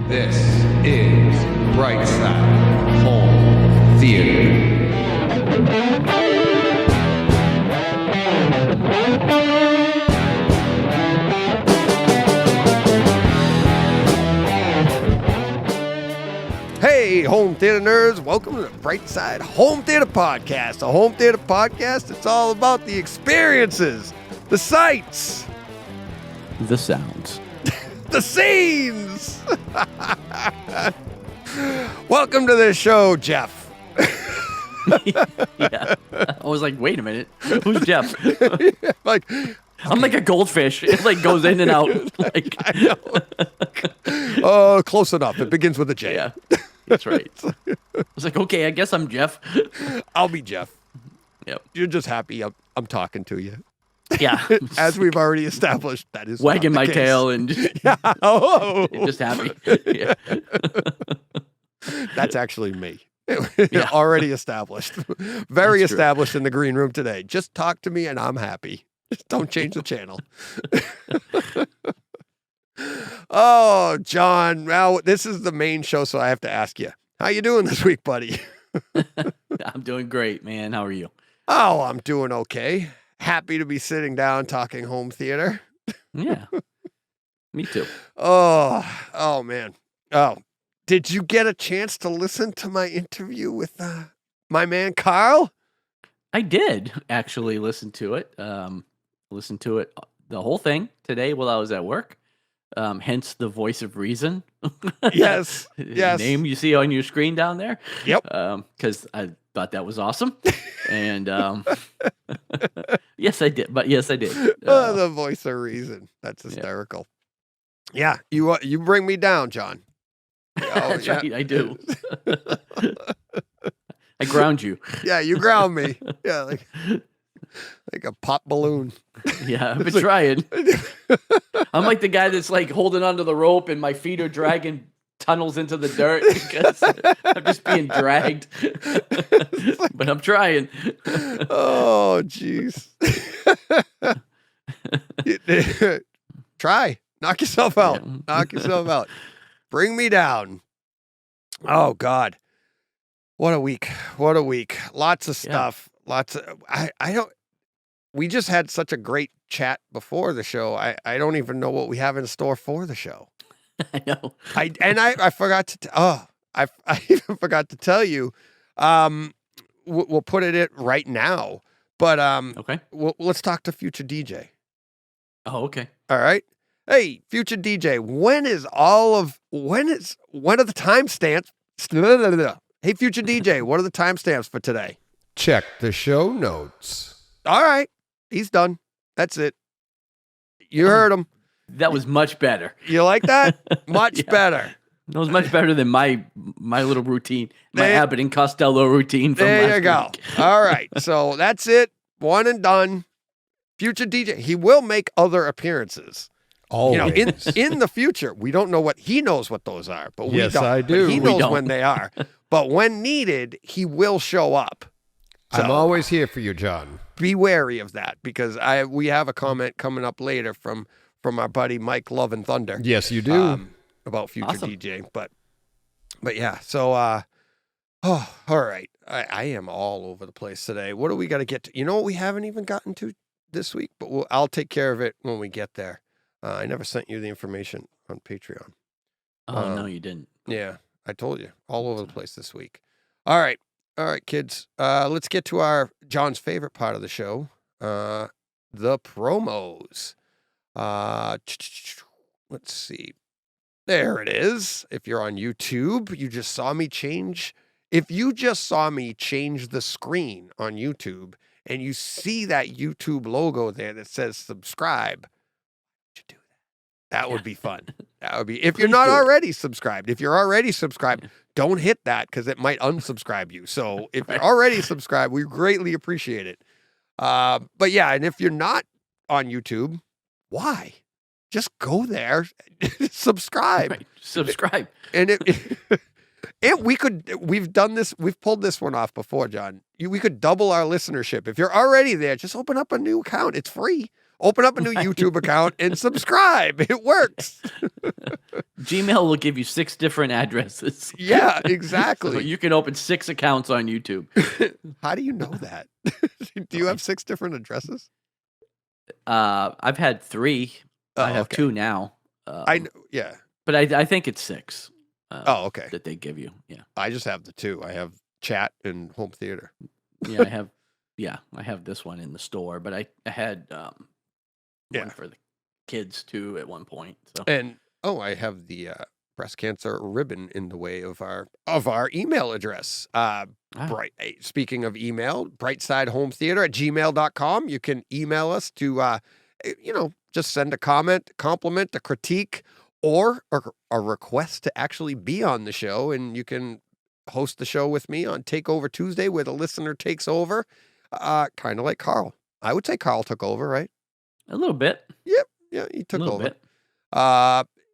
This is Brightside Home Theater. Hey, home theater nerds, welcome to the Brightside Home Theater Podcast. A home theater podcast, it's all about the experiences, the sights, the sounds, the scenes. Welcome to the show, Jeff. Yeah. I was like, wait a minute, who's Jeff? Like, I'm like a goldfish. It like goes in and out. Like, I know. Oh, close enough. It begins with a J. yeah, that's right. I was like, okay, I guess I'm Jeff. I'll be Jeff. Yep. You're just happy I'm talking to you. Yeah. As we've already established, that is Wagging not my the case. tail and just, Yeah. Oh. just happy. Yeah. That's actually me. Yeah. Already established. Very That's true. established in the green room today. Just talk to me and I'm happy. Just don't change the channel. Oh, John. Now, this is the main show, so I have to ask you. How you doing this week, buddy? I'm doing great, man. How are you? Oh, I'm doing okay. Happy to be sitting down talking home theater. Yeah. Me too. Oh, man. Oh, did you get a chance to listen to my interview with my man, Carl? I did actually listen to it. Listen to it the whole thing today while I was at work. Hence the voice of reason. Yes. Yes. Name you see on your screen down there. Yep. Because I thought that was awesome. And yes, I did. But yes, I did. The voice of reason. That's hysterical. Yeah. You bring me down, John. Oh, That's right. I do. I ground you. Yeah, you ground me. Yeah, like a pop balloon. Yeah, I've been trying. I'm like the guy that's like holding onto the rope and my feet are dragging tunnels into the dirt because I'm just being dragged. But I'm trying. Oh, jeez. Try. Knock yourself out. Yeah. Knock yourself out. Bring me down. Oh, God. What a week. What a week. Lots of stuff. Lots of, I don't, we just had such a great chat before the show. I don't even know what we have in store for the show. I know. I forgot to, I even forgot to tell you, we'll put it in right now, but, Okay. let's talk to Future DJ. Oh, okay. All right. Hey, Future DJ, when are the timestamps? Hey, Future DJ, what are the timestamps for today? Check the show notes. All right. He's done. That's it. You heard him. That was much better. You like that? Much Yeah. better. That was much better than my little routine, my There- Abbott and Costello routine from There last you go. week. All right. So that's it. One and done. Future DJ. He will make other appearances. Always. In the future. We don't know he knows what those are, but we Yes, don't. I do. But he We knows don't. when they are. But when needed, he will show up. I'm So- always here for you, John. Be wary of that because we have a comment coming up later from our buddy Mike Love and Thunder. Yes, you do. About Future Awesome. DJ. But yeah, so all right. I am all over the place today. What do we got to get to? You know what we haven't even gotten to this week, but I'll take care of it when we get there. I never sent you the information on Patreon. Oh, no, you didn't. Yeah, I told you. All over the place this week. All right, kids. Let's get to John's favorite part of the show, the promos. Let's see. There it is. If you're on YouTube, you just saw me change. If you just saw me change the screen on YouTube and you see that YouTube logo there that says subscribe, you do that. That would be fun. That would be, if you're Please not do it. already subscribed. If you're already subscribed, don't hit that because it might unsubscribe you. So if you're already subscribed, we greatly appreciate it. But yeah, and if you're not on YouTube, why? Just go there, subscribe. Right. Subscribe. And we've done this, we've pulled this one off before, John. We could double our listenership. If you're already there, just open up a new account. It's free. Open up a new YouTube account and subscribe. It works. Gmail will give you 6 different addresses. Yeah, exactly. So you can open 6 accounts on YouTube. How do you know that? Do you have 6 different addresses? I've had 3. Oh, I have okay. 2 now. I know, yeah. But I think it's 6. Oh, okay. That they give you. Yeah. I just have the 2. I have chat and home theater. Yeah, I have this one in the store, but I had one for the kids too at one point. So And I have the breast cancer ribbon in the way of our email address. Speaking of email, brightsidehomtheater@gmail.com. You can email us to just send a comment, compliment, a critique, or a request to actually be on the show, and you can host the show with me on Takeover Tuesday, where the listener takes over, kind of like Carl. I would say Carl took over, right? a little bit. Yep, yeah, he A took little over. bit.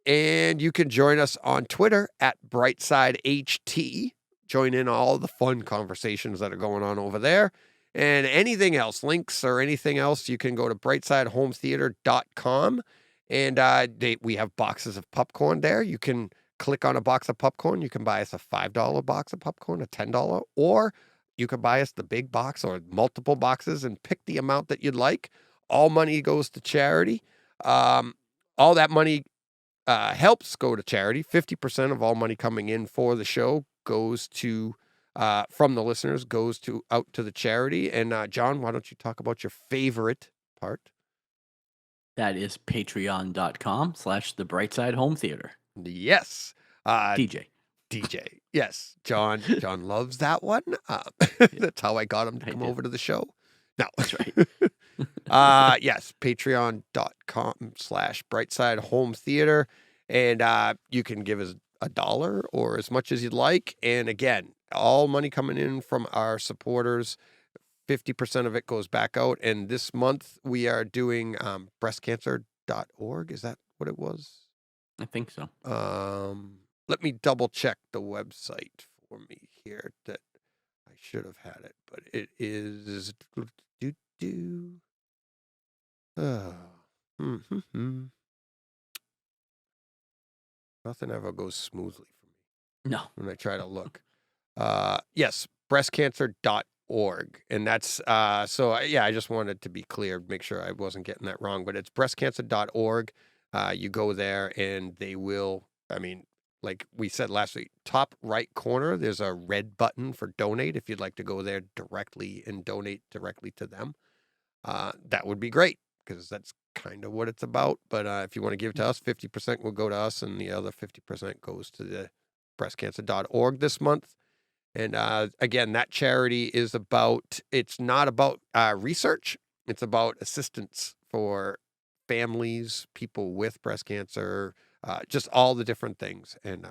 And you can join us on Twitter @BrightSideHT. Join in all the fun conversations that are going on over there. And anything else, links or anything else, you can go to brightsidehometheater.com. And we have boxes of popcorn there. You can click on a box of popcorn. You can buy us a $5 box of popcorn, a $10, or you can buy us the big box or multiple boxes and pick the amount that you'd like. All money goes to charity. All that money helps go to charity. 50% of all money coming in for the show goes to from the listeners goes out to the charity. And John, why don't you talk about your favorite part? That is patreon.com/the Brightside Home Theater. Yes. DJ. Yes. John loves that one. That's how I got him to come over to the show. No. That's right. Yes. Patreon.com/Brightside Home Theater. And you can give us $1 or as much as you'd like. And again, all money coming in from our supporters. 50% of it goes back out. And this month we are doing breastcancer.org. Is that what it was? I think so. Let me double check the website for me here. That I should have had it, but it is Nothing ever goes smoothly for me No. when I try to look. Yes, breastcancer.org. And that's I just wanted to be clear, make sure I wasn't getting that wrong, but it's breastcancer.org. You go there and they will, like we said last week, top right corner, there's a red button for donate. If you'd like to go there directly and donate directly to them, that would be great, because that's kind of what it's about. But if you want to give to us, 50% will go to us, and the other 50% goes to the breastcancer.org this month. And again, that charity is it's not about research. It's about assistance for families, people with breast cancer, just all the different things. And,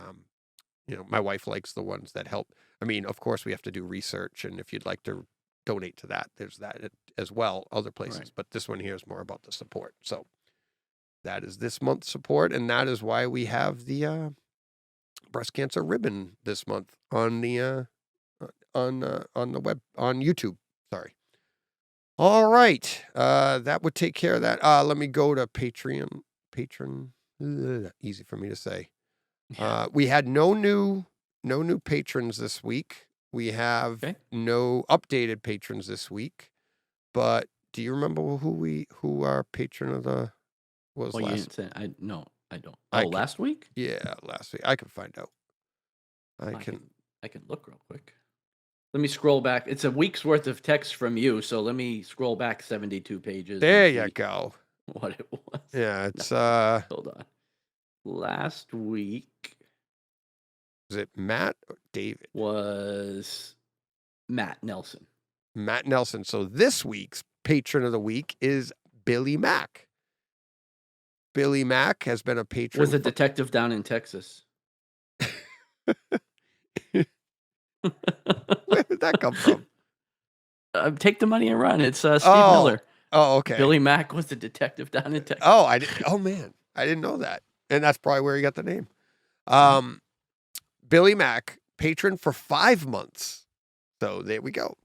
my wife likes the ones that help. Of course, we have to do research. And if you'd like to donate to that, there's that as well, other places. Right. But this one here is more about the support. So that is this month's support. And that is why we have the breast cancer ribbon this month on the web, on YouTube. Sorry. All right. That would take care of that. Let me go to Patron. Easy for me to say. We had no new patrons this week. We have no updated patrons this week. But do you remember who our patron of the was last? You didn't say. No, I don't. Last week? Yeah, last week. I can find out. I can look real quick. Let me scroll back. It's a week's worth of text from you, so let me scroll back 72 pages. There you go. What it was. Yeah, it's Hold on. Last week. Was it Matt or David? Was Matt Nelson. Matt Nelson. So this week's patron of the week is Billy Mack. Billy Mack has been a patron. Was a detective down in Texas. Where did that come from? Take the money and run. It's Steve Miller. Oh, okay. Billy Mack was the detective down in Texas. Oh, man. I didn't know that. And that's probably where he got the name. Billy Mack, patron for 5 months. So there we go.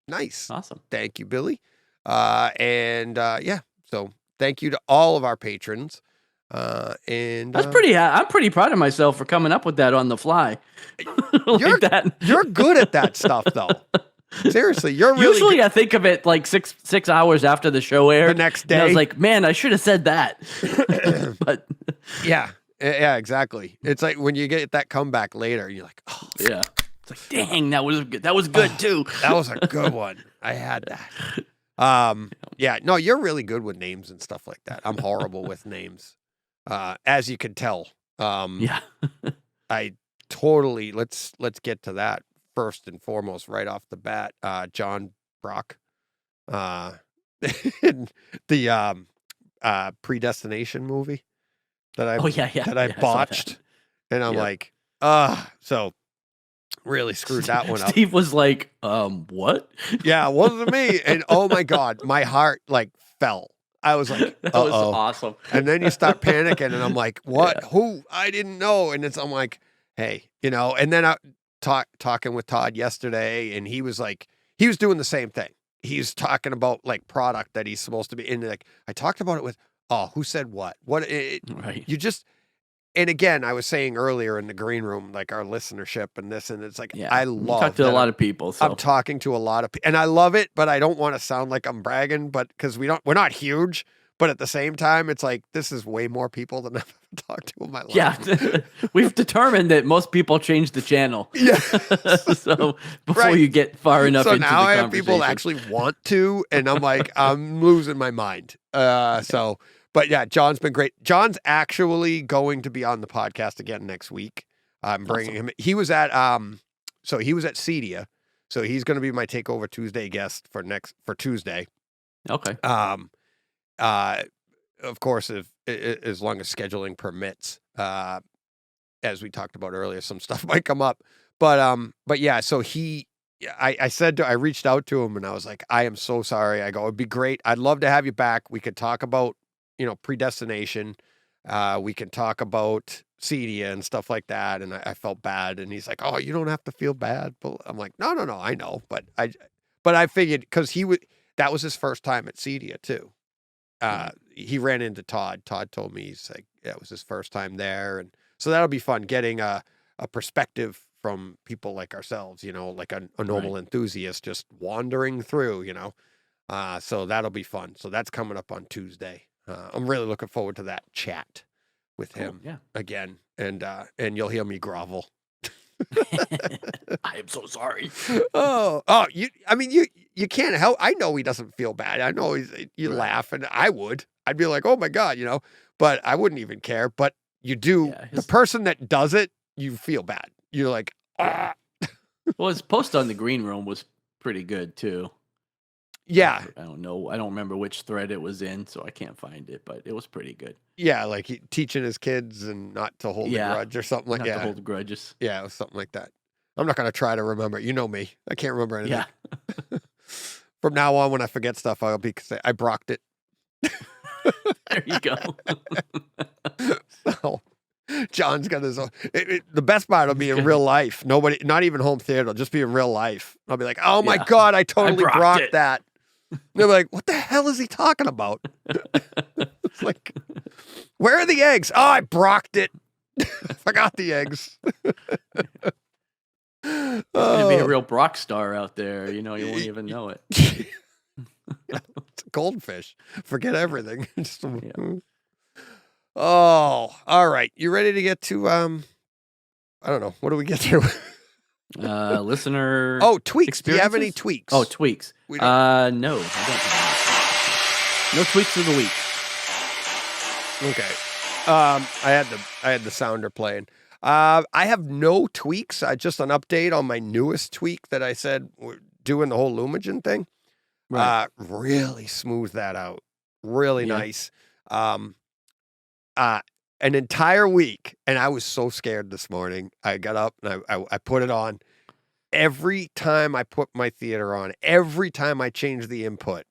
Nice. Awesome. Thank you, Billy. So thank you to all of our patrons. And That's pretty. I'm pretty proud of myself for coming up with that on the fly. You're that. You're good at that stuff, though. Seriously, you're really Usually good. I think of it like six hours after the show aired. The next And I was day. like, man, I should have said that. But Yeah, exactly. It's like when you get that comeback later, you're like, oh, yeah, it's like, dang, that was good. That was good too. that was a good one. I had that. Yeah, no, you're really good with names and stuff like that. I'm horrible with names, as you can tell. Yeah. I totally let's get to that first and foremost right off the bat. John Brock, the Predestination movie that I that I saw botched, and I'm Yeah. like, so really screwed that one up. Steve was like, what? Yeah, it wasn't me, and oh my god, my heart like fell. I was like, That was uh-oh. awesome. And then you start panicking, and I'm like, what? Yeah. Who? I didn't know. And I'm like, hey, and then I talking with Todd yesterday, and he was like, he was doing the same thing. He's talking about like product that he's supposed to be in. Like, I talked about it with, who said what? Right. You just, and again, I was saying earlier in the green room, like our listenership and this, and it's like, Yeah. I You love talk to a that lot of people. So I'm talking to a lot of people, and I love it, but I don't want to sound like I'm bragging, but because we're not huge, but at the same time, it's like, this is way more people than I've ever talked to in my life. yeah, we've determined that most people change the channel. Yeah. So before Right. you get far enough So into now the I have people that conversation. actually want to, and I'm like, I'm losing my mind. So, but yeah, John's been great. John's actually going to be on the podcast again next week. I'm bringing him. He was at he was at Cedia, so he's going to be my Takeover Tuesday guest for Tuesday. Okay. Of course, if as long as scheduling permits, as we talked about earlier, some stuff might come up, but yeah, so I reached out to him and I was like, I am so sorry. I go, it'd be great. I'd love to have you back. We could talk about, predestination. We can talk about Cedia and stuff like that. And I felt bad. And he's like, oh, you don't have to feel bad. But I'm like, no, I know. But I figured because that was his first time at Cedia too. He ran into Todd. Todd told me, he's like, yeah, it was his first time there. And so that'll be fun getting a perspective from people like ourselves, like a normal enthusiast just wandering through, so that'll be fun. So that's coming up on Tuesday. I'm really looking forward to that chat with him again. And you'll hear me grovel. I am so sorry. You can't help. I know he doesn't feel bad. I know you laugh, and I'd be like, oh my God, but I wouldn't even care. But you do. Yeah, the person that does it, you feel bad. You're like, ah. Well, his post on the green room was pretty good too. Yeah. I don't know. I don't remember which thread it was in, so I can't find it, but it was pretty good. Yeah, like teaching his kids and not to hold a grudge or something like that. Not to hold grudges. Yeah, it was something like that. I'm not going to try to remember. You know me. I can't remember anything. Yeah. From now on, when I forget stuff, I'll be I brocked it. There you go. So John's got his own. The best part will be in real life. Nobody, not even home theater, it'll just be in real life. I'll be like, oh my God, I totally brocked that. They're like, what the hell is he talking about? It's like, where are the eggs? Oh, I brocked it. Forgot the eggs. It's going to be a real Brock star out there. You won't even know it. It's a goldfish. Forget everything. Oh, all right. You ready to get to, I don't know. What do we get to? Listener. Oh, Tweeks. Do you have any tweaks? Oh, Tweeks. No, I don't have any. No tweaks of the week. Okay. I had the sounder playing. I have no tweaks. Just an update on my newest tweak that I said we're doing the whole Lumigen thing. Right. Really smooth that out. Really nice. An entire week, and I was so scared this morning. I got up and I put it on. Every time I put my theater on, every time I changed the input,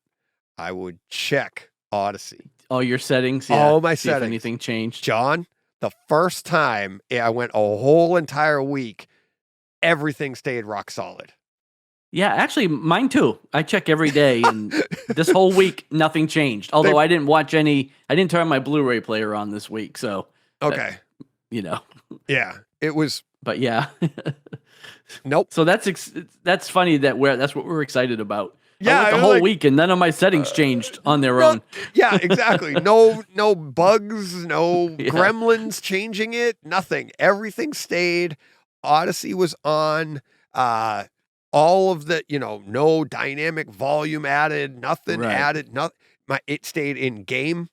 I would check Odyssey. Oh, your settings? All my See if settings. anything changed? John, the first time I went a whole entire week, everything stayed rock solid. Yeah, actually, mine too. I check every day, and this whole week nothing changed. Although I didn't watch any. I didn't turn my Blu-ray player on this week, so Okay. Yeah. It was. But yeah. Nope. So that's funny that's what we're excited about. Yeah, I went the whole week, and none of my settings changed on their own. Yeah, exactly. No bugs, no gremlins changing it, nothing. Everything stayed. Odyssey was on. All of the, no dynamic volume added, nothing added. It stayed in game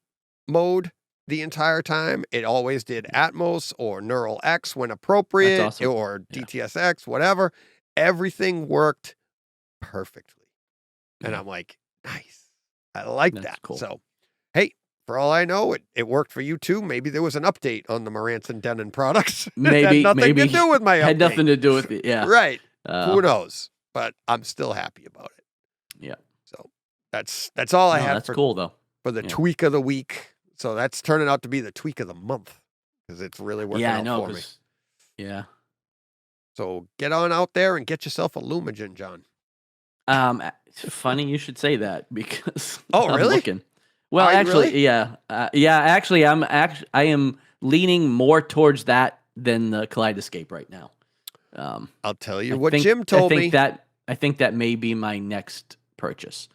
mode the entire time. It always did Atmos or Neural X when appropriate, or DTSX, whatever. Everything worked perfectly. And I'm like, nice. I like that. Cool. So, hey, for all I know, it worked for you too. Maybe there was an update on the Marantz Denon products. Maybe had nothing to do with my update. Had nothing to do with it. Yeah. Right. Who knows? But I'm still happy about it. Yeah. So that's all I had. That's cool though. For the tweak of the week. So that's turning out to be the tweak of the month because it's really working out for me. Yeah. So get on out there and get yourself a Lumagen, John. Funny you should say that because I'm really? Looking. Well, actually, really? yeah. Actually, I am leaning more towards that than the Kaleidoscape right now. I'll tell you what Jim told me. I think that may be my next purchase.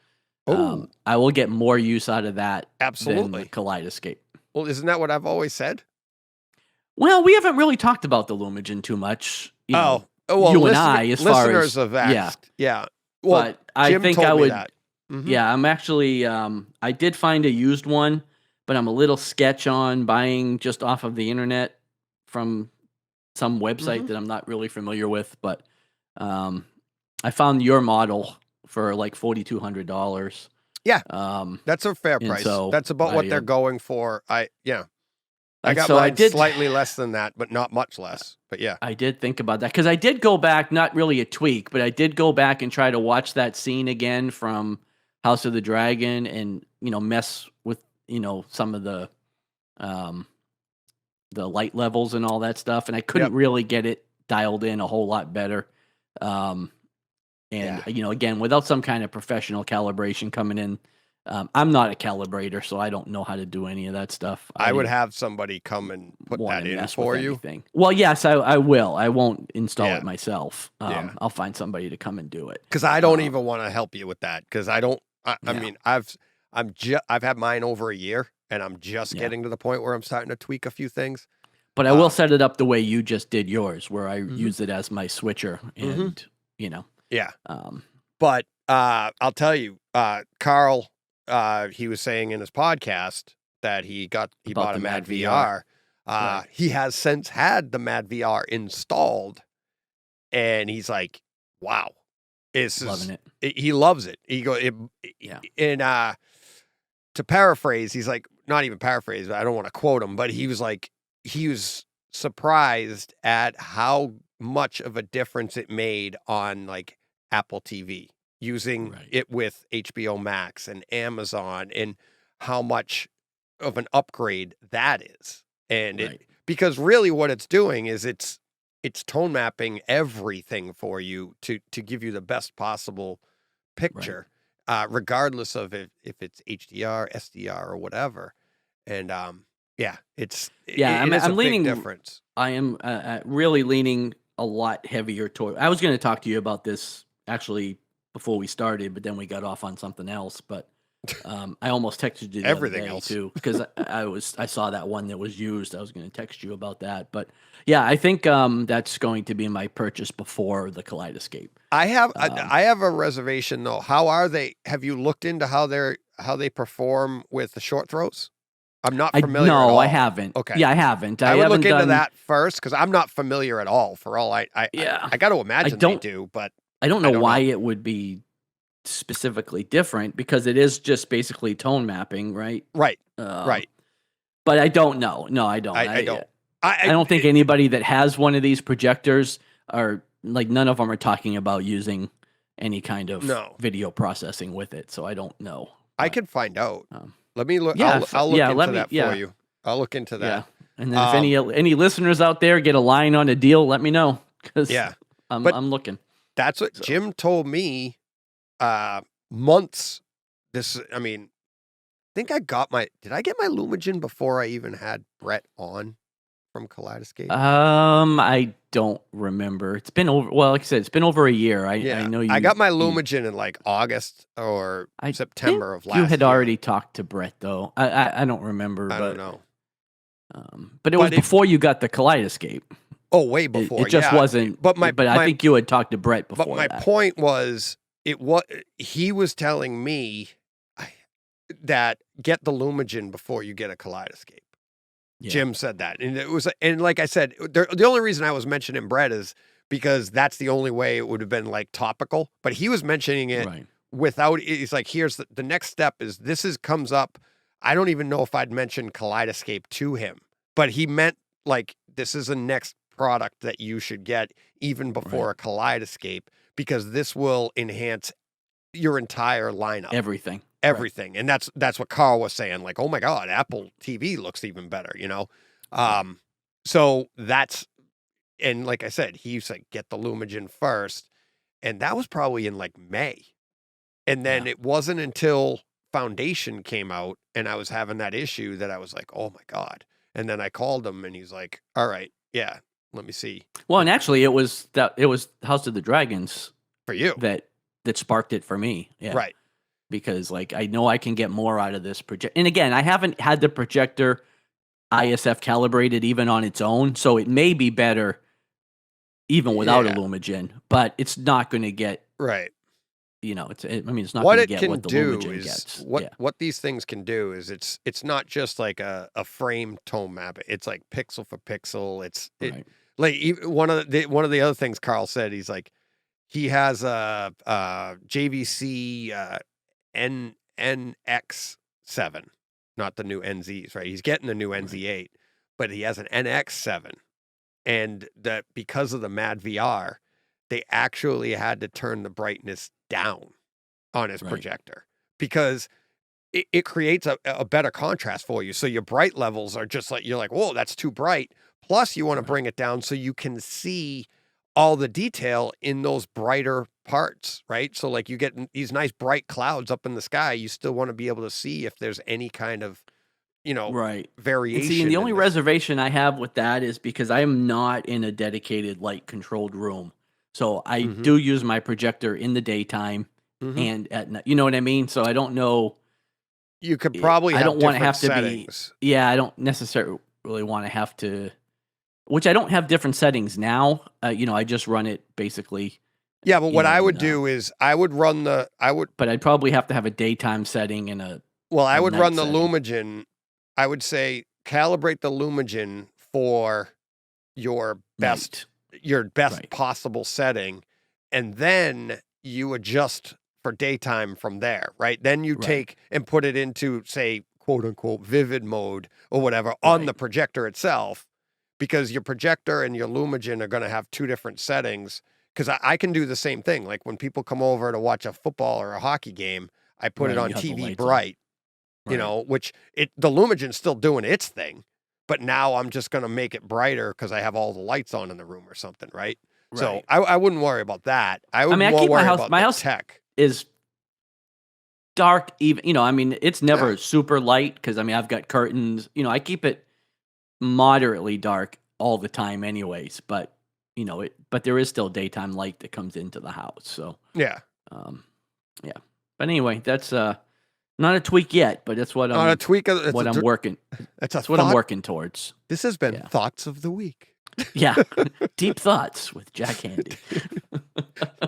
Oh, I will get more use out of that. Absolutely. Than the Kaleidoscape. Well, isn't that what I've always said? Well, we haven't really talked about the Lumagen too much. Well, you and I, as far as listeners have asked. Yeah. Well, but I Jim think told I would. Me that. Mm-hmm. Yeah, I'm actually. I did find a used one, but I'm a little sketch on buying just off of the internet from some website that I'm not really familiar with. But I found your model for like $4,200. Yeah, that's a fair price. So that's about what they're going for. I got mine slightly less than that, but not much less. But yeah, I did think about that because I did go back, not really a tweak, but I did go back and try to watch that scene again from House of the Dragon and mess with some of the light levels and all that stuff, and I couldn't really get it dialed in a whole lot better. Again, without some kind of professional calibration coming in, I'm not a calibrator, so I don't know how to do any of that stuff. I would have somebody come and put that in for you. Well, yes, I will. I won't install it myself. I'll find somebody to come and do it. Because I don't even want to help you with that. Because I don't. I mean, I've had mine over a year, and I'm just getting to the point where I'm starting to tweak a few things. But I will set it up the way you just did yours, where I use it as my switcher, and Yeah. But I'll tell you, Carl, he was saying in his podcast that he bought a Mad VR. Right. He has since had the Mad VR installed, and he's like, "Wow, loving it." He loves it. He and to paraphrase, he's like, not even paraphrase, but I don't want to quote him, but he was like, he was surprised at how much of a difference it made on like Apple TV using it with HBO Max and Amazon, and how much of an upgrade that is. And because really what it's doing is it's tone mapping everything for you to give you the best possible picture, regardless of if it's HDR, SDR, or whatever. And I'm leaning difference. I am really leaning a lot heavier toward. I was going to talk to you about this actually before we started, but then we got off on something else. But I almost texted you the everything other day else too, because I saw that one that was used. I was going to text you about that, but yeah, I think that's going to be my purchase before the Kaleidoscape. I have a reservation though. How are they? Have you looked into how they perform with the short throws? I'm not familiar. No, at all. I haven't. Okay, yeah, I haven't. I would look into that first because I'm not familiar at all. For all I got to imagine they do, but I don't know why it would be specifically different because it is just basically tone mapping, right? Right. Right. But I don't know. No, I don't. I don't. I don't think anybody that has one of these projectors are like none of them are talking about using any kind of video processing with it. So I don't know. I can find out. Let me look. Yeah, I'll look into that for you. I'll look into that. Yeah. And then if any listeners out there get a line on a deal, let me know because I'm looking. That's what So- Jim told me months. I think did I get my Lumagen before I even had Brett on from Kaleidoscape? I don't remember. It's been over. Well, like I said, it's been over a year. I know you. I got my Lumagen in like August or I September of last You had year. already talked to Brett though. I don't remember. I don't know. But it was before you got the Kaleidoscape. Oh, way before. It just wasn't. But I think you had talked to Brett before. But my point was, he was telling me that get the Lumagen before you get a Kaleidoscape. Yeah. Jim said that, and like I said, the only reason I was mentioning Brett is because that's the only way it would have been like topical. But he was mentioning it without. He's like, here's the next step is comes up. I don't even know if I'd mentioned Kaleidoscape to him, but he meant like this is the next product that you should get even before a Kaleidoscape, because this will enhance your entire lineup. Everything. And that's what Carl was saying, like, oh my God, Apple TV looks even better, you know? So that's, and like I said, he's like, get the Lumagen first. And that was probably in like May. And then it wasn't until Foundation came out and I was having that issue that I was like, oh my God. And then I called him and he's like, all right, yeah, let me see. Well, and actually it was House of the Dragons For you. that sparked it for me. Yeah. Right. Because like I know I can get more out of this project. And again, I haven't had the projector ISF calibrated even on its own, so it may be better even without a Lumagen, but it's not going to get You know, it's not what going to it get can what the do Lumagen is gets. what these things can do is it's not just like a frame tone map. It's like pixel for pixel. Like one of the other things Carl said, he's like, he has a JVC NX7, not the new NZs, right? He's getting the new NZ8, but he has an NX7, and that because of the Mad VR, they actually had to turn the brightness down on his projector because it creates a better contrast for you. So your bright levels are just like, you're like, whoa, that's too bright. Plus you want to bring it down so you can see all the detail in those brighter parts, right? So like you get these nice bright clouds up in the sky, you still want to be able to see if there's any kind of, variation. And see, and the only reservation I have with that is because I am not in a dedicated light controlled room. So I do use my projector in the daytime and at night. You know what I mean? So I don't know. You could probably I don't want to have to settings. I don't necessarily want to have to, which I don't have different settings now. I just run it basically. Yeah, but what I would do is I would run but I'd probably have to have a daytime setting and a. Well, I would run the Lumagen. I would say calibrate the Lumagen for your best possible setting, and then you adjust for daytime from there, right? Then you take and put it into, say, quote unquote, vivid mode or whatever on the projector itself, because your projector and your Lumagen are going to have two different settings. Because I can do the same thing. Like when people come over to watch a football or a hockey game, I put it on TV bright, which the Lumagen's still doing its thing, but now I'm just going to make it brighter because I have all the lights on in the room or something, right? So I wouldn't worry about that. I keep my house. My house tech is dark. Even it's never super light because I've got curtains. I keep it moderately dark all the time, anyways. But but there is still daytime light that comes into the house. So But anyway, that's not a tweak yet, but that's what I'm. Not a tweak. I'm working. That's what I'm working towards. This has been Thoughts of the Week. Yeah, deep thoughts with Jack Handy.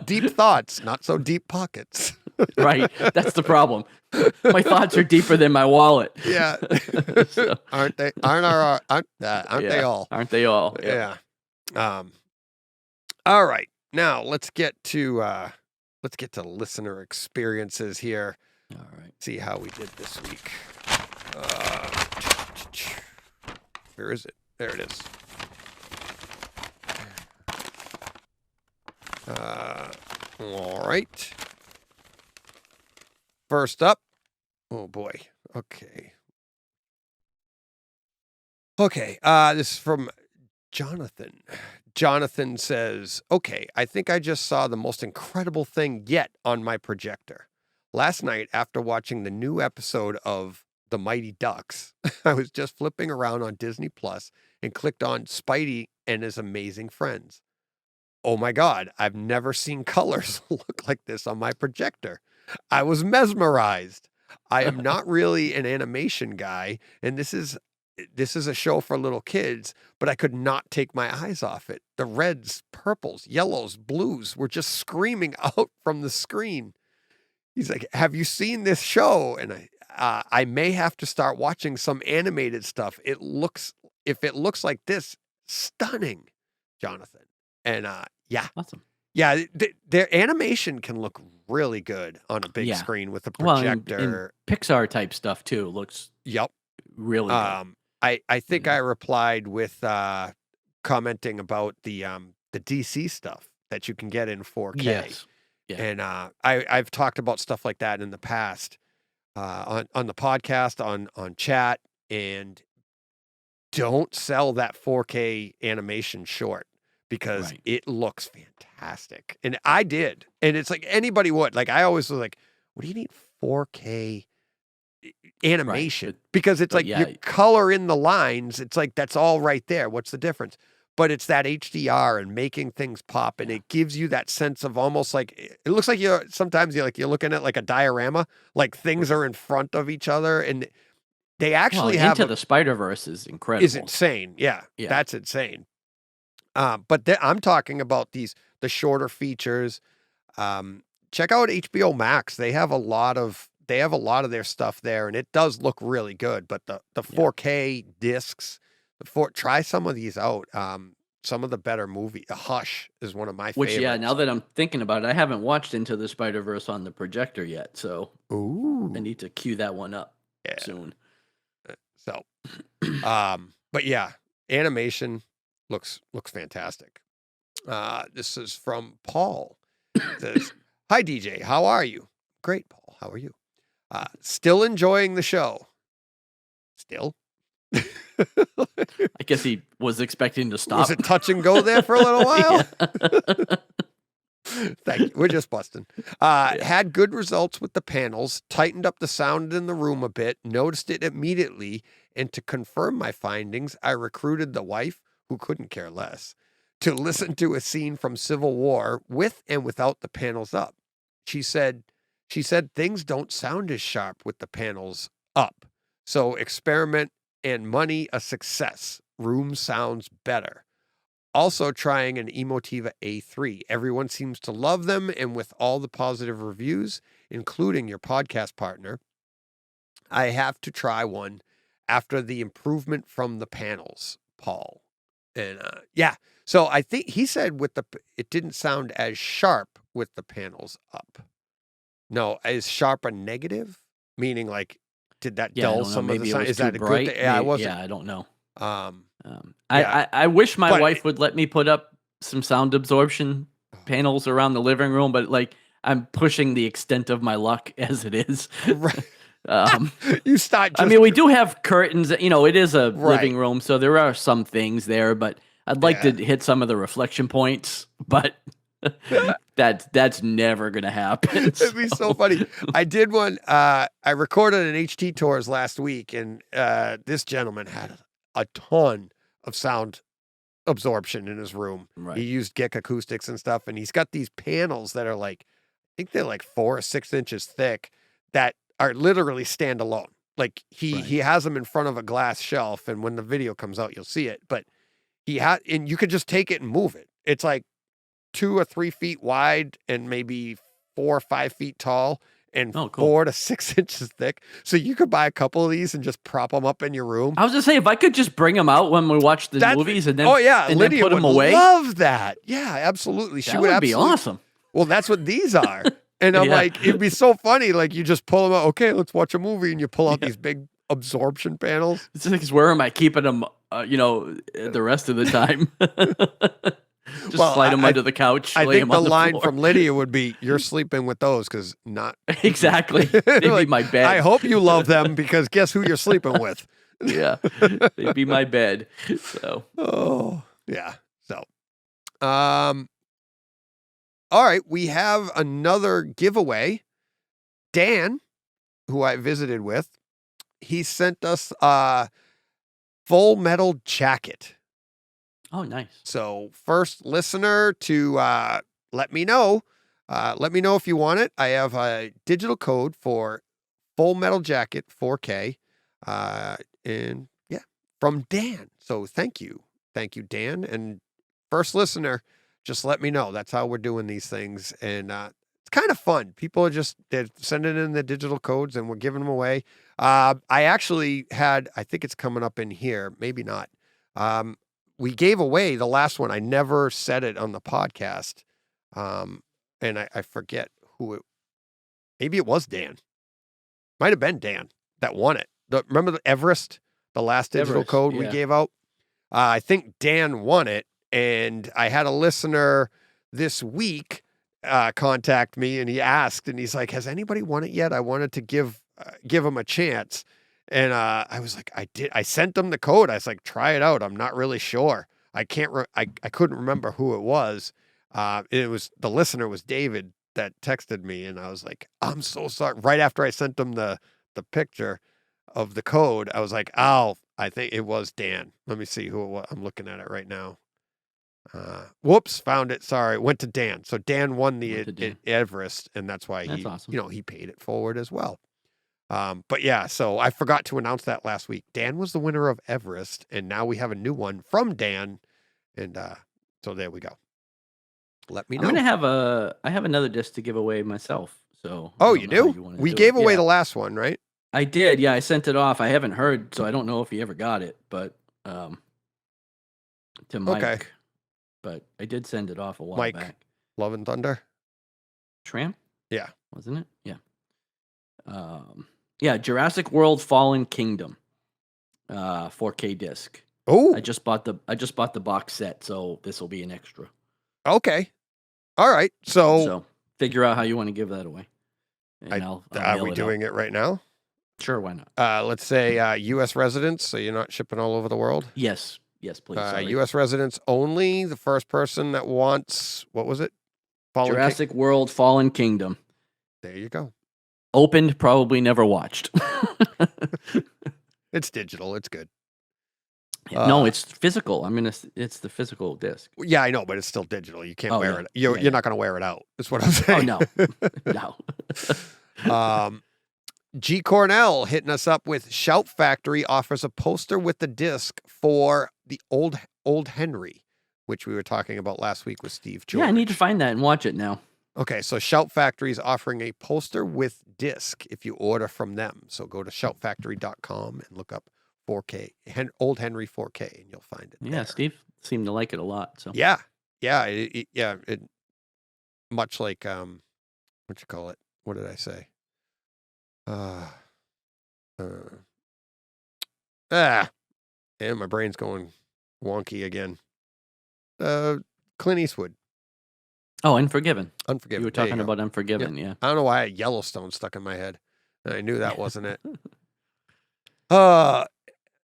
Deep thoughts, not so deep pockets. Right, that's the problem. My thoughts are deeper than my wallet. Yeah, aren't they? Aren't they all? Aren't they all? Yeah. All right, now let's get to listener experiences here. All right. See how we did this week. Where is it? There it is. All right. First up. Oh boy. Okay. This is from Jonathan. Jonathan says, okay, I think I just saw the most incredible thing yet on my projector. Last night, after watching the new episode of The Mighty Ducks, I was just flipping around on Disney Plus and clicked on Spidey and his amazing friends. Oh my God, I've never seen colors look like this on my projector. I was mesmerized. I am not really an animation guy, and this is a show for little kids, but I could not take my eyes off it. The reds, purples, yellows, blues were just screaming out from the screen. He's like, have you seen this show? And I may have to start watching some animated stuff. If it looks like this, stunning, Jonathan. And yeah. Awesome. Yeah, their animation can look really good on a big screen with a projector. Well, and Pixar type stuff too looks really good. I think I replied with commenting about the DC stuff that you can get in 4K. Yes. Yeah. And I've talked about stuff like that in the past on the podcast, on chat, and don't sell that 4K animation short because it looks fantastic. And I did. And it's like anybody would. Like I always was like, what do you need 4K animation? Because it's like you color in the lines. It's like that's all right there. What's the difference? But it's that HDR and making things pop, and it gives you that sense of almost like it looks like you're looking at like a diorama, like things are in front of each other, and they actually have Into the Spider-Verse is incredible. Is insane, yeah. That's insane. But I'm talking about the shorter features. Check out HBO Max. They have a lot of their stuff there, and it does look really good. But the 4K discs. Try some of these out. Some of the better movie. Hush is one of my favorites. Which, now that I'm thinking about it, I haven't watched Into the Spider-Verse on the projector yet, so I need to cue that one up soon. So, but yeah, animation looks fantastic. This is from Paul. It says, "Hi DJ, how are you? Great, Paul. How are you? Still enjoying the show. Still." I guess he was expecting to stop. Was it touch and go there for a little while? Thank you. We're just busting. Had good results with the panels, tightened up the sound in the room a bit, noticed it immediately, and to confirm my findings, I recruited the wife, who couldn't care less, to listen to a scene from Civil War with and without the panels up. She said things don't sound as sharp with the panels up. So experiment and money a success. Room sounds better. Also trying an Emotiva A3. Everyone seems to love them, and with all the positive reviews, including your podcast partner, I have to try one after the improvement from the panels, Paul. And so I think he said it didn't sound as sharp with the panels up. No, is sharp a negative? Meaning like, did that dull some of the sound? Is that a good thing? Yeah, I wasn't. Yeah, I don't know. I wish my wife would let me put up some sound absorption panels around the living room, but like I'm pushing the extent of my luck as it is. Right. You start. I mean, we do have curtains. It is a living room, so there are some things there. But I'd like to hit some of the reflection points. But that's never gonna happen. It'd be so funny. I did one. I recorded an HT Tours last week, and this gentleman had a ton of sound absorption in his room. Right. He used Gick acoustics and stuff, and he's got these panels that are like, I think they're like 4 or 6 inches thick that are literally standalone. Like he has them in front of a glass shelf, and when the video comes out, you'll see it. But and you could just take it and move it. It's like 2 or 3 feet wide and maybe 4 or 5 feet tall and 4 to 6 inches thick. So you could buy a couple of these and just prop them up in your room. I was just saying, if I could just bring them out when we watch the movies and then, Lydia put them would away. Love that. Yeah, absolutely. That would be awesome. Well, that's what these are. And I'm like, it'd be so funny. Like you just pull them out. Okay, let's watch a movie. And you pull out these big absorption panels. It's like, where am I keeping them, the rest of the time? Just slide them under the couch. I think the line from Lydia would be, "You're sleeping with those because not exactly." They'd be my bed. I hope you love them because guess who you're sleeping with? Yeah, they'd be my bed. So. Oh yeah. So All right, we have another giveaway. Dan, who I visited with, he sent us a Full Metal jacket. Oh, nice. So first listener to let me know if you want it. I have a digital code for Full Metal Jacket 4K, and yeah, from Dan. So thank you, Dan. And first listener, just let me know. That's how we're doing these things, and it's kind of fun. People are they're sending in the digital codes, and we're giving them away. I actually had, I think it's coming up in here, maybe not. We gave away the last one. I never said it on the podcast. And I forget who it, maybe it was Dan. Might have been Dan that won it. Remember the Everest, the last digital Everest, code we yeah. gave out? I think Dan won it. And I had a listener this week contact me, and he asked, and he's like, has anybody won it yet? I wanted to give him a chance. And I was like, I sent him the code. I was like, try it out. I'm not really sure. I couldn't remember who it was. It was, the listener was David that texted me, and I was like, I'm so sorry. Right after I sent him the picture of the code, I was like, oh, I think it was Dan. Let me see who it was. I'm looking at it right now. Whoops, found it. Sorry, went to Dan. So Dan won the Everest, and that's why That's awesome. he paid it forward as well. But yeah, so I forgot to announce that last week. Dan was the winner of Everest, and now we have a new one from Dan, and so there we go. Let me know. I have another disc to give away myself. So oh, you do? We gave away the last one, right? I did. Yeah, I sent it off. I haven't heard, so I don't know if he ever got it, but to Mike. Okay. But I did send it off a while Mike, back. Love and Thunder? Tramp? Yeah. Wasn't it? Yeah. Yeah, Jurassic World Fallen Kingdom. 4K disc. Oh. I just bought the box set, so this will be an extra. Okay. All right. So figure out how you want to give that away. And I'll are we doing it right now? Sure, why not? Let's say U.S. residents, so you're not shipping all over the world? Yes, please. U.S. residents only. The first person that wants, what was it? Jurassic World Fallen Kingdom. There you go. Opened, probably never watched. It's digital. It's good. No, it's physical. It's the physical disc. Yeah, I know, but it's still digital. You can't wear it. You're not going to wear it out. That's what I'm saying. Oh, no. No. G. Cornell hitting us up with Shout Factory offers a poster with the disc for the old Henry, which we were talking about last week with Steve George. Yeah, I need to find that and watch it now. Okay, so Shout Factory is offering a poster with disc if you order from them. So go to shoutfactory.com and look up 4K, Old Henry 4K, and you'll find it. Yeah, there. Steve seemed to like it a lot. So yeah, it much like what you call it? What did I say? And my brain's going wonky again. Clint Eastwood. Oh, Unforgiven. Unforgiven. You were talking about Unforgiven, yeah. I don't know why I had Yellowstone stuck in my head. I knew that wasn't it.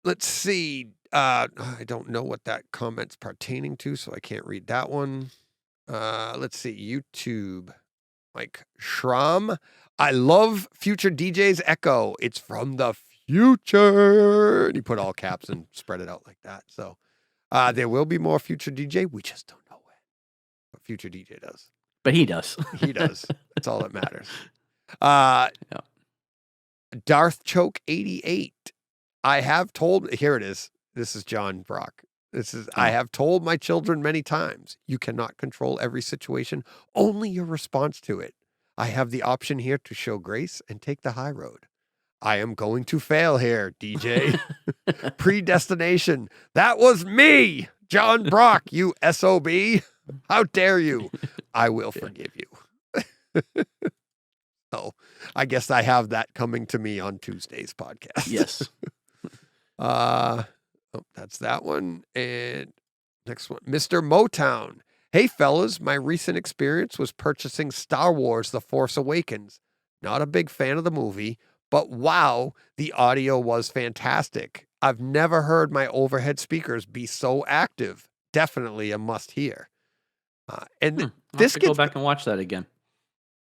Let's see. I don't know what that comment's pertaining to, so I can't read that one. Let's see. YouTube. Mike Schramm. I love Future DJ's Echo. It's from the future. And he put all caps and spread it out like that. So there will be more Future DJ. We just don't know when. But Future DJ does. But he does. He does. That's all that matters. Yeah. Darth Choke 88. I have told, here it is. This is John Brock. I have told my children many times, you cannot control every situation, only your response to it. I have the option here to show grace and take the high road. I am going to fail here, DJ. Predestination. That was me, John Brock, you SOB. How dare you? I will forgive you. So I guess I have that coming to me on Tuesday's podcast. Yes. That's that one. And next one, Mr. Motown. Hey, fellas, my recent experience was purchasing Star Wars The Force Awakens. Not a big fan of the movie, but wow, the audio was fantastic. I've never heard my overhead speakers be so active. Definitely a must hear. And I'll this have to go gets back and watch that again.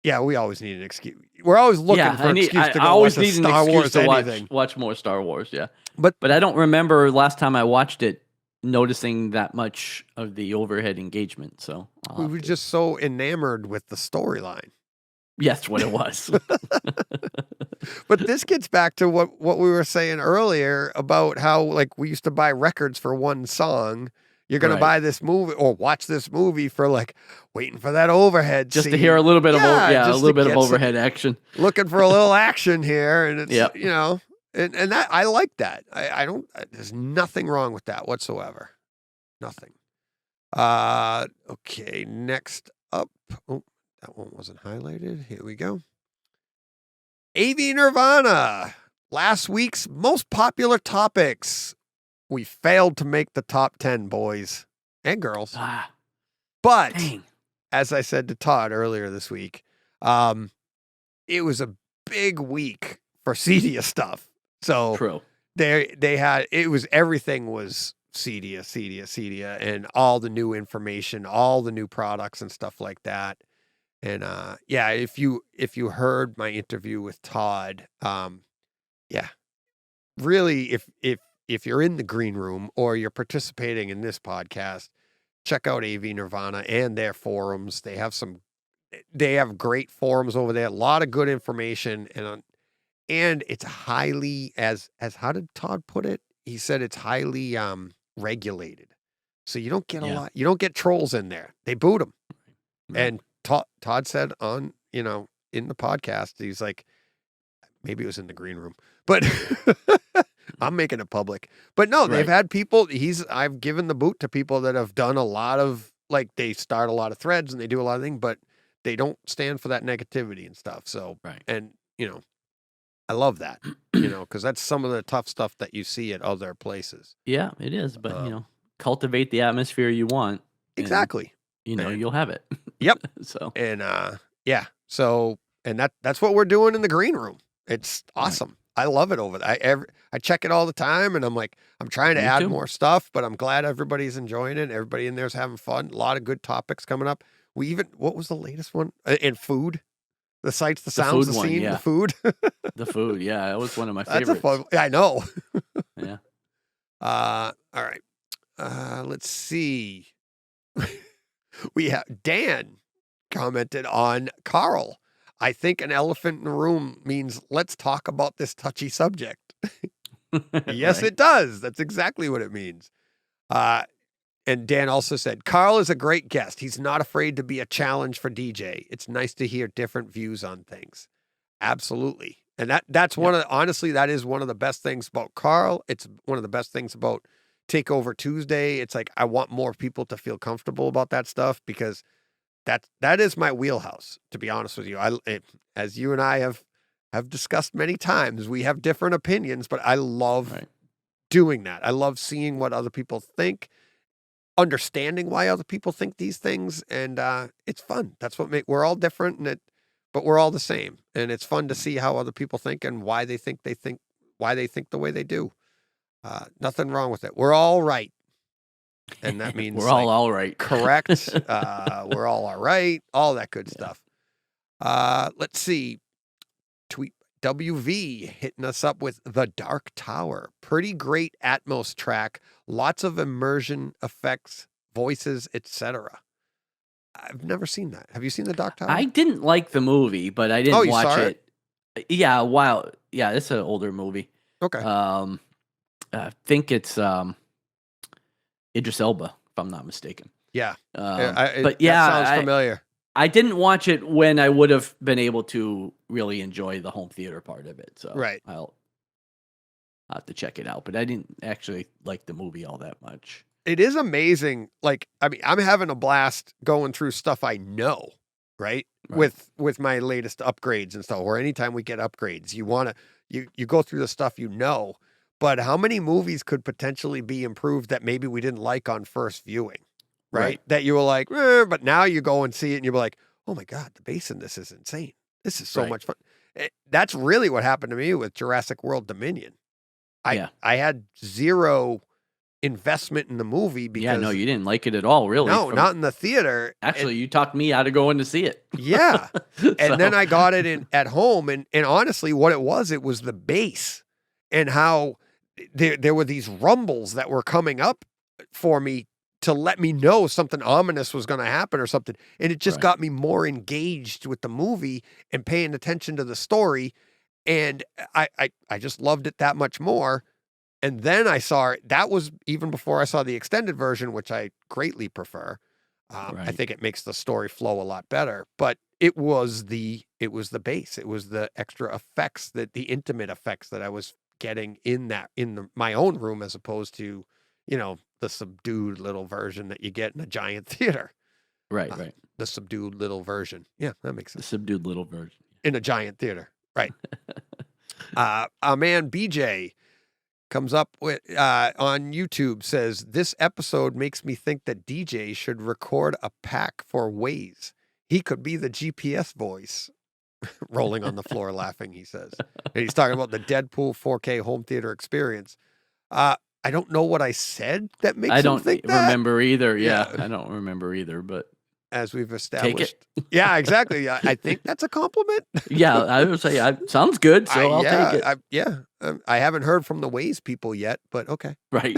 yeah, we always need an excuse. We're always looking for an excuse to I go always watch a need an Star excuse Wars to anything. watch more Star Wars. Yeah, But I don't remember last time I watched it noticing that much of the overhead engagement. So we were just so enamored with the storyline. yes, that's what it was. But this gets back to what we were saying earlier about how like we used to buy records for one song. You're going to buy this movie or watch this movie for like waiting for that overhead just scene. to hear a little bit of a just little to bit of get overhead action. looking for a little action here, and it's Yep. you know, and that I like that. I don't. There's nothing wrong with that whatsoever. Nothing. Okay. Next up. Oh, that one wasn't highlighted. Here we go. AV Nirvana. Last week's most popular topics. We failed to make the top 10, boys and girls. Ah, But dang. as I said to Todd earlier this week, it was a big week for Cedia stuff. So True. they had everything was Cedia, and all the new information, all the new products and stuff like that. And yeah, if you heard my interview with Todd, yeah, really, if you're in the green room or you're participating in this podcast, check out AV Nirvana and their forums. They have great forums over there, a lot of good information, and it's highly as how did Todd put it? He said it's highly regulated, so you don't get a lot. You don't get trolls in there. They boot them. And Todd said on in the podcast, he's like, maybe it was in the green room, but I'm making it public. But no, they've had people. I've given the boot to people that have done a lot of like they start a lot of threads and they do a lot of things, but they don't stand for that negativity and stuff. So and I love that, because that's some of the tough stuff that you see at other places. Yeah, it is. But cultivate the atmosphere you want. Exactly. And, you'll have it. Yep. So and yeah. So and that's what we're doing in the green room. It's awesome. I love it over there. I check it all the time, and I'm like, I'm trying to add more stuff, but I'm glad everybody's enjoying it. Everybody in there's having fun. A lot of good topics coming up. What was the latest one? In food? The sights, the sounds, the scene, the food. The food, yeah. That was one of my favorites. That's a fun. I know. Yeah. All right. Let's see. We have Dan commented on Carl. I think an elephant in the room means let's talk about this touchy subject. Yes, it does. That's exactly what it means. And Dan also said, Carl is a great guest. He's not afraid to be a challenge for DJ. It's nice to hear different views on things. Absolutely. And that's honestly, that is one of the best things about Carl. It's one of the best things about Takeover Tuesday. It's like, I want more people to feel comfortable about that stuff because that is my wheelhouse, to be honest with you. As you and I have discussed many times, we have different opinions, but I love doing that. I love seeing what other people think, understanding why other people think these things, and it's fun. That's what we're all different, but we're all the same, and it's fun to see how other people think and why they think the way they do. Nothing wrong with it. We're all right. And that means we're all right. Correct. We're all right. All that good stuff. Let's see. Tweet WV hitting us up with The Dark Tower. Pretty great Atmos track. Lots of immersion effects, voices, etc. I've never seen that. Have you seen The Dark Tower? I didn't like the movie, but I didn't watch it. Yeah, wow. Yeah, it's an older movie. Okay. I think it's Idris Elba, if I'm not mistaken. Yeah. But that sounds familiar. I didn't watch it when I would have been able to really enjoy the home theater part of it. So I'll have to check it out. But I didn't actually like the movie all that much. It is amazing. Like, I mean, I'm having a blast going through stuff I know, right? With my latest upgrades and stuff, or anytime we get upgrades, you go through the stuff you know. But how many movies could potentially be improved that maybe we didn't like on first viewing, right? That you were like, but now you go and see it and you're like, oh my God, the bass in this is insane. This is so much fun. That's really what happened to me with Jurassic World Dominion. I had zero investment in the movie because Yeah, no, you didn't like it at all, really. no, not in the theater. Actually, you talked me out of going to see it. Yeah. And So- then I got it at home, and honestly, what it was the bass and how there were these rumbles that were coming up for me to let me know something ominous was going to happen or something. And it just Right. got me more engaged with the movie and paying attention to the story. And I just loved it that much more. And then I saw it. That was even before I saw the extended version, which I greatly prefer. I Right. think it makes the story flow a lot better. But it was the bass. It was the extra effects, the intimate effects that I was getting in my own room, as opposed to, the subdued little version that you get in a giant theater. Right, right. The subdued little version. Yeah, that makes The sense. subdued little version. In a giant theater. Right. Our man BJ comes up with on YouTube, says, this episode makes me think that DJ should record a pack for Waze. He could be the GPS voice. Rolling on the floor laughing, he says. And he's talking about the Deadpool 4K home theater experience. I don't know what I said that makes I him don't think that. remember either. Yeah, Yeah. I don't remember either, but As we've established. it. Yeah, exactly. I think that's a compliment. yeah, I would say sounds good, so I'll take it. I haven't heard from the Waze people yet, but okay. Right.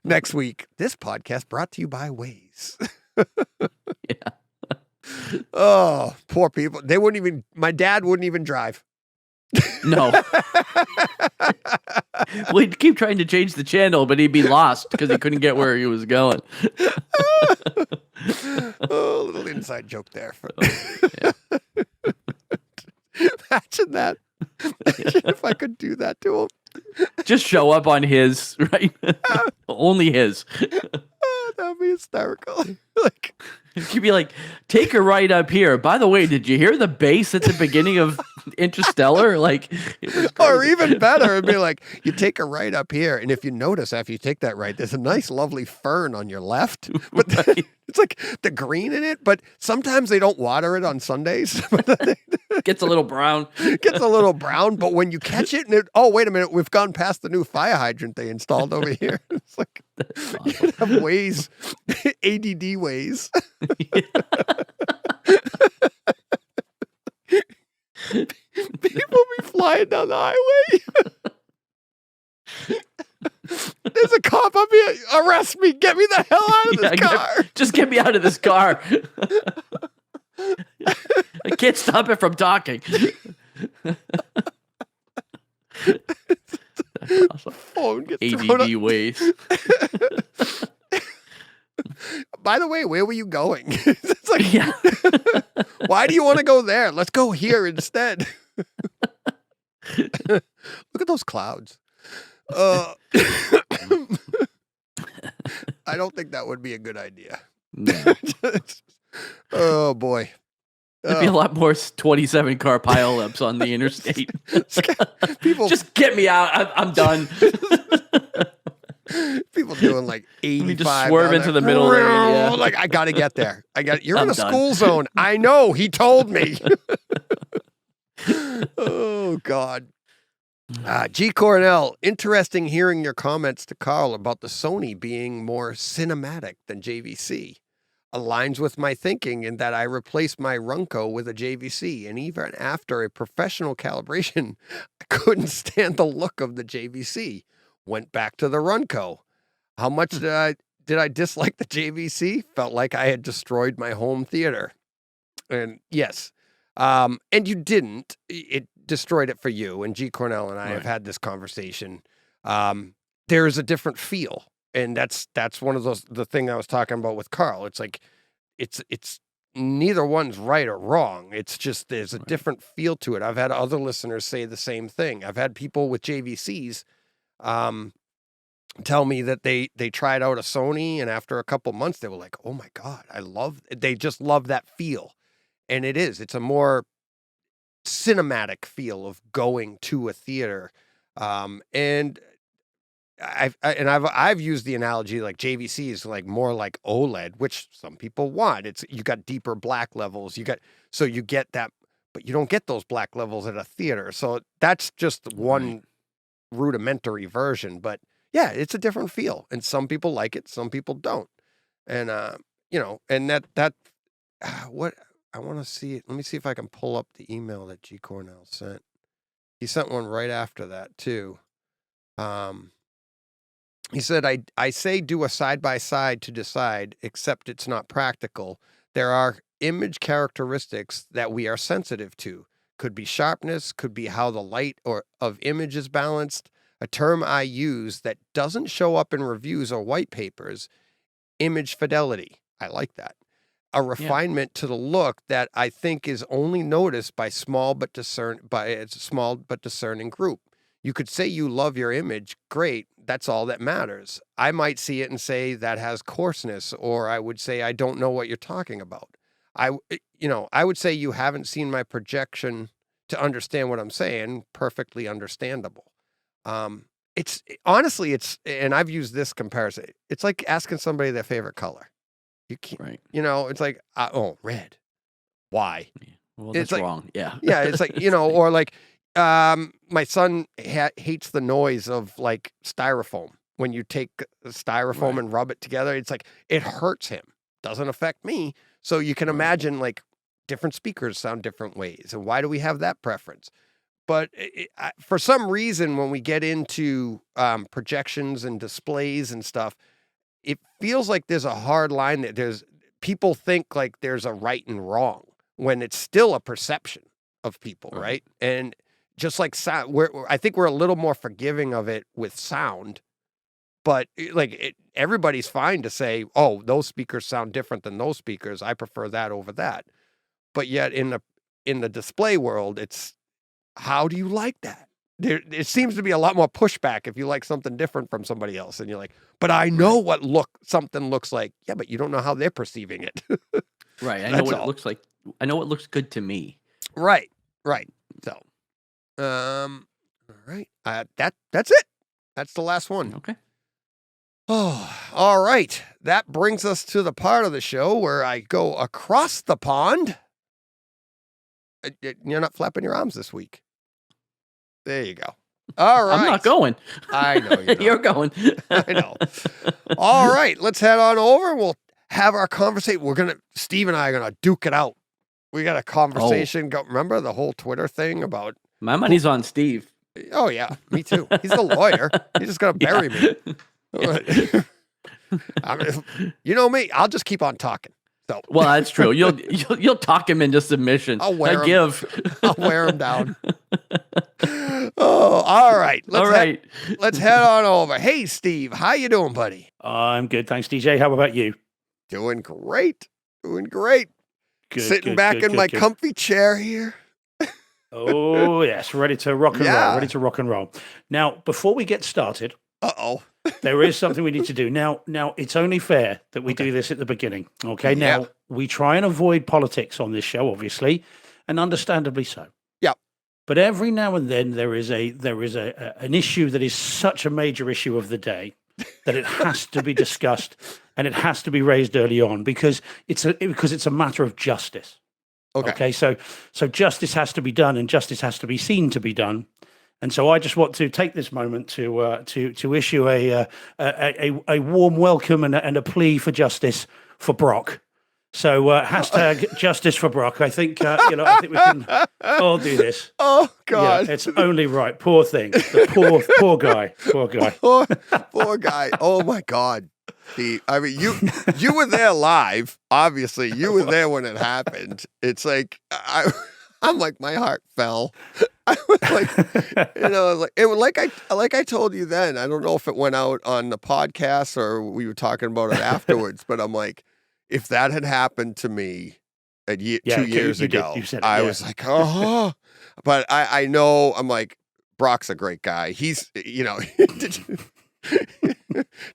Next week, this podcast brought to you by Waze. Yeah. Oh, poor people. My dad wouldn't even drive. No. We'd keep trying to change the channel, but he'd be lost because he couldn't get where he was going. Oh, a little inside joke there. Imagine that. Imagine if I could do that to him. Just show up on his, right? Only his. Oh, that would be hysterical. Like, You'd be like, take a right up here. By the way, did you hear the bass at the beginning of Interstellar? Like, it was or crazy. even better, it'd be like, you take a right up here, and if you notice after you take that right, there's a nice, lovely fern on your left. But Right. it's like the green in it, but sometimes they don't water it on Sundays. Gets a little brown. It gets a little brown, but when you catch it, and oh, wait a minute, we've gone past the new fire hydrant they installed over here. It's like, you could have Waze, ADD Waze. People be flying down the highway. There's a cop up here. Arrest me. Get me the hell out of this car. Just get me out of this car. I can't stop it from talking. Awesome. Phone gets thrown ADD up. ways. By the way, where were you going? It's like, Yeah. why do you want to go there? Let's go here instead. Look at those clouds. I don't think that would be a good idea. No. Oh boy. There'd be a lot more 27 car pileups on the interstate. People Just get me out. I'm done. people doing like 85. me just swerve down into there. the middle lane, yeah. Like, I got to get there. You're in I'm a done. school zone. I know. He told me. Oh, God. G. Cornell, interesting hearing your comments to Carl about the Sony being more cinematic than JVC. Aligns with my thinking in that I replaced my Runco with a JVC, and even after a professional calibration, I couldn't stand the look of the JVC. Went back to the Runco. How much did I dislike the JVC? Felt like I had destroyed my home theater. And yes, and you didn't. It destroyed it for you. And G. Cornell and I have Right. had this conversation. There's a different feel. And that's one of the thing I was talking about with Carl. It's like, it's neither one's right or wrong. It's just, there's a different feel to it. I've had other listeners say the same thing. I've had people with JVCs, tell me that they tried out a Sony, and after a couple months, they were like, oh my God, they just love that feel. And it's a more cinematic feel of going to a theater. And I've used the analogy like JVC is like more like OLED, which some people want. You got deeper black levels. You get that, but you don't get those black levels at a theater. So that's just one rudimentary version. But yeah, it's a different feel, and some people like it, some people don't. And and that what I want to see. Let me see if I can pull up the email that G Cornell sent. He sent one right after that too. He said, I say do a side-by-side to decide, except it's not practical. There are image characteristics that we are sensitive to. Could be sharpness, could be how the light of image is balanced. A term I use that doesn't show up in reviews or white papers, image fidelity. I like that. A refinement to the look that I think is only noticed by a small but discerning group. You could say you love your image, great, that's all that matters. I might see it and say that has coarseness, or I would say I don't know what you're talking about. I would say you haven't seen my projection to understand what I'm saying, perfectly understandable. It's honestly, and I've used this comparison, it's like asking somebody their favorite color. You can't, Right. it's like, red. Why? Well, It's that's like- wrong. Yeah. Yeah, it's like, or like, my son hates the noise of like styrofoam. When you take styrofoam Right. and rub it together, it's like, it hurts him. Doesn't affect me. So you can imagine like different speakers sound different ways. And why do we have that preference? But for some reason, when we get into projections and displays and stuff, it feels like there's a hard line that people think like there's a right and wrong when it's still a perception of people, right? And just like sound, I think we're a little more forgiving of it with sound, but everybody's fine to say, oh, those speakers sound different than those speakers. I prefer that over that. But yet in the display world, it's, how do you like that? It seems to be a lot more pushback if you like something different from somebody else. And you're like, but I know what something looks like. Yeah, but you don't know how they're perceiving it. Right. I know what it looks like. I know what looks good to me. Right. So, all right. That's it. That's the last one. Okay. Oh, all right. That brings us to the part of the show where I go across the pond. You're not flapping your arms this week. There you go. All right. I'm not going. I know you're not. You're going. I know. All right. Let's head on over. We'll have our conversation. Steve and I are going to duke it out. We got a conversation. Remember the whole Twitter thing about. My money's on Steve. Oh, yeah. Me too. He's the lawyer. He's just going to bury me. I mean, you know me. I'll just keep on talking. So. Well, that's true. You'll talk him into submission. I'll wear him. Give. I'll wear him down. Oh, all right. Let's head on over. Hey, Steve, how you doing, buddy? I'm good, thanks, DJ. How about you? Doing great. Good, Sitting back in my good. comfy chair here. Oh, yes, ready to rock and roll. Now, before we get started, Uh-oh. there is something we need to do. Now, it's only fair that we do this at the beginning. Okay. Yeah. Now, we try and avoid politics on this show, obviously, and understandably so. Yep. But every now and then there is an issue that is such a major issue of the day that it has to be discussed and it has to be raised early on because it's a matter of justice. Okay. So justice has to be done and justice has to be seen to be done. And so I just want to take this moment to issue a warm welcome and a plea for justice for Brock. So hashtag justice for Brock. I think I think we can all do this. Oh God, yeah, it's only right. Poor thing. The poor guy. Poor guy. Oh my God. I mean, you were there live. Obviously, you were there when it happened. It's like I'm like my heart fell. I was like, I told you then. I don't know if it went out on the podcast or we were talking about it afterwards. But I'm like, if that had happened to me 2 years ago, I was like, oh. But I know. I'm like, Brock's a great guy. He's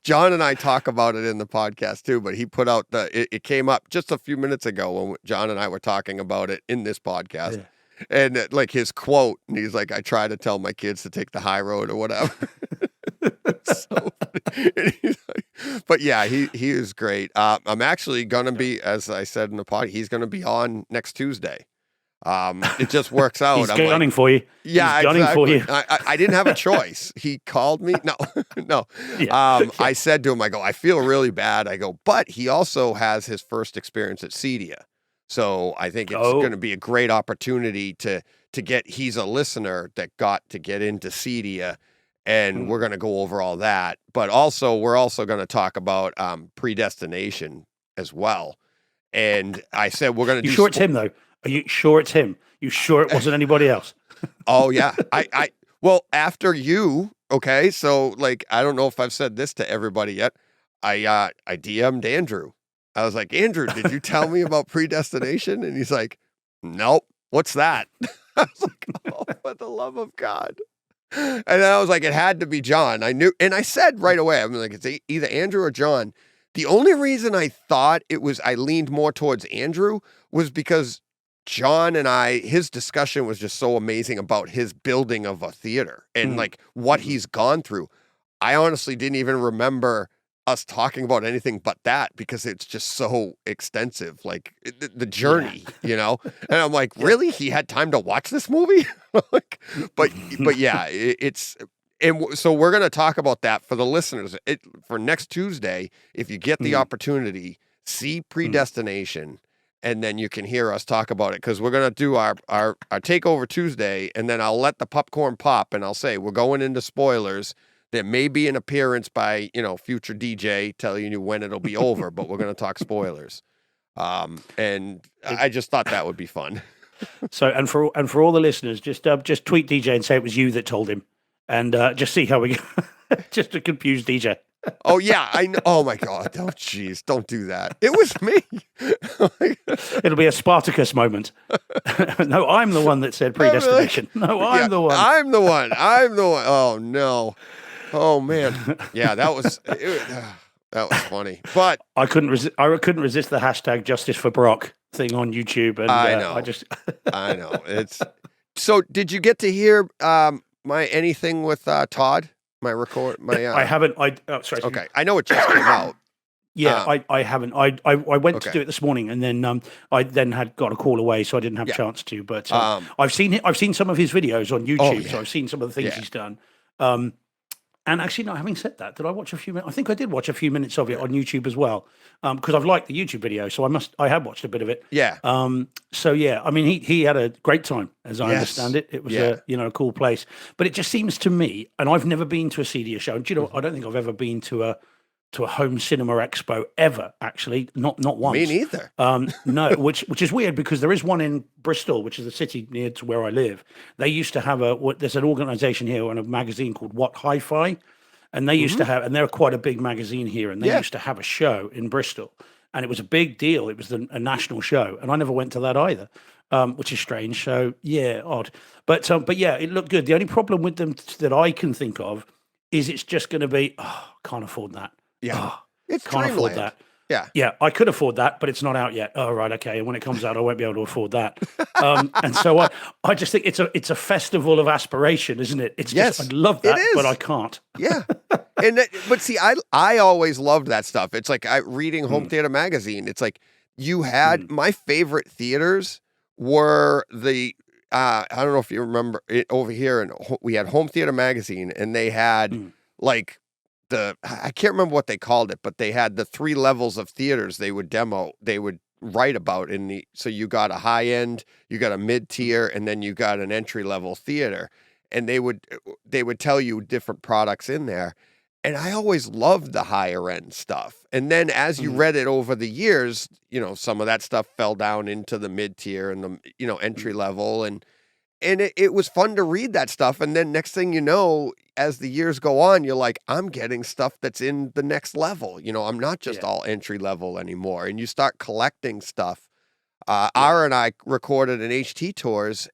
John and I talk about it in the podcast too, but he put out it came up just a few minutes ago when John and I were talking about it in this podcast. Yeah. And like his quote, and he's like, I try to tell my kids to take the high road or whatever. So funny. But yeah, he is great. I'm actually going to be, as I said in the pod, he's going to be on next Tuesday. It just works out. He's I'm gunning like, for you. yeah, He's gunning for exactly. you. I didn't have a choice. He called me. No, no. Yeah. I said to him, I go, I feel really bad. I go, but he also has his first experience at Cedia. So I think it's going to be a great opportunity to get, he's a listener that got to get into Cedia, and we're going to go over all that. But also, we're also going to talk about predestination as well. And I said, we're going to You sure it's him, though? Are you sure it's him? You sure it wasn't anybody else? Oh, yeah. Well, after you, okay, so, like, I don't know if I've said this to everybody yet. I DM'd Andrew. I was like, Andrew, did you tell me about predestination? And he's like, nope. What's that? I was like, oh, for the love of God. And I was like, it had to be John. I knew, and I said right away, I'm like, it's either Andrew or John. The only reason I thought I leaned more towards Andrew was because John and his discussion was just so amazing about his building of a theater and like what he's gone through. I honestly didn't even remember us talking about anything but that because it's just so extensive, like the journey, you know? And I'm like, really? He had time to watch this movie? Like, but yeah, so we're going to talk about that for the listeners for next Tuesday. If you get the opportunity, see Predestination, and then you can hear us talk about it, because we're going to do our Takeover Tuesday, and then I'll let the popcorn pop, and I'll say we're going into spoilers. There may be an appearance by, future DJ telling you when it'll be over, but we're going to talk spoilers. And I just thought that would be fun. So, and for all the listeners, just tweet DJ and say it was you that told him, and just see how we go. Just to confuse DJ. Oh yeah, I know. Oh my God! Oh jeez, don't do that. It was me. It'll be a Spartacus moment. No, I'm the one that said predestination. No, I'm the one. I'm the one. Oh no. Oh man. Yeah, that was funny. But I couldn't resist the hashtag Justice for Brock thing on YouTube, and I know. I know. So. Did you get to hear my anything with Todd? My record. I haven't. Sorry. Okay, I know it just came out. Yeah, I haven't. I went to do it this morning, and then I then got a call away, so I didn't have a chance to. But I've seen some of his videos on YouTube, so I've seen some of the things he's done. And actually, no, having said that, did I watch a few minutes? I think I did watch a few minutes of it on YouTube as well, because I've liked the YouTube video, so I have watched a bit of it. Yeah. So yeah, I mean, he had a great time, as I understand it. It was a cool place, but it just seems to me, and I've never been to a CDA show. And I don't think I've ever been to a home cinema expo ever, actually, not once. Me neither. No, which is weird, because there is one in Bristol, which is a city near to where I live. They used to have there's an organization here and a magazine called What Hi-Fi, and they used to have, and they're quite a big magazine here, and they used to have a show in Bristol, and it was a big deal. It was a national show, and I never went to that either, which is strange. So yeah, odd. But yeah, it looked good. The only problem with them that I can think of is it's just going to be, can't afford that. Yeah, it's can't afford that. Yeah, I could afford that, but it's not out yet. Oh, right, okay. And when it comes out, I won't be able to afford that. And so I just think it's a festival of aspiration, isn't it? It's just, I love that, but I can't. Yeah, but see, I always loved that stuff. It's like reading Home Theater Magazine. It's like you had my favorite theaters were the. I don't know if you remember it over here, and we had Home Theater Magazine, and they had like. I can't remember what they called it, but they had the 3 levels of theaters they would write about so you got a high end, you got a mid tier, and then you got an entry level theater, and they would tell you different products in there. And I always loved the higher end stuff. And then as you read it over the years, some of that stuff fell down into the mid tier and the, entry level, and it was fun to read that stuff. And then next thing you know, as the years go on, you're like, I'm getting stuff that's in the next level. I'm not just all entry level anymore. And you start collecting stuff. Ara and I recorded an HT Tours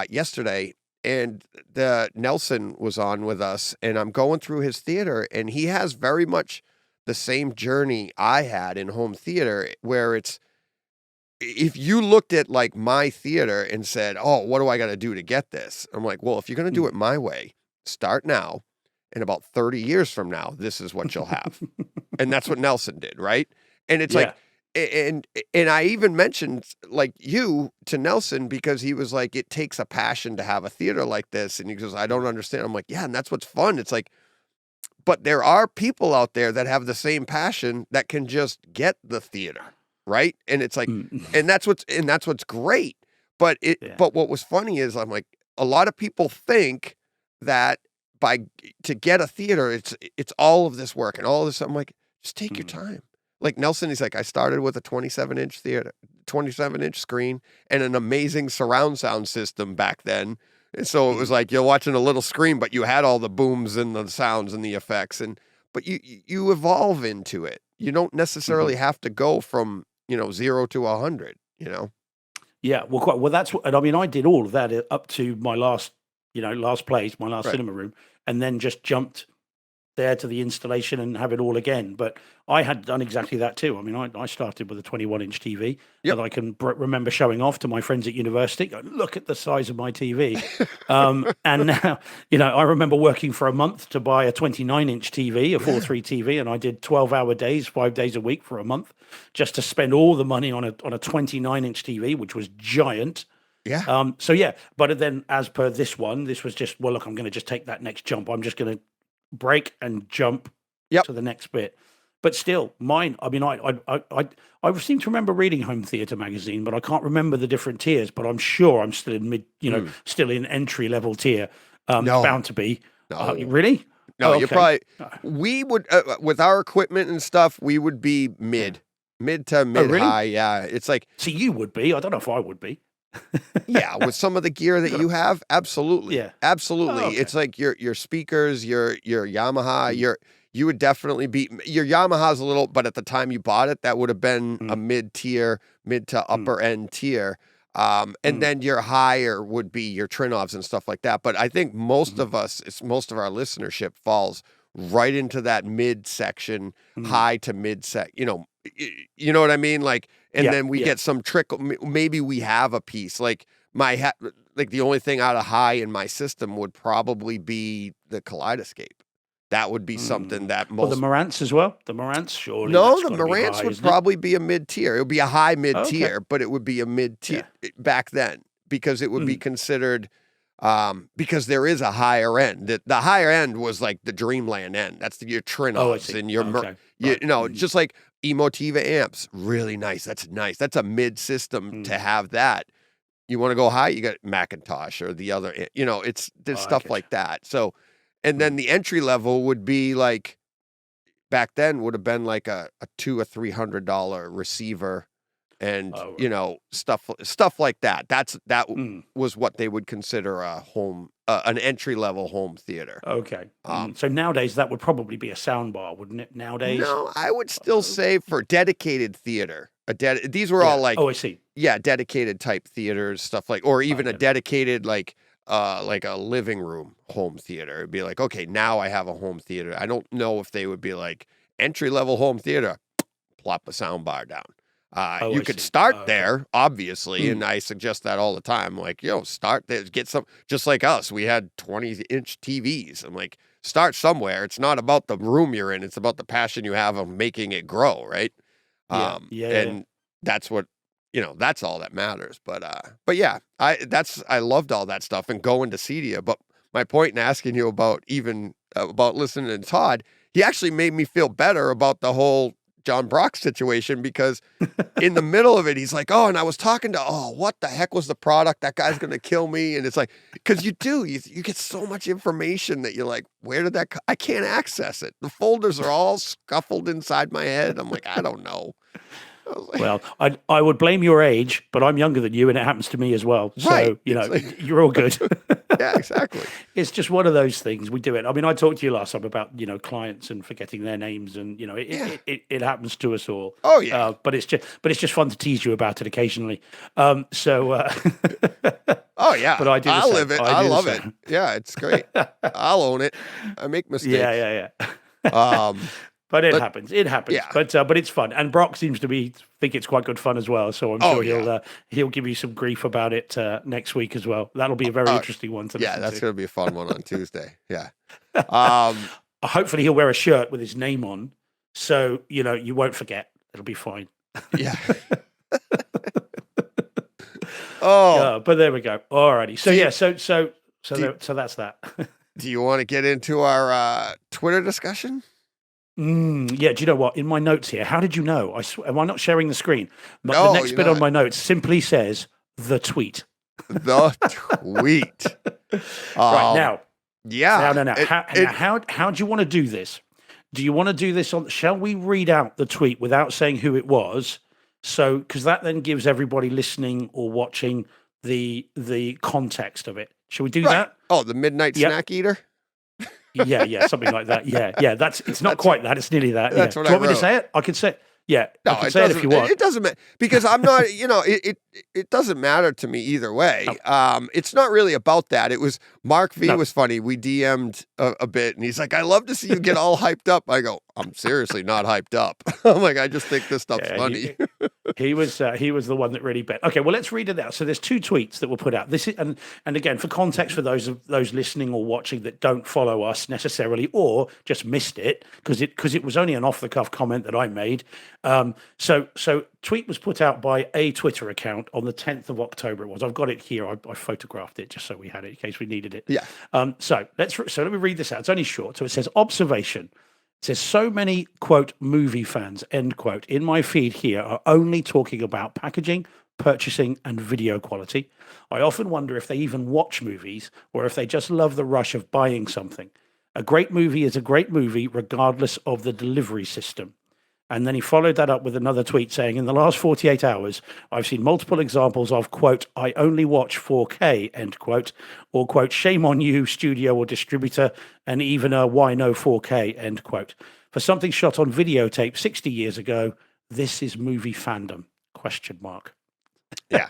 yesterday, and the Nelson was on with us, and I'm going through his theater, and he has very much the same journey I had in home theater, where it's, if you looked at like my theater and said, oh, what do I got to do to get this? I'm like, well, if you're going to do it my way, start now. And about 30 years from now, this is what you'll have. And that's what Nelson did. Right. And it's like, and I even mentioned like you to Nelson because he was like, it takes a passion to have a theater like this. And he goes, I don't understand. I'm like, yeah, and that's what's fun. It's like, but there are people out there that have the same passion that can just get the theater, right? And it's like, and that's what's great. But but what was funny is I'm like, a lot of people think that to get a theater, it's all of this work and all of this. I'm like, just take your time. Like Nelson, he's like, I started with a 27-inch theater, 27-inch screen, and an amazing surround sound system back then. And so it was like you're watching a little screen, but you had all the booms and the sounds and the effects. But you evolve into it. You don't necessarily have to go from 0 to 100. Yeah, well. That's what, and I mean, I did all of that up to my last place, my last cinema room, and then just jumped there to the installation and have it all again. But I had done exactly that too. I mean, I started with a 21-inch TV that I can remember showing off to my friends at university. Go, look at the size of my TV. And now, I remember working for a month to buy a 29-inch TV, a 4:3 TV, and I did 12-hour days, 5 days a week for a month, just to spend all the money on a 29-inch TV, which was giant. Yeah. But then as per this one, this was just, well, look, I'm going to just take that next jump. I'm just going to break and jump to the next bit. But still, mine, I mean, I seem to remember reading Home Theatre magazine, but I can't remember the different tiers, but I'm sure I'm still in still in entry level tier. No. Bound to be. No. Really? No, okay. you're probably, we would, with our equipment and stuff, we would be mid to mid high. Yeah. It's like, see, you would be. I don't know if I would be. yeah, with some of the gear that you have, absolutely. Yeah. Absolutely. Oh, okay. It's like your speakers, your Yamaha, you would definitely be, your Yamaha's a little, but at the time you bought it, that would have been a mid to upper end tier. And then your higher would be your Trinovs and stuff like that. But I think most of us, most of our listenership falls right into that mid section, high to mid you know what I mean? Like, and then we get some trickle. Maybe we have a piece like like the only thing out of high in my system would probably be the Kaleidoscape. That would be something that most. Well, the Marantz as well. The Marantz, surely. No, the Marantz would probably be a mid tier. It would be a high mid tier, but it would be a mid tier back then because it would be considered. Because there is a higher end. The higher end was like the Dreamland end. That's your Trinovs and your just like Emotiva amps. Really nice. That's nice. That's a mid system to have that. You want to go high, you got Macintosh or the other. There's stuff like that. So, and then the entry level would be like back then would have been like a $200 or $300 receiver. And stuff like that. That was what they would consider a home, an entry level home theater. Okay. So nowadays that would probably be a sound bar, wouldn't it? Nowadays, no, I would still say for dedicated theater. These were all like, I see. Yeah, dedicated type theaters, stuff like, or even a dedicated like a living room home theater. It'd be like, okay, now I have a home theater. I don't know if they would be like entry level home theater. Plop a sound bar down. You could start there, obviously, and I suggest that all the time. Like, start there, get some, just like us, we had 20-inch TVs. I'm like, start somewhere. It's not about the room you're in. It's about the passion you have of making it grow, right? And that's what, that's all that matters. But yeah, I loved all that stuff and going to Cedia. But my point in asking you about about listening to Todd, he actually made me feel better about the whole John Brock situation because in the middle of it, he's like, and I was talking to, what the heck was the product? That guy's going to kill me. And it's like, because you get so much information that you're like, where did that I can't access it. The folders are all scuffled inside my head. I'm like, I don't know. Well, I would blame your age, but I'm younger than you, and it happens to me as well. So, you're all good. Yeah, exactly. It's just one of those things. We do it. I mean, I talked to you last time about, clients and forgetting their names, and, it happens to us all. Oh, yeah. But it's just fun to tease you about it occasionally. Oh, yeah. But I do. I live it. I love it. Yeah, it's great. I'll own it. I make mistakes. Yeah. But it happens. It happens. Yeah. But it's fun. And Brock seems to think it's quite good fun as well. So I'm sure he'll give you some grief about it next week as well. That'll be a very interesting one to listen to. Yeah, that's going to be a fun one on Tuesday. Yeah. Hopefully he'll wear a shirt with his name on, so you won't forget. It'll be fine. Yeah. Oh, But there we go. Alrighty. So yeah, so that's that. do you want to get into our Twitter discussion? Yeah, do you know what? In my notes here, how did you know? Am I not sharing the screen? But No, the next you're bit not. on my notes simply says the tweet. The tweet. Right now. Yeah. Now. How do you want to do this? Do you want to do this on? Shall we read out the tweet without saying who it was? So, because that then gives everybody listening or watching the context of it. Shall we do that? Oh, the midnight Yep. snack eater? Yeah, something like that. Yeah. It's not quite that. It's nearly that. That's yeah. what Do you I want me to wrote. say it? I can say it. Yeah, No, I can it say it doesn't. if you want. It doesn't matter because I'm not. It doesn't matter to me either way. It's not really about that. It was Mark V was funny. We DM'd a bit, and he's like, "I love to see you get all hyped up." I go, "I'm seriously not hyped up." I'm like, "I just think this stuff's funny." He was the one that really bet. Okay, well, let's read it out. So there's two tweets that were put out. This is and again for context for those listening or watching that don't follow us necessarily or just missed it because it was only an off the cuff comment that I made. So tweet was put out by a Twitter account on the 10th of October. It was. I've got it here. I photographed it just so we had it in case we needed it. Yeah. So let me read this out. It's only short. So it says observation. It says so many quote movie fans end quote in my feed here are only talking about packaging, purchasing, and video quality. I often wonder if they even watch movies or if they just love the rush of buying something. A great movie is a great movie regardless of the delivery system. And then he followed that up with another tweet saying, in the last 48 hours, I've seen multiple examples of, quote, I only watch 4K, end quote, or, quote, shame on you, studio or distributor, and even a why no 4K, end quote. For something shot on videotape 60 years ago, this is movie fandom, question mark. Yeah.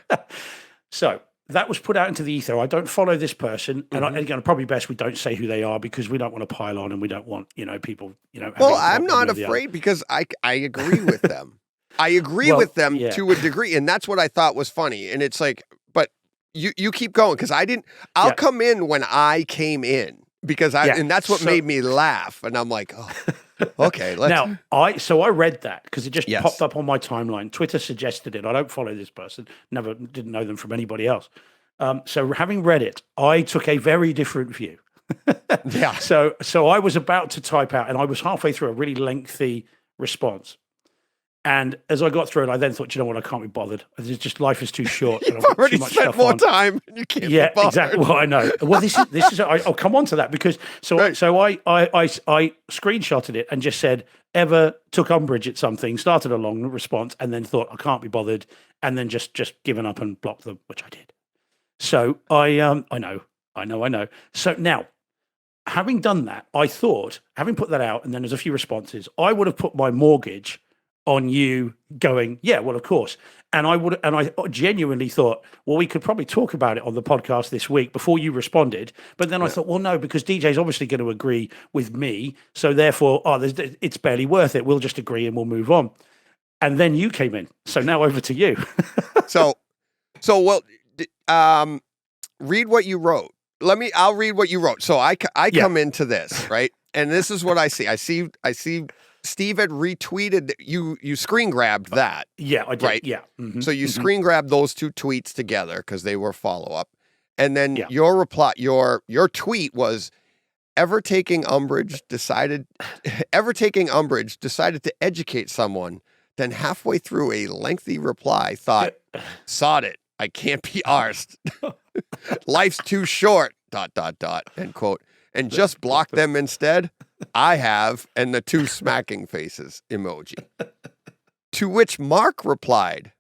So that was put out into the ether. I don't follow this person, and again, probably best we don't say who they are because we don't want to pile on, and we don't want people. Well, I'm not afraid because I agree with them. I agree with them to a degree, and that's what I thought was funny. And it's like, but you keep going because I didn't. I'll come in when I came in because and that's what made me laugh. And I'm like, oh. Okay. Now, I read that because it just popped up on my timeline. Twitter suggested it. I don't follow this person. Didn't know them from anybody else. So having read it, I took a very different view. Yeah. So I was about to type out, and I was halfway through a really lengthy response. And as I got through it, I then thought, you know what, I can't be bothered. It's just life is too short. You've already spent more time, and you can't. be bothered. Exactly. Well, I know. Well, this is. I'll come on to that because so I screenshotted it and just said, ever took umbrage at something, started a long response, and then thought I can't be bothered, and then just given up and blocked them, which I did. So I know. So now, having done that, I thought, having put that out, and then there's a few responses, I would have put my mortgage on you going, yeah, well, of course. And I genuinely thought, well, we could probably talk about it on the podcast this week before you responded. But then I thought, well, no, because DJ's obviously going to agree with me. So therefore, it's barely worth it. We'll just agree and we'll move on. And then you came in. So now over to you. So read what you wrote. I'll read what you wrote. So I come into this, right? And this is what I see. I see Steve had retweeted you screen grabbed that. Yeah, I did. Right? Yeah. Mm-hmm. So you screen grabbed those two tweets together because they were follow up. And then your reply, your tweet was ever taking umbrage decided to educate someone, then halfway through a lengthy reply thought, sod it. I can't be arsed. Life's too short, ... end quote. And just block them instead. I have, and the two smacking faces emoji. To which Mark replied,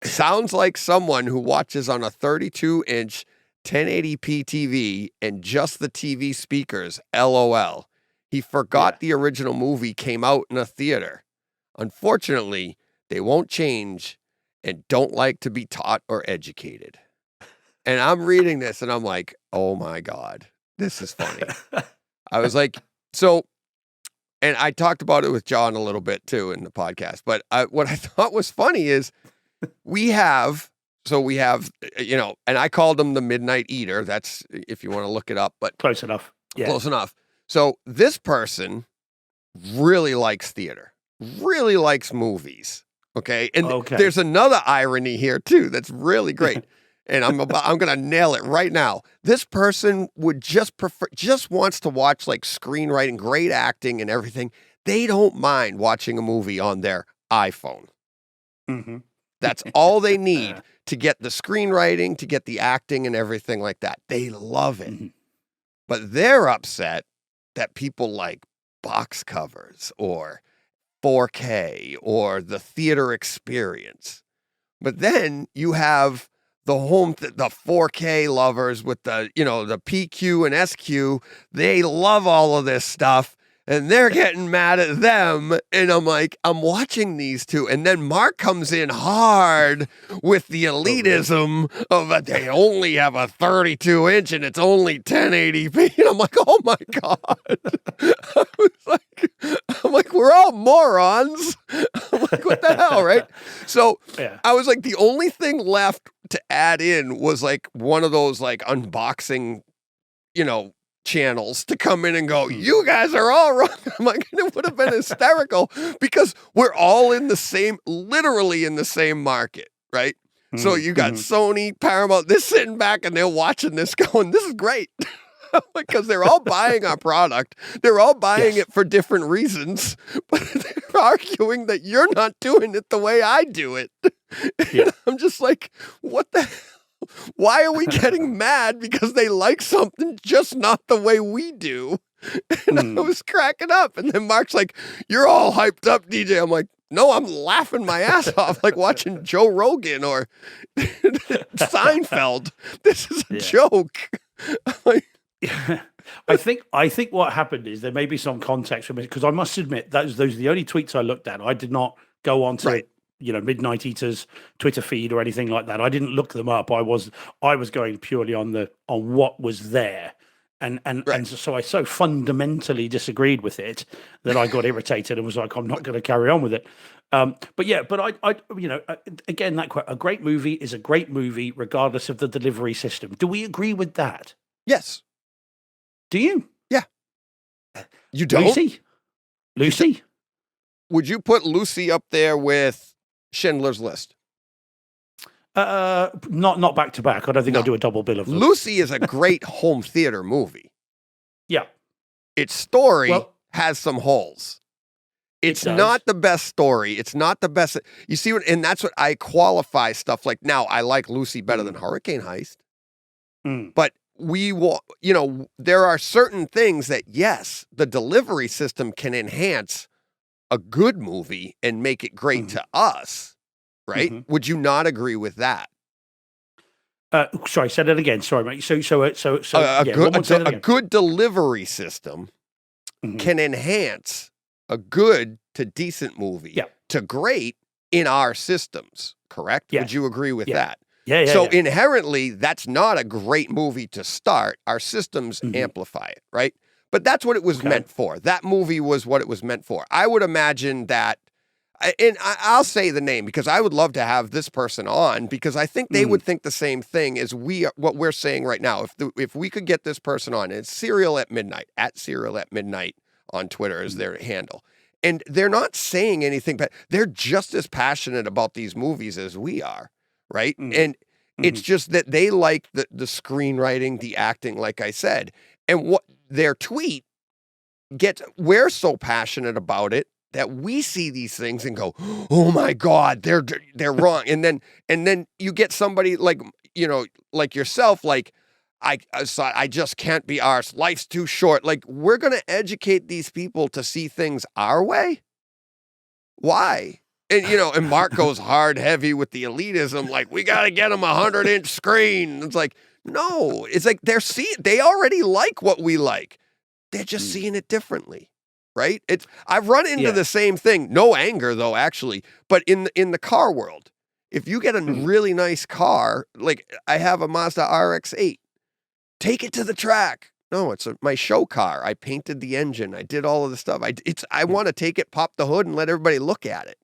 sounds like someone who watches on a 32-inch 1080p TV and just the TV speakers, LOL. He forgot the original movie came out in a theater. Unfortunately, they won't change and don't like to be taught or educated. And I'm reading this and I'm like, oh my God, this is funny. I was like, so, and I talked about it with John a little bit too in the podcast, but what I thought was funny is we have, and I called him the Midnight Eater. That's if you want to look it up, but close enough. Yeah. Close enough. So this person really likes theater, really likes movies. Okay. And Okay. there's another irony here too that's really great. And I'm gonna nail it right now. This person would just wants to watch like screenwriting, great acting and everything. They don't mind watching a movie on their iPhone. Mm-hmm. That's all they need to get the screenwriting, to get the acting and everything like that. They love it. Mm-hmm. But they're upset that people like box covers or 4K or the theater experience. But then you have the 4K lovers with the PQ and SQ. They love all of this stuff. And they're getting mad at them. And I'm like, I'm watching these two. And then Mark comes in hard with the elitism of they only have a 32-inch and it's only 1080p. And I'm like, oh my God. I'm like, we're all morons. I'm like, what the hell, right? So I was like, the only thing left to add in was like one of those like unboxing, channels to come in and go, you guys are all wrong. I'm like, it would have been hysterical because we're all literally in the same market, right? So you got Sony, Paramount, they're sitting back and they're watching this going, this is great. Because they're all buying our product. They're all buying it for different reasons, but they're arguing that you're not doing it the way I do it. I'm just like, what the hell? Why are we getting mad because they like something just not the way we do? And I was cracking up. And then Mark's like, you're all hyped up, DJ. I'm like, no, I'm laughing my ass off like watching Joe Rogan or Seinfeld. This is a joke. I'm like, I think what happened is there may be some context from it, because I must admit those are the only tweets I looked at. I did not go on to Midnight Eater's Twitter feed or anything like that. I didn't look them up. I was going purely on what was there. And so I so fundamentally disagreed with it that I got irritated and was like, I'm not going to carry on with it. But I again, a great movie is a great movie regardless of the delivery system. Do we agree with that? yes. Do you? Yeah. You don't? Lucy? Would you put Lucy up there with Schindler's List? Not back to back. I don't think I'll do a double bill of them. Lucy is a great home theater movie. Yeah. Its story has some holes. It's not the best story. It's not the best. You see what, and that's what I qualify stuff like. Now, I like Lucy better than Hurricane Heist. But there are certain things that, yes, the delivery system can enhance a good movie and make it great to us, right? Would you not agree with that? Sorry, say that again. Sorry, mate. A good delivery system can enhance a good to decent movie to great in our systems, correct? Would you agree with that? Yeah. Inherently, that's not a great movie to start. Our systems amplify it, right? But that's what it was meant for. That movie was what it was meant for. I would imagine that, and I'll say the name because I would love to have this person on because I think they would think the same thing as what we're saying right now. If we could get this person on, it's Serial at Midnight, at Serial at Midnight on Twitter is their handle. And they're not saying anything, but they're just as passionate about these movies as we are. Right. And it's just that they like the screenwriting, the acting, like I said, and what their tweet we're so passionate about it that we see these things and go, oh my God, they're wrong. And then you get somebody like, like yourself, like I just can't be ours. Life's too short. Like we're going to educate these people to see things our way. Why? And, and Mark goes hard, heavy with the elitism. Like, we got to get them 100-inch screen. It's like, no, it's like they already like what we like. They're just seeing it differently. Right. I've run into the same thing. No anger though, actually. But in the car world, if you get a really nice car, like I have a Mazda RX-8, take it to the track. No, it's my show car. I painted the engine. I did all of the stuff. I want to take it, pop the hood and let everybody look at it.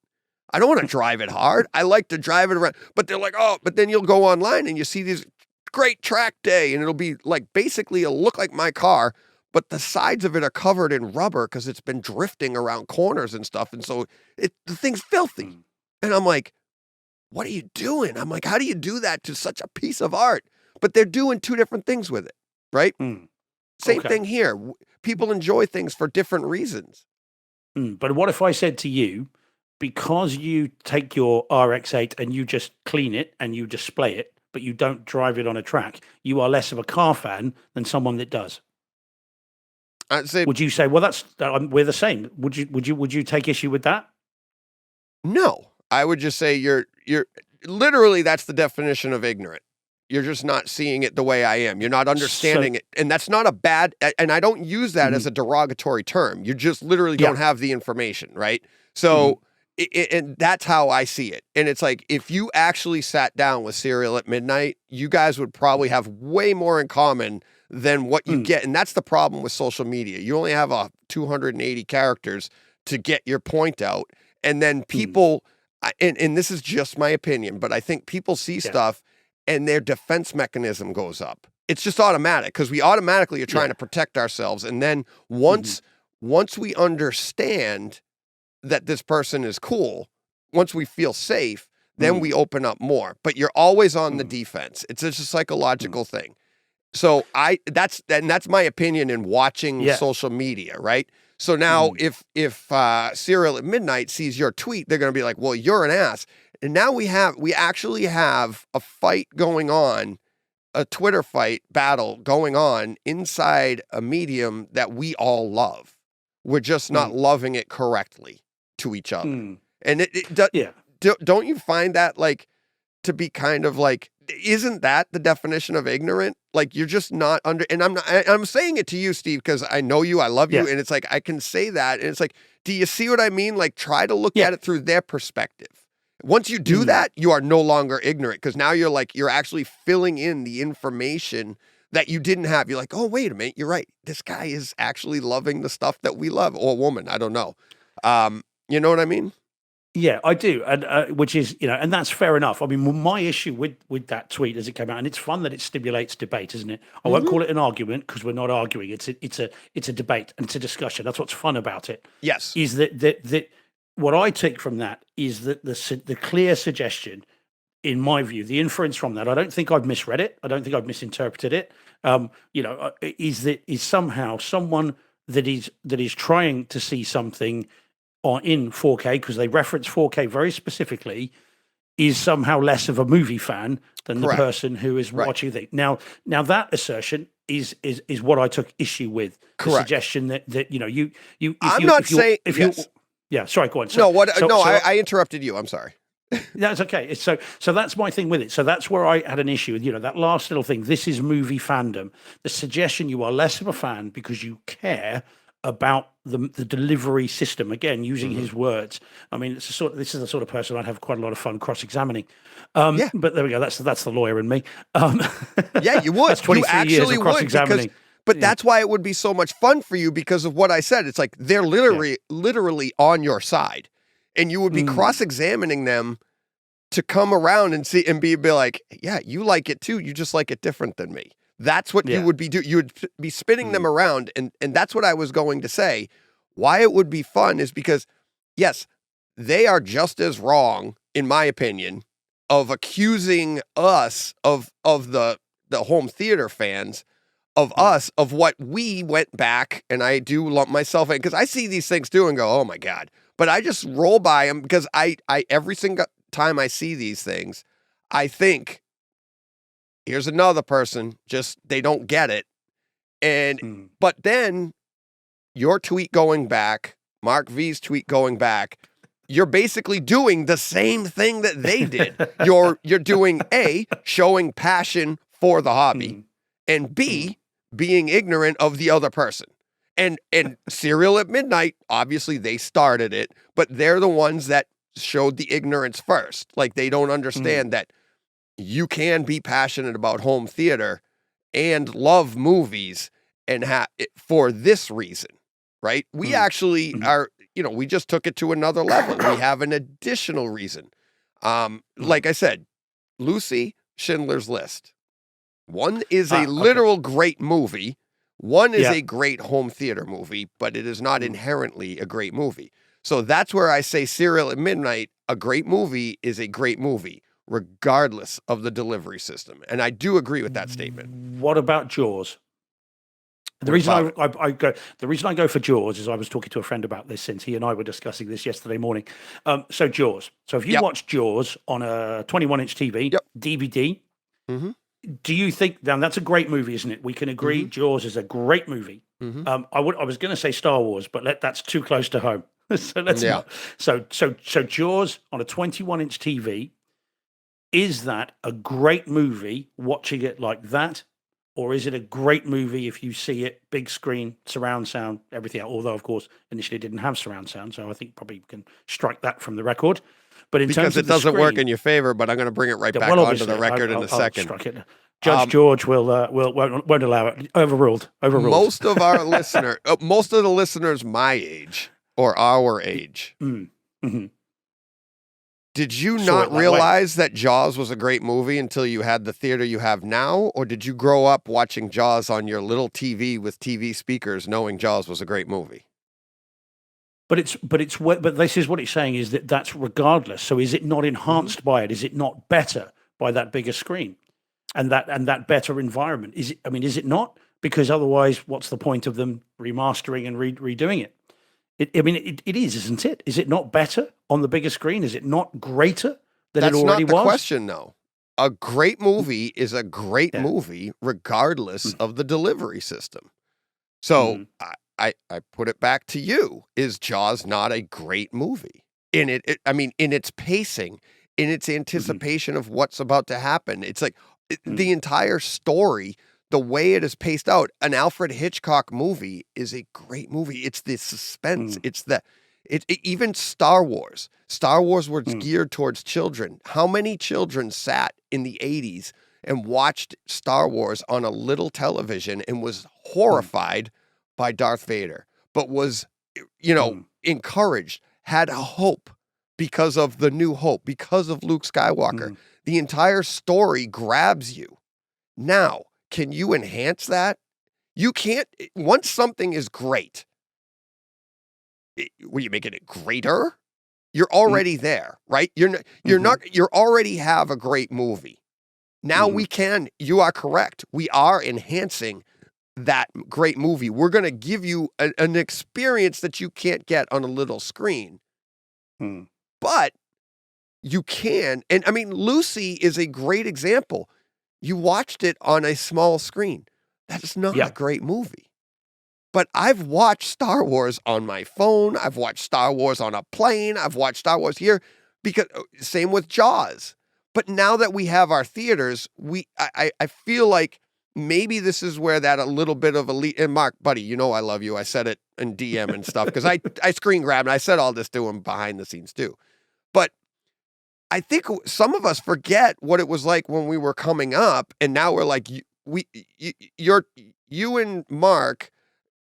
I don't want to drive it hard. I like to drive it around. But they're like, oh, but then you'll go online and you see these great track day and it'll be like basically it'll look like my car, but the sides of it are covered in rubber because it's been drifting around corners and stuff. And so the thing's filthy. And I'm like, what are you doing? I'm like, how do you do that to such a piece of art? But they're doing two different things with it, right? Same Okay. thing here. People enjoy things for different reasons. But what if I said to you, because you take your RX-8 and you just clean it and you display it, but you don't drive it on a track, you are less of a car fan than someone that does? I'd say Would you say, well, we're the same? Would you take issue with that? no. I would just say you're literally, that's the definition of ignorant. You're just not seeing it the way I am. You're not understanding it. And that's not a bad, and I don't use that as a derogatory term. You just literally don't have the information, right? So, and that's how I see it. And it's like, if you actually sat down with Serial at Midnight, you guys would probably have way more in common than what you get. And that's the problem with social media. You only have 280 characters to get your point out. And then people, and this is just my opinion, but I think people see stuff and their defense mechanism goes up. It's just automatic because we automatically are trying to protect ourselves. And then once we understand that this person is cool, once we feel safe, then we open up more. But you're always on the defense. It's just a psychological thing. So that's my opinion in watching social media, right? So now if Serial at Midnight sees your tweet, they're going to be like, well, you're an ass. And now we actually have a fight going on, a Twitter fight battle going on inside a medium that we all love. We're just not loving it correctly to each other. And don't you find that like to be kind of like, isn't that the definition of ignorant? Like you're just not and I'm saying it to you, Steve, because I know you, I love you. And it's like, I can say that. And it's like, do you see what I mean? Like try to look at it through their perspective. Once you do that, you are no longer ignorant because now you're actually filling in the information that you didn't have. You're like, oh, wait a minute. You're right. This guy is actually loving the stuff that we love, or woman. I don't know. You know what I mean? Yeah, I do. And which is, and that's fair enough. I mean, my issue with that tweet as it came out, and it's fun that it stimulates debate, isn't it? I won't call it an argument because we're not arguing. It's a debate and it's a discussion. That's what's fun about it. Yes. Is that what I take from that is that the clear suggestion, in my view, the inference from that, I don't think I've misread it. I don't think I've misinterpreted it. Is somehow someone that is trying to see something in 4K, because they reference 4K very specifically, is somehow less of a movie fan than the person who is watching the now that assertion is what I took issue with. The suggestion that sorry, go on. I interrupted you. I'm sorry. That's okay. So that's my thing with it. So that's where I had an issue with, that last little thing. This is movie fandom. The suggestion you are less of a fan because you care about the delivery system. Again, using his words. I mean, this is the sort of person I'd have quite a lot of fun cross-examining. But there we go. That's the lawyer in me. Yeah, you would. That's 23 years of cross-examining. But that's why it would be so much fun for you because of what I said. It's like they're literally on your side, and you would be cross-examining them to come around and see and be like, yeah, you like it too. You just like it different than me. That's what you would be doing. You would be spinning them around, and that's what I was going to say. Why it would be fun is because, yes, they are just as wrong, in my opinion, of accusing us of the home theater fans of us, of what we went back, and I do lump myself in, because I see these things too and go, oh my God. But I just roll by them because I every single time I see these things, I think, here's another person, just they don't get it. And but then your tweet going back, Mark V's tweet going back, you're basically doing the same thing that they did. You're doing A, showing passion for the hobby, and B, being ignorant of the other person. And Serial at Midnight, obviously they started it, but they're the ones that showed the ignorance first. Like they don't understand that you can be passionate about home theater and love movies and for this reason, right? We actually are, we just took it to another level. We have an additional reason. Like I said, Lucy, Schindler's List. One is a literal great movie. One is a great home theater movie, but it is not inherently a great movie. So that's where I say Serial at Midnight, a great movie is a great movie, regardless of the delivery system. And I do agree with that statement. What about Jaws? The reason the reason I go for Jaws is I was talking to a friend about this since he and I were discussing this yesterday morning. So Jaws. So if you watch Jaws on a 21-inch TV, DVD, do you think now that's a great movie, isn't it? We can agree Jaws is a great movie. I was going to say Star Wars, but that's too close to home. So let's not. So Jaws on a 21-inch TV, is that a great movie watching it like that? Or is it a great movie if you see it, big screen, surround sound, everything else? Although, of course, initially it didn't have surround sound, so I think probably can strike that from the record. But in terms of it doesn't work in your favor, but I'm going to bring it right back onto the record in a second. Strike it. Judge George won't allow it. Overruled. Most of our most of the listeners my age or our age. Did you not realize that Jaws was a great movie until you had the theater you have now? Or did you grow up watching Jaws on your little TV with TV speakers knowing Jaws was a great movie? But this is what it's saying is that's regardless. So is it not enhanced by it? Is it not better by that bigger screen and that better environment? Is it not? Because otherwise, what's the point of them remastering and redoing it? It is, isn't it? Is it not better on the bigger screen? Is it not greater than it already was? That's not the question, though. A great movie is a great movie regardless of the delivery system. So I put it back to you. Is Jaws not a great movie? In its pacing, in its anticipation of what's about to happen. It's like the entire story, the way it is paced out. An Alfred Hitchcock movie is a great movie. It's the suspense. Even Star Wars. Star Wars was geared towards children. How many children sat in the 80s and watched Star Wars on a little television and was horrified by Darth Vader, but was, encouraged, had a hope because of the New Hope, because of Luke Skywalker. The entire story grabs you. Now, can you enhance that? You can't. Once something is great, were you making it greater? You're already there, right? You already have a great movie. Now you are correct. We are enhancing that great movie. We're going to give you an experience that you can't get on a little screen. But you can. And Lucy is a great example. You watched it on a small screen. That's not a great movie. But I've watched Star Wars on my phone. I've watched Star Wars on a plane. I've watched Star Wars here. Because same with Jaws. But now that we have our theaters, I feel like maybe this is where that a little bit of elite. And Mark, buddy, I love you. I said it in DM and stuff because I screen grabbed and I said all this to him behind the scenes too. But I think some of us forget what it was like when we were coming up, and now we're like, you and Mark,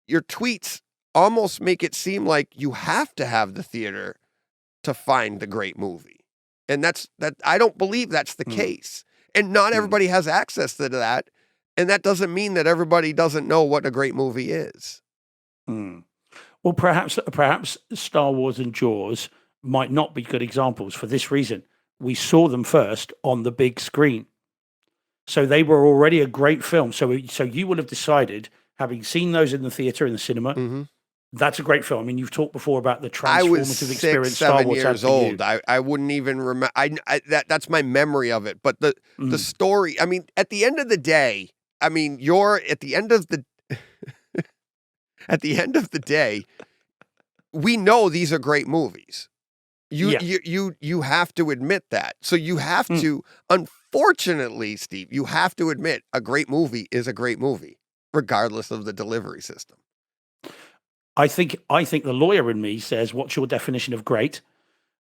your tweets almost make it seem like you have to have the theater to find the great movie, and that I don't believe that's the case, and not everybody has access to that, and that doesn't mean that everybody doesn't know what a great movie is. Well, perhaps Star Wars and Jaws might not be good examples for this reason. We saw them first on the big screen. So they were already a great film. So you would have decided, having seen those in the theater, in the cinema, that's a great film. You've talked before about the transformative experience Star Wars had for you. I wouldn't even remember. That's my memory of it. But the story, at the end of the day, you're at the end of the at the end of the day, we know these are great movies. You have to admit that. So you have to, unfortunately, Steve, you have to admit a great movie is a great movie, regardless of the delivery system. I think the lawyer in me says, "What's your definition of great?"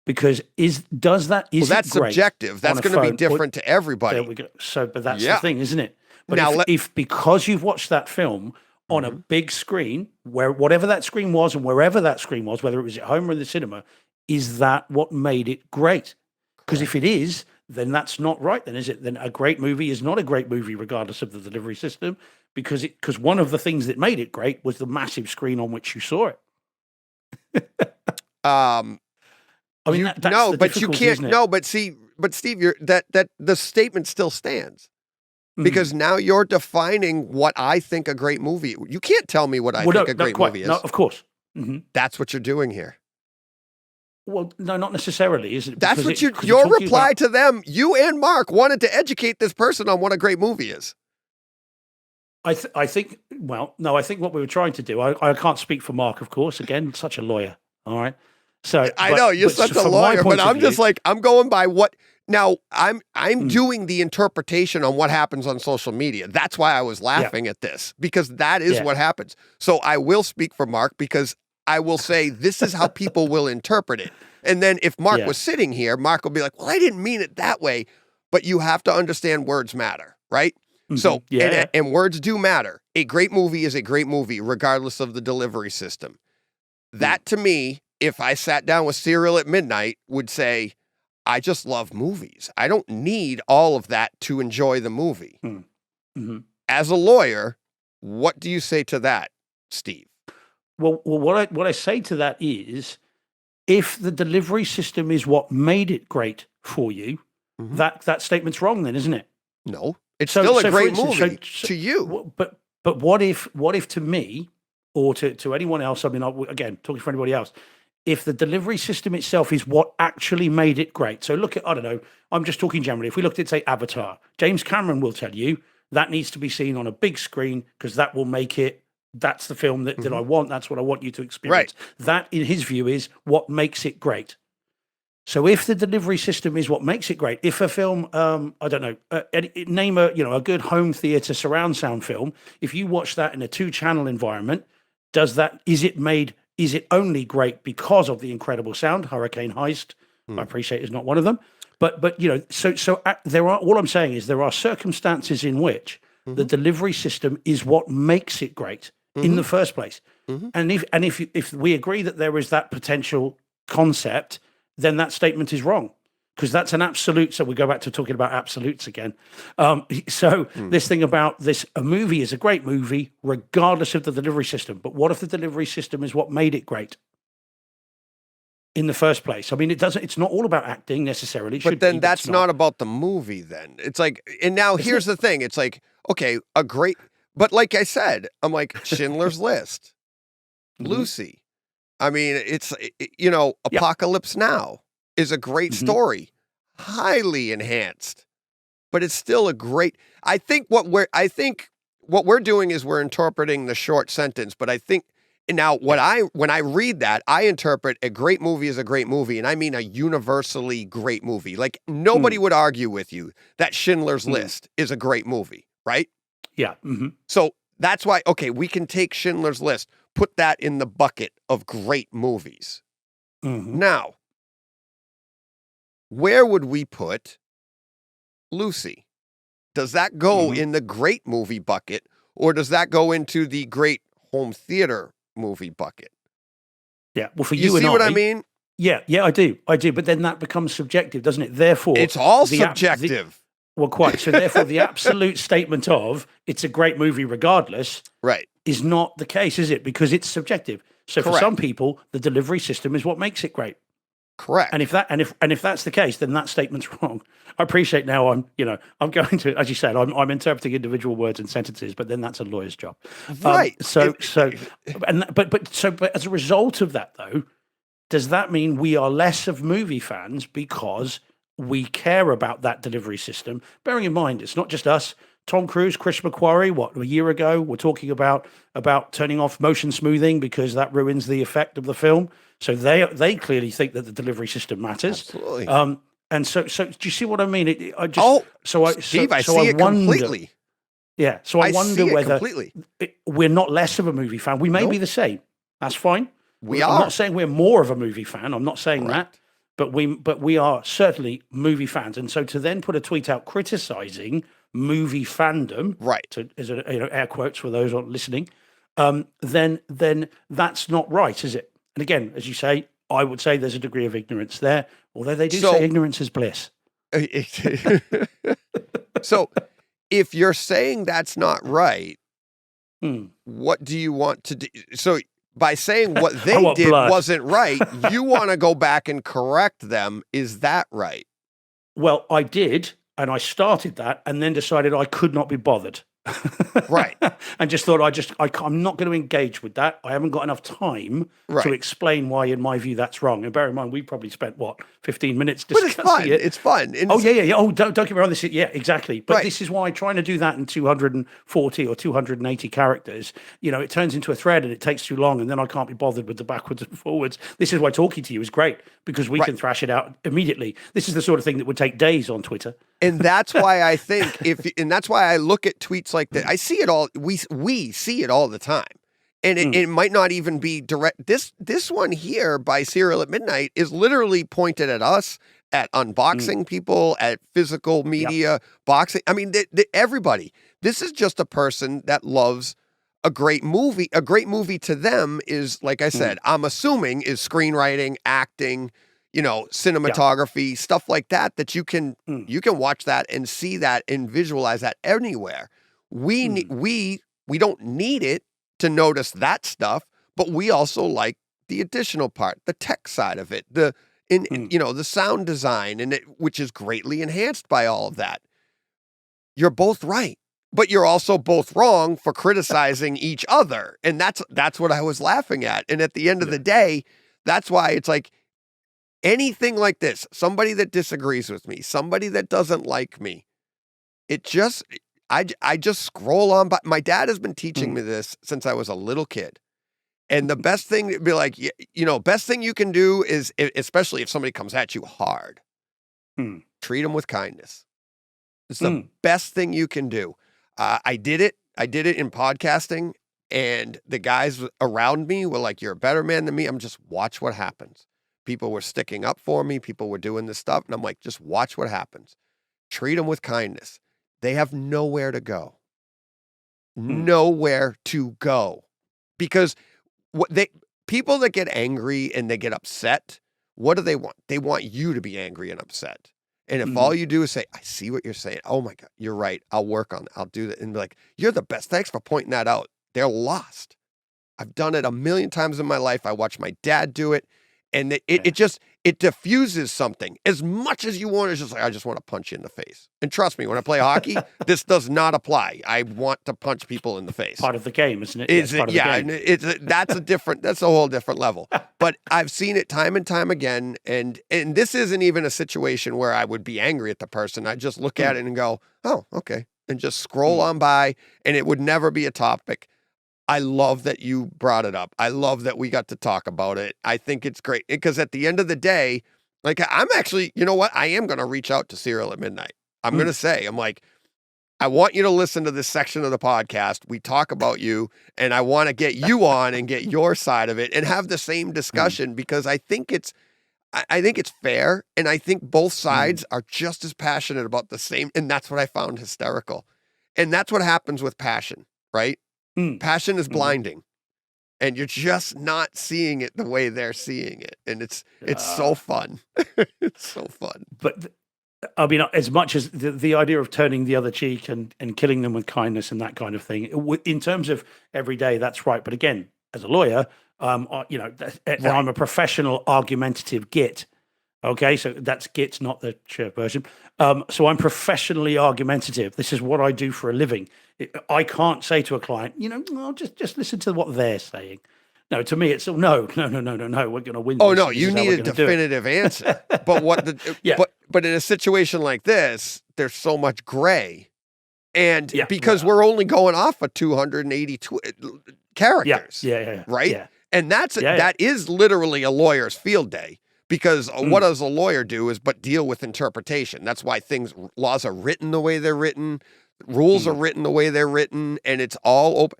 Because that's subjective. That's going to be different to everybody. There we go. So, but that's the thing, isn't it? But now, if because you've watched that film on a big screen, whatever that screen was and wherever that screen was, whether it was at home or in the cinema, is that what made it great? Because if it is, then that's not right, then, is it? Then a great movie is not a great movie, regardless of the delivery system, because one of the things that made it great was the massive screen on which you saw it. Um, I mean, you, that's no, the but you difficulty, can't. isn't it? No, but see, but Steve, you're that the statement still stands because now you're defining what I think a great movie. You can't tell me what I Well, think no, a great quite. movie is. No, of course. hmm That's what you're doing here. Well, no, not necessarily, is it? That's Because what it- 'cause your you're talking reply about- to them. You and Mark wanted to educate this person on what a great movie is. I think. Well, no, I think what we were trying to do. I can't speak for Mark, of course. Again, such a lawyer. All right. So I know you're such a from my lawyer, point but of I'm just view- like I'm going by what. Now I'm doing the interpretation on what happens on social media. That's why I was laughing at this because that is Yeah. what happens. So I will speak for Mark because I will say this is how people will interpret it. And then if Mark Yeah. was sitting here, Mark will be like, "Well, I didn't mean it that way." But you have to understand words matter, right? So yeah. and words do matter. A great movie is a great movie, regardless of the delivery system. That to me, if I sat down with cereal at midnight, would say, I just love movies. I don't need all of that to enjoy the movie. Mhm. As a lawyer, what do you say to that, Steve? Well, what I say to that is, if the delivery system is what made it great for you, Mhm. that statement's wrong, then, isn't it? No, it's So- still a so for great instance, movie so- to you. But what if to me or to anyone else? I mean, again, talking for anybody else, if the delivery system itself is what actually made it great. So look at, I don't know, I'm just talking generally. If we looked at, say, Avatar, James Cameron will tell you that needs to be seen on a big screen because that will make it. That's the film that I want. That's what I want you to experience. That, in his view, is what makes it great. So if the delivery system is what makes it great, if a film, I don't know, name a good home theater surround sound film, if you watch that in a 2-channel environment, is it only great because of the incredible sound? Hurricane Heist, I appreciate, is not one of them. But there are. All I'm saying is there are circumstances in which the delivery system is what makes it great in the first place. And if we agree that there is that potential concept, then that statement is wrong because that's an absolute. So we go back to talking about absolutes again. This thing about a movie is a great movie regardless of the delivery system. But what if the delivery system is what made it great in the first place? I mean, it's not all about acting necessarily. It But should then be, that's it's not about the movie then. It's like, and now here's the thing. It's like, okay, but like I said, I'm like Schindler's List, Lucy. I mean, it's, Apocalypse Now is a great story, highly enhanced, but it's still a great, I think what we're doing is we're interpreting the short sentence, but I think now when I read that, I interpret a great movie as a great movie, and I mean a universally great movie. Like nobody would argue with you that Schindler's List is a great movie, right? Yeah. So that's why, okay, we can take Schindler's List, put that in the bucket of great movies. Now, where would we put Lucy? Does that go in the great movie bucket, or does that go into the great home theater movie bucket? Yeah. Well, for You you see and what I mean? Yeah, I do. But then that becomes subjective, doesn't it? Therefore, It's all the subjective. well, quite. So therefore, the absolute statement of it's a great movie regardless Right. is not the case, is it? Because it's subjective. So for Correct. some people, the delivery system is what makes it great. Correct. And if that's the case, then that statement's wrong. I appreciate now I'm going to, as you said, I'm interpreting individual words and sentences, but then that's a lawyer's job. Right. But as a result of that though, does that mean we are less of movie fans because we care about that delivery system? Bearing in mind, it's not just us. Tom Cruise, Chris McQuarrie, a year ago, were talking about turning off motion smoothing because that ruins the effect of the film. So they clearly think that the delivery system matters. Absolutely. And so do you see what I mean? Steve, I see it completely. Yeah. So I wonder whether completely. we're not less of a movie fan. We may be the same. That's fine. We I'm are. not saying we're more of a movie fan. I'm not saying that. But we are certainly movie fans. And so to then put a tweet out criticizing movie fandom, Right. As air quotes for those not listening, then that's not right, is it? And again, as you say, I would say there's a degree of ignorance there, although they do say ignorance is bliss. So if you're saying that's not right, what do you want to do? So by saying what I they want did blood. wasn't right, you want to go back and correct them. Is that right? Well, I did, and I started that, and then decided I could not be bothered. Right. And just thought I'm not going to engage with that. I haven't got enough time Right. to explain why, in my view, that's wrong. And bear in mind, we probably spent 15 minutes But discussing it's fun. it. It's fun. And Oh yeah. Oh, don't get me wrong. Exactly. But Right. this is why trying to do that in 240 or 280 characters, it turns into a thread and it takes too long, and then I can't be bothered with the backwards and forwards. This is why talking to you is great, because we can thrash it out immediately. This is the sort of thing that would take days on Twitter. And that's why I think and that's why I look at tweets like that. I see it all. We see it all the time. And it might not even be direct. This one here by Serial at Midnight is literally pointed at us, at unboxing people, at physical media, boxing. I mean, everybody. This is just a person that loves a great movie. A great movie to them is, like I said, I'm assuming is screenwriting, acting, cinematography, stuff like that, that you can watch that and see that and visualize that anywhere. We don't need it to notice that stuff, but we also like the additional part, the tech side of it, the sound design, and which is greatly enhanced by all of that. You're both right, but you're also both wrong for criticizing each other, and that's what I was laughing at. And at the end of the day, that's why it's like anything like this, somebody that disagrees with me, somebody that doesn't like me, I just scroll on by. My dad has been teaching me this since I was a little kid. And the best thing to be like, best thing you can do is, especially if somebody comes at you hard, treat them with kindness. It's the best thing you can do. I did it in podcasting, and the guys around me were like, you're a better man than me. I'm just watch what happens. People were sticking up for me. People were doing this stuff. And I'm like, just watch what happens. Treat them with kindness. They have nowhere to go. Nowhere to go. Because people that get angry and they get upset, what do they want? They want you to be angry and upset. And if all you do is say, I see what you're saying. Oh my God, you're right. I'll work on it. I'll do that. And be like, you're the best. Thanks for pointing that out. They're lost. I've done it a million times in my life. I watched my dad do it. And it diffuses something as much as you want. It's just like, I just want to punch you in the face. And trust me, when I play hockey, this does not apply. I want to punch people in the face. Part of the game, isn't it? Is it? Yeah, and that's a whole different level. But I've seen it time and time again. And this isn't even a situation where I would be angry at the person. I just look at it and go, oh, okay. And just scroll on by, and it would never be a topic. I love that you brought it up. I love that we got to talk about it. I think it's great because at the end of the day, like I'm actually, you know what? I am going to reach out to Serial at Midnight. I'm going to say, I'm like, I want you to listen to this section of the podcast. We talk about you, and I want to get you on and get your side of it and have the same discussion because I think it's fair. And I think both sides are just as passionate about the same. And that's what I found hysterical. And that's what happens with passion, right? Passion is blinding, and you're just not seeing it the way they're seeing it. And it's so fun. It's so fun. But I mean, as much as the idea of turning the other cheek and killing them with kindness and that kind of thing, in terms of every day, that's right. But again, as a lawyer, and I'm a professional argumentative git. Okay, so that's git, not the chirp version. So I'm professionally argumentative. This is what I do for a living. I can't say to a client, just listen to what they're saying. No, to me, it's no. We're going to win. Oh no, you need a definitive answer. But but in a situation like this, there's so much gray, and because we're only going off of 280 characters, right? Yeah. And that is literally a lawyer's field day. Because what does a lawyer do is but deal with interpretation. That's why laws are written the way they're written, rules are written the way they're written, and it's all open.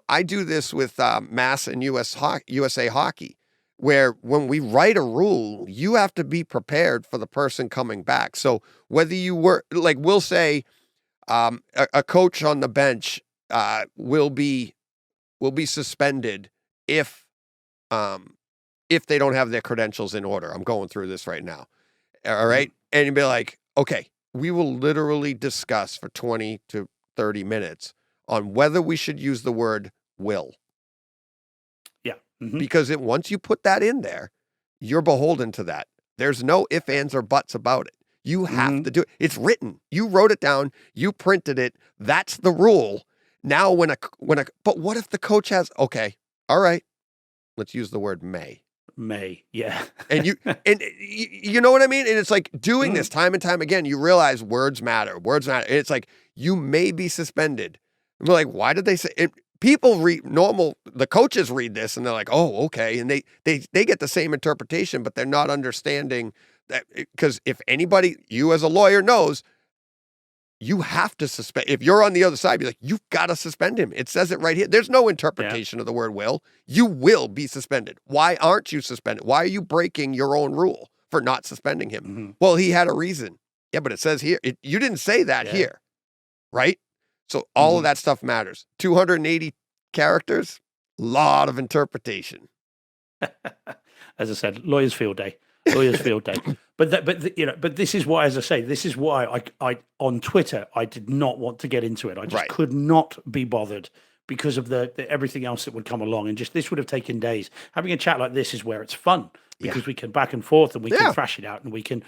I do this with Mass and USA Hockey, where when we write a rule, you have to be prepared for the person coming back. So whether you were, like we'll say a coach on the bench will be suspended if they don't have their credentials in order. I'm going through this right now. All right. And you'd be like, okay, we will literally discuss for 20 to 30 minutes on whether we should use the word will. Yeah. Mhm. because once you put that in there, you're beholden to that. There's no ifs, ands, or buts about it. You have to do it. It's written. You wrote it down. You printed it. That's the rule. Now, but what if the coach has, okay, all right, let's use the word may. Yeah. And you know what I mean? And it's like doing this time and time again, you realize words matter. And it's like, you may be suspended. And we're like, why did they say it? People the coaches read this and they're like, oh, okay. And they get the same interpretation, but they're not understanding that, because if anybody, you as a lawyer knows, you have to suspend. If you're on the other side, be like, you've got to suspend him. It says it right here. There's no interpretation of the word will. You will be suspended. Why aren't you suspended? Why are you breaking your own rule for not suspending him? Mm-hmm. Well, he had a reason. Yeah, but it says here, you didn't say that here, right? So all of that stuff matters. 280 characters, lot of interpretation. As I said, lawyers field day. But this is why, as I say, this is why I on Twitter I did not want to get into it. I just could not be bothered because of the everything else that would come along, and just this would have taken days. Having a chat like this is where it's fun because we can back and forth and we can thrash it out and we can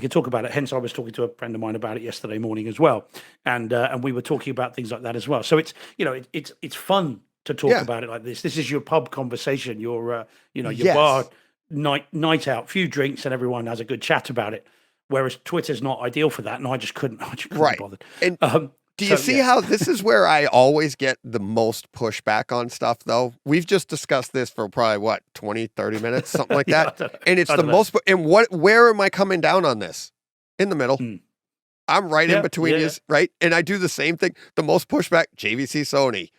talk about it. Hence, I was talking to a friend of mine about it yesterday morning as well, and we were talking about things like that as well. So it's it's fun to talk about it like this. This is your pub conversation, your bar night out, few drinks, and everyone has a good chat about it. Whereas Twitter's not ideal for that, and I just couldn't be bothered. And do you see how this is where I always get the most pushback on stuff, though? We've just discussed this for probably 20, 30 minutes, something like that. And it's the most. And where am I coming down on this? In the middle. I'm right in between you, right? And I do the same thing. The most pushback, JVC Sony.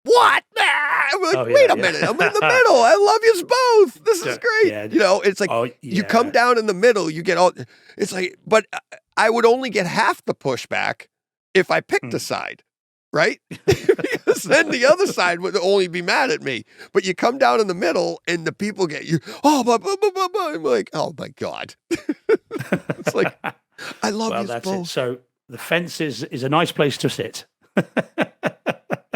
What? I'm like, wait a minute. I'm in the middle. I love you both. This is great. Yeah. It's like you come down in the middle, you get all, it's like, but I would only get half the pushback if I picked a side, right? Because then the other side would only be mad at me. But you come down in the middle and the people get you, I'm like, oh my God. It's like, I love you that's both. It. So the fence is a nice place to sit.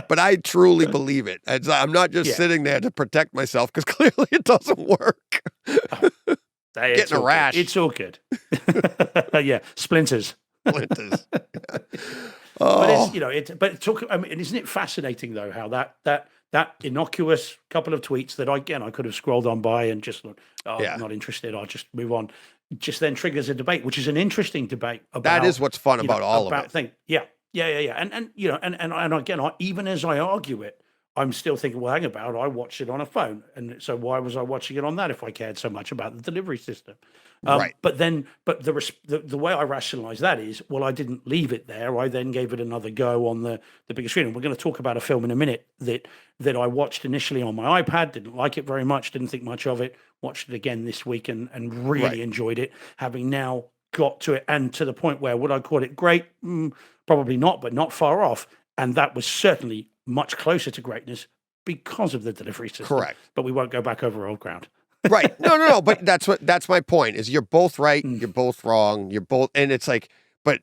But I truly believe it. I'm not just sitting there to protect myself because clearly it doesn't work. Getting a rash. It's all good. Splinters. But isn't it fascinating though how that innocuous couple of tweets that I could have scrolled on by and just thought, I'm not interested, I'll just move on. Just then triggers a debate, which is an interesting debate about that is what's fun about all of it. Yeah. And again, even as I argue it, I'm still thinking, well, hang about, I watched it on a phone, and so why was I watching it on that if I cared so much about the delivery system? Right. But the way I rationalize that is, well, I didn't leave it there. I then gave it another go on the bigger screen. And we're going to talk about a film in a minute that I watched initially on my iPad, didn't like it very much, didn't think much of it, watched it again this week and really enjoyed it, having now got to it and to the point where would I call it great? Probably not, but not far off. And that was certainly much closer to greatness because of the delivery system. Correct. But we won't go back over old ground. Right. No. But that's my point is you're both right. You're both wrong. You're both, and it's like, but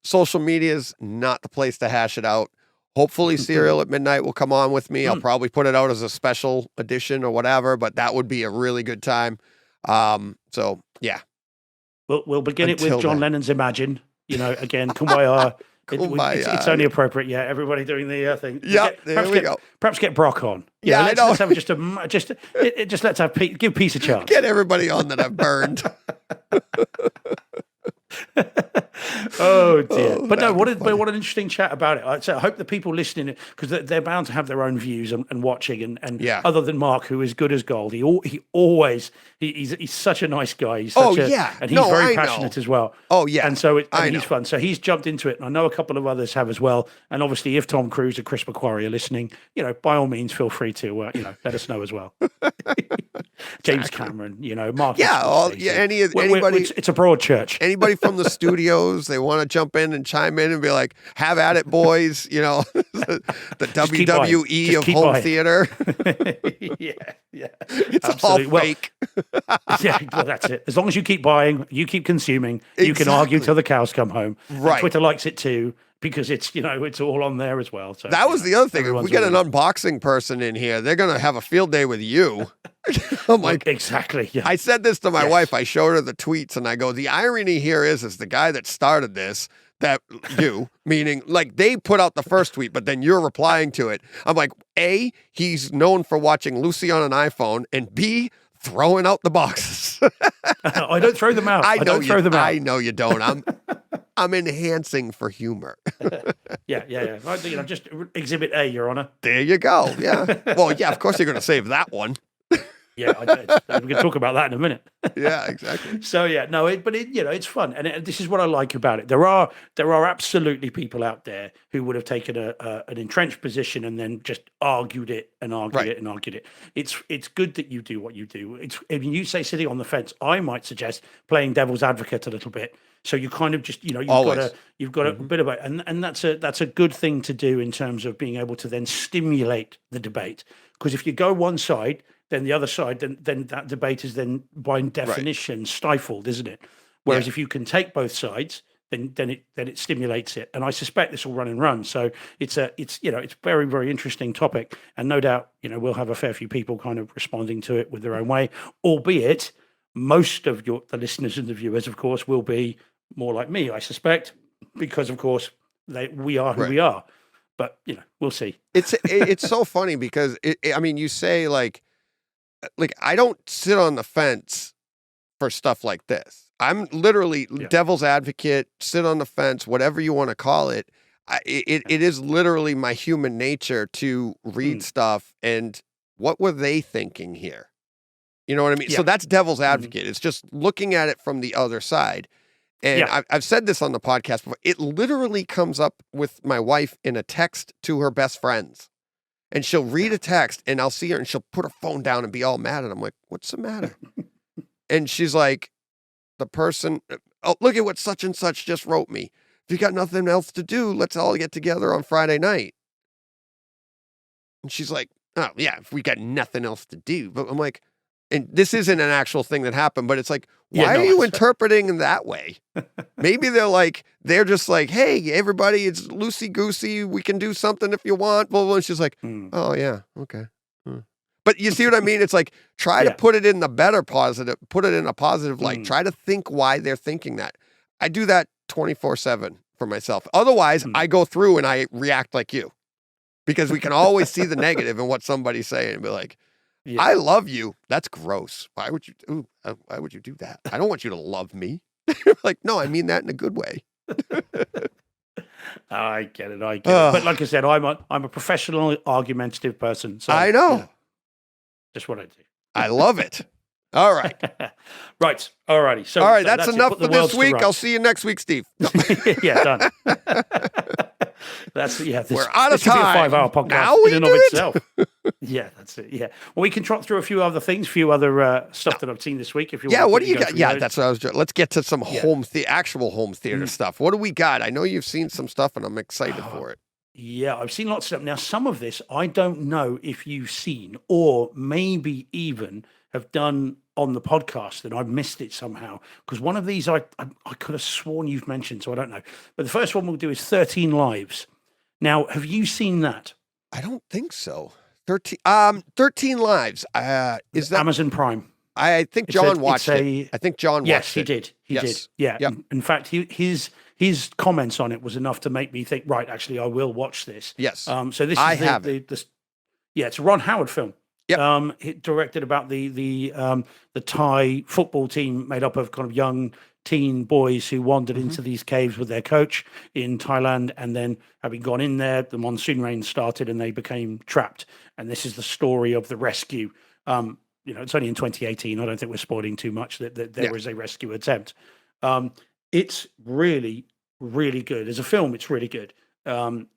social media is not the place to hash it out. Hopefully Serial at Midnight will come on with me. I'll probably put it out as a special edition or whatever, but that would be a really good time. So yeah. We'll begin it with John Lennon's Imagine. Again, Kumbaya. It's only appropriate. Yeah, everybody doing the thing. Yeah, there we go. Perhaps get Brock on. I know. Let's have let's have give Peace a chance. Get everybody on that I've burned. Oh dear! But no, what an interesting chat about it. I hope the people listening, because they're bound to have their own views and watching. And other than Mark, who is good as gold, he's such a nice guy. He's and he's very passionate as well. Oh yeah, and so he's fun. So he's jumped into it, and I know a couple of others have as well. And obviously, if Tom Cruise or Chris McQuarrie are listening, by all means, feel free to let us know as well. James Cameron, Mark. Anybody. It's a broad church. Anybody from the studios, they want to jump in and chime in and be like, "Have at it, boys!" The WWE of home theater. Yeah, it's absolutely all fake. Well, that's it. As long as you keep buying, you keep consuming, you can argue till the cows come home. Right. And Twitter likes it too. because it's it's all on there as well. So That was the other thing. If we everyone's get an already- unboxing person in here, they're gonna have a field day with you. I'm like, exactly. Yeah. I said this to my Yes. wife. I showed her the tweets, and I go, the irony here is the guy that started this, that you, meaning like they put out the first tweet, but then you're replying to it. I'm like, A, he's known for watching Lucy on an iPhone, and B, throwing out the boxes. I don't throw them out. I know don't you, throw them out. I know you don't. I'm enhancing for humor. Yeah. Just Exhibit A, Your Honor. There you go. Yeah. Well, yeah, of course you're going to save that one. Yeah, we can talk about that in a minute. Yeah, exactly. So yeah, no, it's fun, and this is what I like about it. There are absolutely people out there who would have taken an entrenched position and then just argued it and argued Right. it and argued it. It's good that you do what you do. If you say sitting on the fence, I might suggest playing devil's advocate a little bit. So you kind of just Always. you've got a bit of it, and that's a good thing to do in terms of being able to then stimulate the debate. Because if you go one side, then the other side, then that debate is then by definition stifled, isn't it? Whereas if you can take both sides, then it stimulates it. And I suspect this will run and run. So it's very, very interesting topic, and no doubt we'll have a fair few people kind of responding to it with their own way, albeit most of the listeners and the viewers, of course, will be more like me, I suspect, because of course we are who we are. But we'll see. It's so funny because you say like I don't sit on the fence for stuff like this. I'm literally devil's advocate, sit on the fence, whatever you want to call it. It is literally my human nature to read stuff and what were they thinking here? You know what I mean? Yeah. So that's devil's advocate. It's just looking at it from the other side. And I've said this on the podcast before. It literally comes up with my wife in a text to her best friends. And she'll read a text and I'll see her and she'll put her phone down and be all mad. And I'm like, what's the matter? And she's like, the person, oh, look at what such and such just wrote me. If you got nothing else to do, let's all get together on Friday night. And she's like, oh, yeah, if we got nothing else to do. But I'm like, and this isn't an actual thing that happened, but it's like, why are you interpreting in that way? Maybe they're just like, hey, everybody, it's loosey-goosey. We can do something if you want. Blah, blah. And she's like, oh, yeah, okay. But you see what I mean? It's like, try to put it in the better positive, put it in a positive light. Try to think why they're thinking that. I do that 24/7 for myself. Otherwise, I go through and I react like you because we can always see the negative in what somebody's saying and be like, I love you. That's gross. Why would you do that? I don't want you to love me. Like, no, I mean that in a good way. I get it. But like I said, I'm a professional argumentative person. So I know. Just what I do. I love it. All right. Right. All righty. So all right, so that's it. enough Put for the this worlds to week. I'll rights. see you next week, Steve. No. Yeah, done. That's We're out of this could be a time. 5-hour podcast Now we in and do of it? itself. Yeah, that's it. Yeah. Well, we can trot through a few other things, a few other stuff that I've seen this week. If you Yeah, want what to do you go got? through Yeah, those. that's what I was doing. Let's get to some actual home theater stuff. What do we got? I know you've seen some stuff and I'm excited for it. Yeah, I've seen lots of stuff. Now, some of this I don't know if you've seen or maybe even have done on the podcast and I've missed it somehow. Because one of these I could have sworn you've mentioned, so I don't know. But the first one we'll do is 13 Lives. Now, have you seen that? I don't think so. 13 Lives. Is that Amazon Prime? I think John watched it. I think John watched yes, it. he did. He Yes. did. Yeah. Yep. In fact, his comments on it was enough to make me think, right, actually, I will watch this. Yes. So this is I have it's a Ron Howard film. Yep. He directed about the Thai football team made up of kind of young teen boys who wandered into these caves with their coach in Thailand, and then having gone in there, the monsoon rain started and they became trapped. And this is the story of the rescue. It's only in 2018. I don't think we're spoiling too much that there was a rescue attempt. It's really, really good. As a film, it's really good. And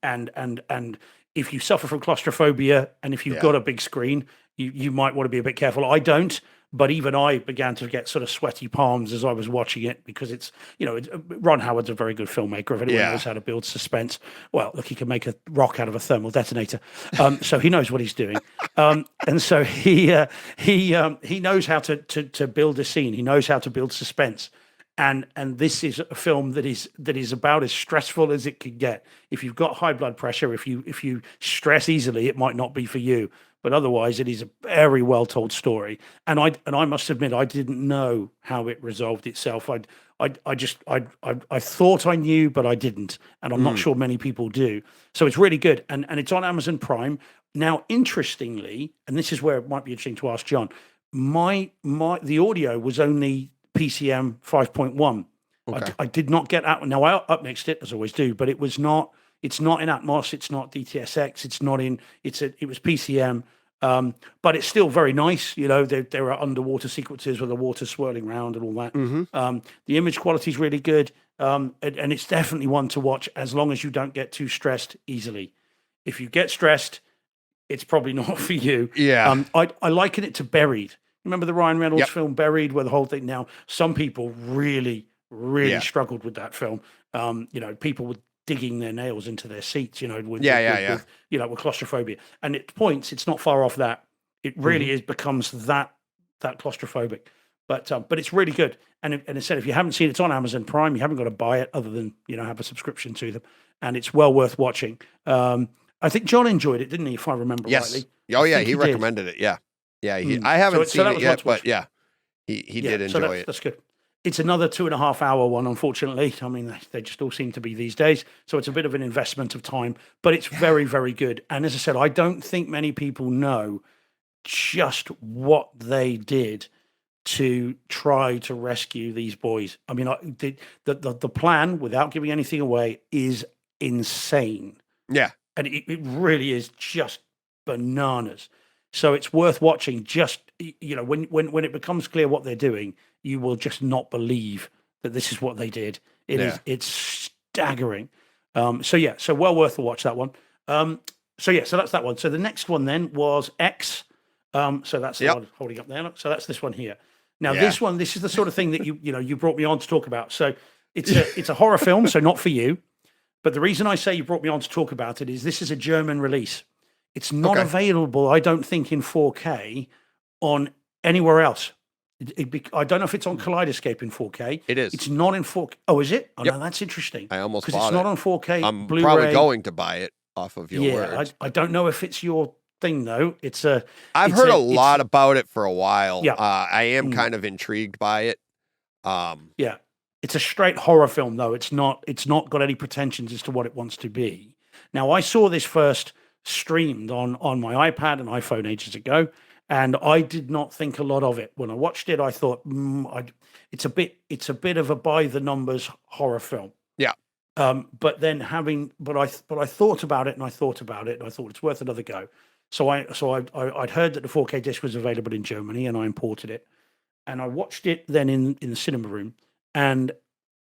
if you suffer from claustrophobia and if you've got a big screen, you might want to be a bit careful. I don't, but even I began to get sort of sweaty palms as I was watching it because it's, Ron Howard's a very good filmmaker. If anyone knows how to build suspense, well, look, he can make a rock out of a thermal detonator. So he knows what he's doing. And so he knows how to build a scene. He knows how to build suspense. and this is a film that is about as stressful as it can get. If you've got high blood pressure, if you stress easily, it might not be for you. But otherwise, it is a very well told story. And I must admit, I didn't know how it resolved itself. I thought I knew, but I didn't, and I'm not sure many people do. So it's really good, and it's on Amazon Prime now. Interestingly, and this is where it might be interesting to ask John. The audio was only PCM 5.1. Okay. I did not get out. Now I upmixed it as I always do, but it was not. It's not in Atmos. It's not DTSX. It's not in. It was PCM. But it's still very nice. You know, there are underwater sequences with the water swirling around and all that. The image quality is really good, and it's definitely one to watch as long as you don't get too stressed easily. If you get stressed, it's probably not for you. Yeah. I liken it to Buried. Remember the Ryan Reynolds film Buried, where the whole thing. Now, some people really struggled with that film. You know, people would digging their nails into their seats, you know, with with claustrophobia. And at points, it's not far off that. It really becomes that claustrophobic. But it's really good. And it said, if you haven't seen it, it's on Amazon Prime. You haven't got to buy it other than, you know, have a subscription to them. And it's well worth watching. I think John enjoyed it, didn't he? If I remember rightly. Oh yeah, he did. recommended it. Yeah. Yeah. I haven't seen it yet, but yeah, he did enjoy it. That's good. It's another 2.5 hour one, unfortunately. I mean, they just all seem to be these days. So it's a bit of an investment of time, but it's very, very good. And as I said, I don't think many people know just what they did to try to rescue these boys. I mean, the plan, without giving anything away, is insane. Yeah. And it really is just bananas. So it's worth watching. Just, you know, when it becomes clear what they're doing, you will just not believe that this is what they did. It's staggering. So well worth the watch, that one. So that's that one. So the next one then was X. So that's the one holding up there. Look. So that's this one here. Now this is the sort of thing that you brought me on to talk about. So it's a horror film, so not for you. But the reason I say you brought me on to talk about it is this is a German release. It's not available, I don't think, in 4K on anywhere else. I don't know if it's on Kaleidoscape in 4K. It is. It's not in 4K. Oh, is it? Oh, no, that's interesting. I almost bought it. Because it's not on 4K. I'm Blu-ray. probably going to buy it off of your words. I don't know if it's your thing, though. I've heard a lot about it for a while. Yeah. I am kind of intrigued by it. Yeah. It's a straight horror film, though. It's not got any pretensions as to what it wants to be. Now, I saw this first streamed on my iPad and iPhone ages ago, and I did not think a lot of it. When I watched it, I thought it's a bit of a by the numbers horror film. Yeah. But then I thought about it and I thought it's worth another go. So I'd heard that the 4K disc was available in Germany, and I imported it, and I watched it then in the cinema room, and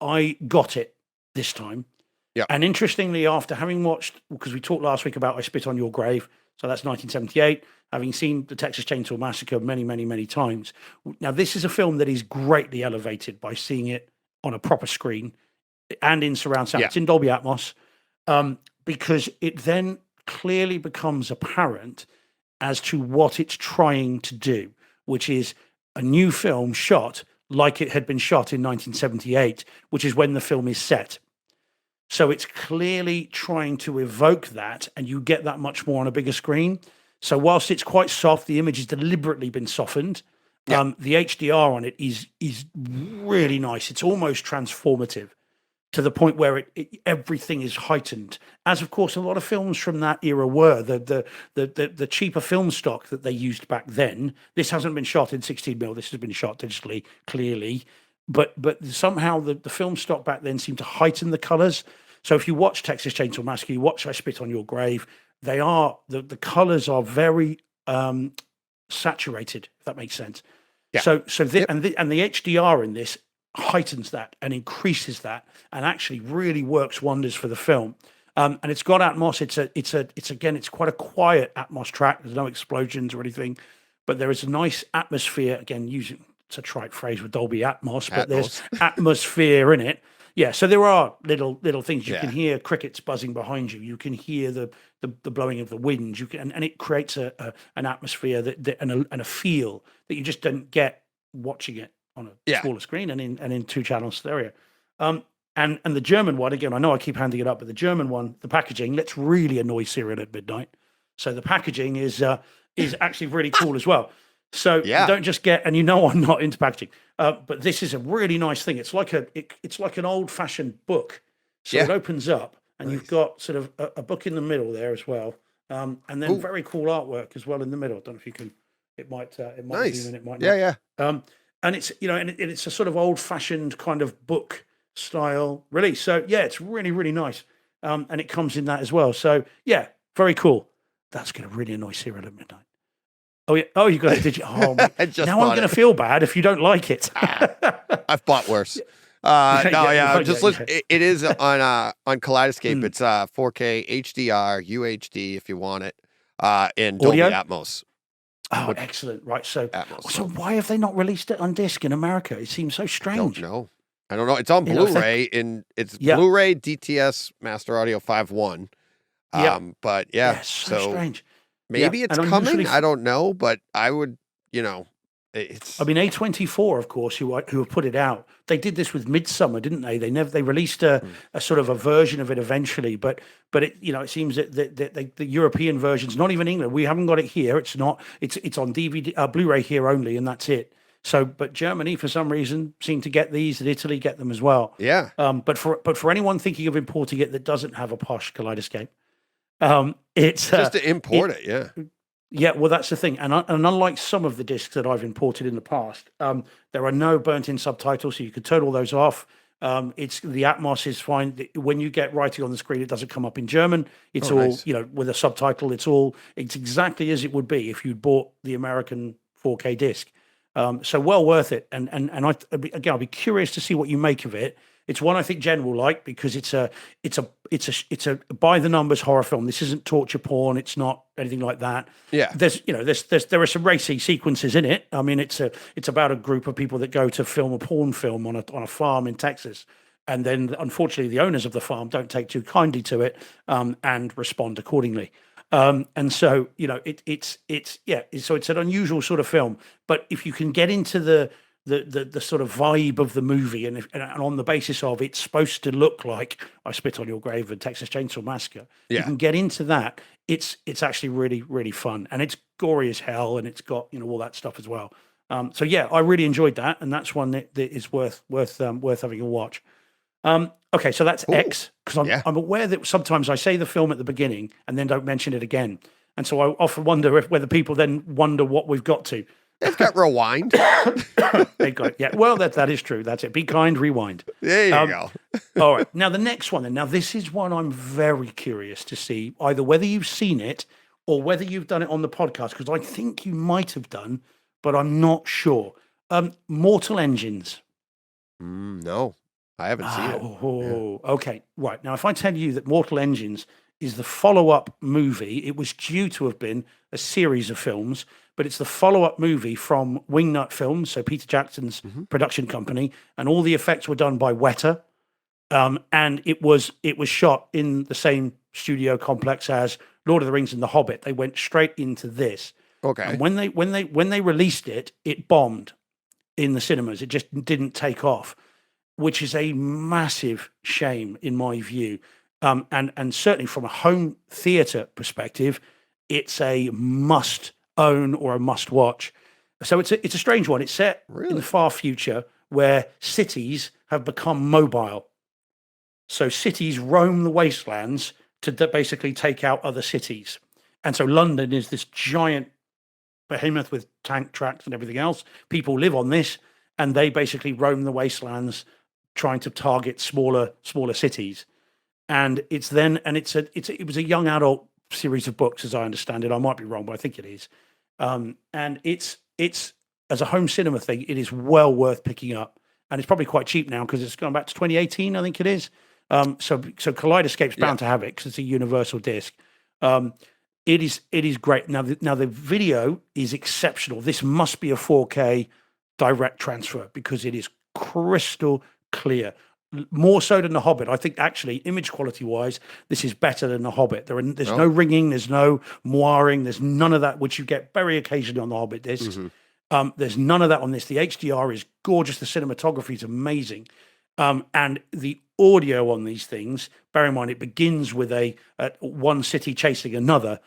I got it this time. Yeah. And interestingly, after having watched, because we talked last week about I Spit on Your Grave, so that's 1978, having seen the Texas Chainsaw Massacre many, many, many times. Now, this is a film that is greatly elevated by seeing it on a proper screen and in surround sound. Yeah. It's in Dolby Atmos, because it then clearly becomes apparent as to what it's trying to do, which is a new film shot like it had been shot in 1978, which is when the film is set. So it's clearly trying to evoke that, and you get that much more on a bigger screen. So whilst it's quite soft, the image has deliberately been softened. Yeah. The HDR on it is really nice. It's almost transformative to the point where everything is heightened. As of course a lot of films from that era were. The cheaper film stock that they used back then. This hasn't been shot in 16mm. This has been shot digitally, clearly. But somehow the film stock back then seemed to heighten the colors. So if you watch Texas Chainsaw Massacre, you watch I Spit on Your Grave, they are the colors are very saturated, if that makes sense. Yeah. And the HDR in this heightens that and increases that, and actually really works wonders for the film. And it's got Atmos. It's quite a quiet Atmos track. There's no explosions or anything, but there is a nice atmosphere. Again, using it's a trite phrase with Dolby Atmos, but there's atmosphere in it. Yeah, so there are little things. You can hear crickets buzzing behind you. You can hear the blowing of the wind. You can, and it creates an atmosphere and a feel that you just don't get watching it on a Yeah. smaller screen and in 2-channel stereo. And the German one, again, I know I keep handing it up, but the German one, the packaging, let's really annoy Cyril at midnight. So the packaging is actually really cool as well. So you don't just get, and I'm not into packaging, but this is a really nice thing. It's like it's like an old fashioned book. So it opens up, and you've got sort of a book in the middle there as well, and then very cool artwork as well in the middle. I don't know if you can. It might Nice. zoom in, it might not. Yeah. And it's and it's a sort of old fashioned kind of book style release. So yeah, it's really really nice, and it comes in that as well. So yeah, very cool. That's going to really annoy Cyril at midnight. Oh yeah. Oh, you got it. Did you? Oh, now I'm going to feel bad if you don't like it. I've bought worse. Just listen. It is on Kaleidoscape. It's 4K HDR UHD if you want it, in Dolby Atmos. Oh, excellent! Right, so Atmos. Why have they not released it on disc in America? It seems so strange. I don't know. It's on Blu-ray, and it's Blu-ray DTS Master Audio 5.1. But so strange. Maybe it's coming. I don't know, but I would, it's. I mean, A24, of course, who have put it out. They did this with Midsummer, didn't they? They released a sort of a version of it eventually, but it it seems that the European version's not even England. We haven't got it here. It's not. It's on DVD, Blu-ray here only, and that's it. So, but Germany, for some reason, seem to get these, and Italy get them as well. Yeah. But for anyone thinking of importing it that doesn't have a posh Kaleidoscape, it's just to import it. Yeah. Yeah, well, that's the thing. And unlike some of the discs that I've imported in the past, there are no burnt-in subtitles, so you could turn all those off. It's the Atmos is fine. When you get writing on the screen, it doesn't come up in German. It's all nice. With a subtitle. It's exactly as it would be if you'd bought the American 4K disc. So well worth it. And I'll be curious to see what you make of it. It's one I think Jen will like because it's a by the numbers horror film. This isn't torture porn. It's not anything like that. Yeah. There are some racy sequences in it. I mean, it's about a group of people that go to film a porn film on a farm in Texas, and then unfortunately the owners of the farm don't take too kindly to it and respond accordingly. And so it's an unusual sort of film. But if you can get into the sort of vibe of the movie, and on the basis of it's supposed to look like I Spit on Your Grave and Texas Chainsaw Massacre, you can get into that. It's actually really really fun, and it's gory as hell, and it's got all that stuff as well. So yeah, I really enjoyed that, and that's one that is worth having a watch. Okay, so that's X, because I'm aware that sometimes I say the film at the beginning and then don't mention it again, and so I often wonder whether people then wonder what we've got to. They've got rewind. They got it. Yeah. Well, that is true. That's it. Be kind, rewind. There you go. All right. Now the next one. Then. Now this is one I'm very curious to see either whether you've seen it or whether you've done it on the podcast, because I think you might have done, but I'm not sure. Mortal Engines. No, I haven't seen it. Oh, okay. Right. Now, if I tell you that Mortal Engines is the follow-up movie, it was due to have been a series of films, but it's the follow-up movie from Wingnut Films, so Peter Jackson's production company, and all the effects were done by Weta, and it was shot in the same studio complex as Lord of the Rings and The Hobbit. They went straight into this. Okay. And when they released it, it bombed in the cinemas. It just didn't take off, which is a massive shame in my view. And certainly from a home theater perspective, it's a must own or a must watch. So it's a strange one. It's set in the far future where cities have become mobile. So cities roam the wastelands to basically take out other cities. And so London is this giant behemoth with tank tracks and everything else. People live on this, and they basically roam the wastelands trying to target smaller cities. And it was a young adult series of books, as I understand it. I might be wrong, but I think it is. And it's as a home cinema thing, it is well worth picking up, and it's probably quite cheap now because it's gone back to 2018, I think it is. So Kaleidoscape's bound to have it because it's a universal disc. It is great. Now the video is exceptional. This must be a 4K direct transfer because it is crystal clear. More so than The Hobbit. I think actually, image quality wise, this is better than The Hobbit. There's no ringing, there's no moiring, there's none of that, which you get very occasionally on The Hobbit discs. There's none of that on this. The HDR is gorgeous. The cinematography is amazing. And the audio on these things, bear in mind, it begins with one city chasing another.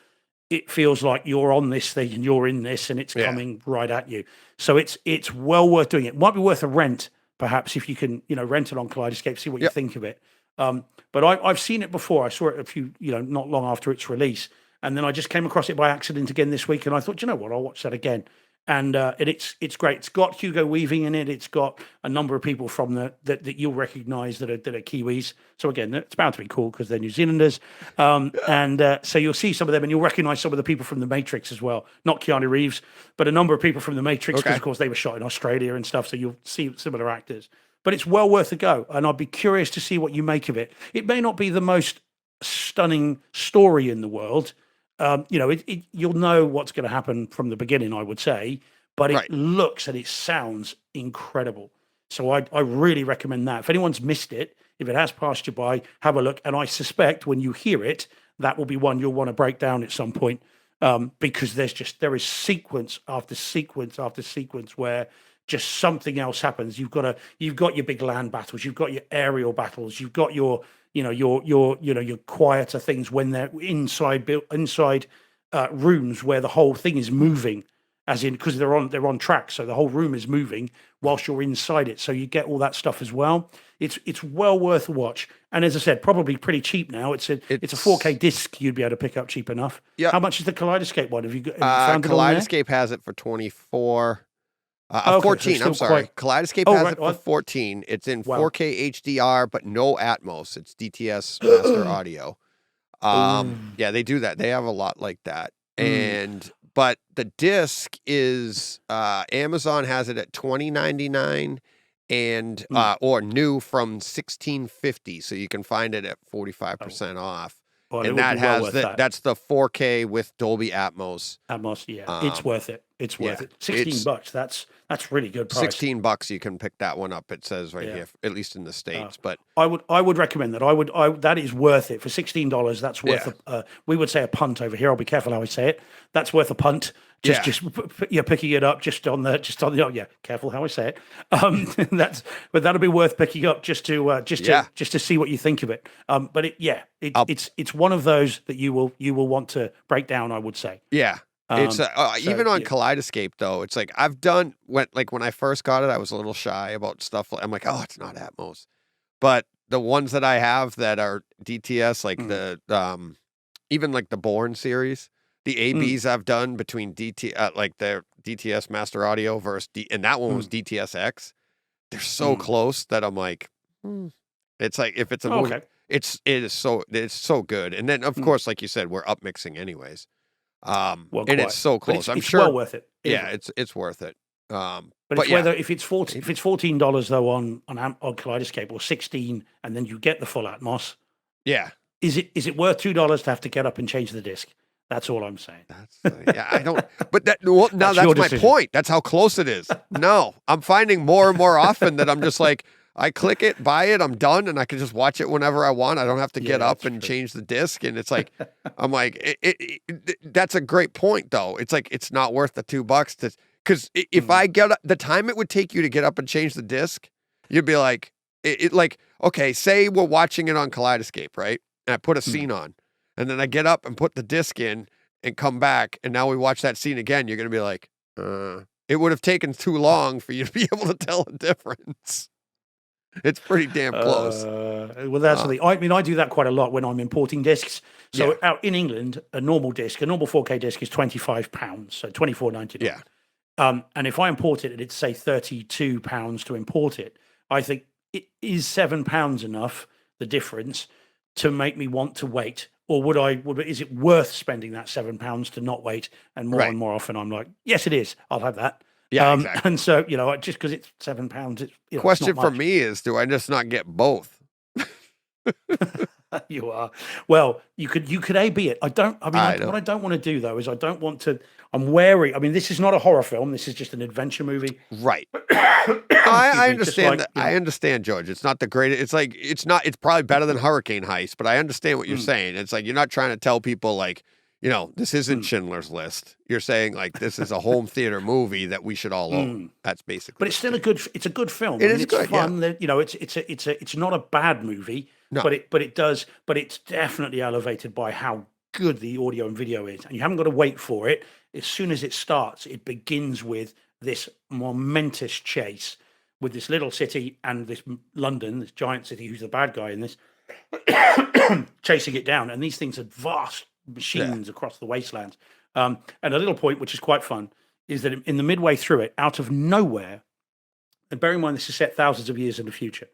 It feels like you're on this thing and you're in this and it's coming right at you. So it's well worth doing. It might be worth a rent, perhaps, if you can, rent it on Kaleidoscape, see what you think of it. But I've seen it before. I saw it a few, not long after its release. And then I just came across it by accident again this week. And I thought, you know what, I'll watch that again. And it's great. It's got Hugo Weaving in it. It's got a number of people from that you'll recognise that are Kiwis. So again, it's bound to be cool because they're New Zealanders. So you'll see some of them, and you'll recognise some of the people from The Matrix as well. Not Keanu Reeves, but a number of people from The Matrix because, of course, they were shot in Australia and stuff. So you'll see similar actors. But it's well worth a go, and I'd be curious to see what you make of it. It may not be the most stunning story in the world. You'll know what's going to happen from the beginning, I would say, but it looks and it sounds incredible. So I really recommend that. If anyone's missed it, if it has passed you by, have a look. And I suspect when you hear it, that will be one you'll want to break down at some point, because there is sequence after sequence after sequence where just something else happens. You've got your big land battles, you've got your aerial battles, you've got your quieter things when they're inside rooms where the whole thing is moving, as in because they're on track, so the whole room is moving whilst you're inside it. So you get all that stuff as well. It's well worth a watch. And as I said, probably pretty cheap now. It's a 4K disc you'd be able to pick up cheap enough. Yeah. How much is the Kaleidoscape one? Have you found Kaleidoscape has it for 24. 14. So I'm sorry. Kaleidoscape has it for 14. It's in 4K HDR, but no Atmos. It's DTS Master Audio. Yeah, they do that. They have a lot like that. But the disc is Amazon has it at $20.99 and or new from $16.50, so you can find it at 45% off. Well, and that has that's the 4K with Dolby Atmos. It's worth it. It's worth it. $16. That's really good price. $16 you can pick that one up. It says right here, at least in the States. But I would recommend that. That is worth it for $16. That's worth we would say a punt over here. I'll be careful how I say it. That's worth a punt. Just picking it up just on the careful how I say it. But that'll be worth picking up just to see what you think of it. But it's one of those that you will want to break down, I would say. Yeah. It's even on Kaleidoscape though. It's like I've done when I first got it, I was a little shy about stuff. I'm like, oh, it's not Atmos. But the ones that I have that are DTS, like the even like the Bourne series, the ABs I've done between like their DTS Master Audio versus and that one was DTSX. They're so close that I'm like, it's like if it's a movie, it is so good. And then of course, like you said, we're up mixing anyways. And it's so close. I'm sure well worth it. It's worth it. But it's whether if it's $14 though on Kaleidoscape or $16, and then you get the full Atmos. Yeah. Is it worth $2 to have to get up and change the disc? That's all I'm saying. I don't. But that's my point. That's how close it is. No, I'm finding more and more often that I'm just like, I click it, buy it, I'm done, and I can just watch it whenever I want. I don't have to get up and change the disc. And it's like, I'm like, that's a great point, though. It's like, it's not worth the $2 because if I get the time it would take you to get up and change the disc, you'd be like, okay, say we're watching it on Kaleidoscape, right? And I put a scene on, and then I get up and put the disc in and come back, and now we watch that scene again. You're going to be like, it would have taken too long for you to be able to tell the difference. It's pretty damn close. Well, that's the. I mean, I do that quite a lot when I'm importing discs. So out in England, a normal 4K disc is £25, so $24.99. Yeah. And if I import it and it's say £32 to import it, I think it is £7 enough, the difference, to make me want to wait. Or is it worth spending that £7 to not wait? And more often, I'm like, yes, it is. I'll have that. Yeah, exactly. And so, just because it's £7, question for me is, do I just not get both? You are. Well, you could A/B it. What I don't want to do though is I'm wary. I mean, this is not a horror film. This is just an adventure movie. Right. I understand that. I understand, George. It's not the greatest. It's probably better than Hurricane Heist, but I understand what you're saying. It's like, you're not trying to tell people like, this isn't Schindler's List. You're saying like this is a home theater movie that we should all own. That's basically. But it's still a good film. It is good, it's fun. It's not a bad movie. No. But it's definitely elevated by how good the audio and video is, and you haven't got to wait for it. As soon as it starts, it begins with this momentous chase with this little city and this London, this giant city, who's the bad guy in this, chasing it down. And these things are vast machines across the wastelands. And a little point, which is quite fun, is that in the midway through it, out of nowhere, and bear in mind this is set thousands of years in the future,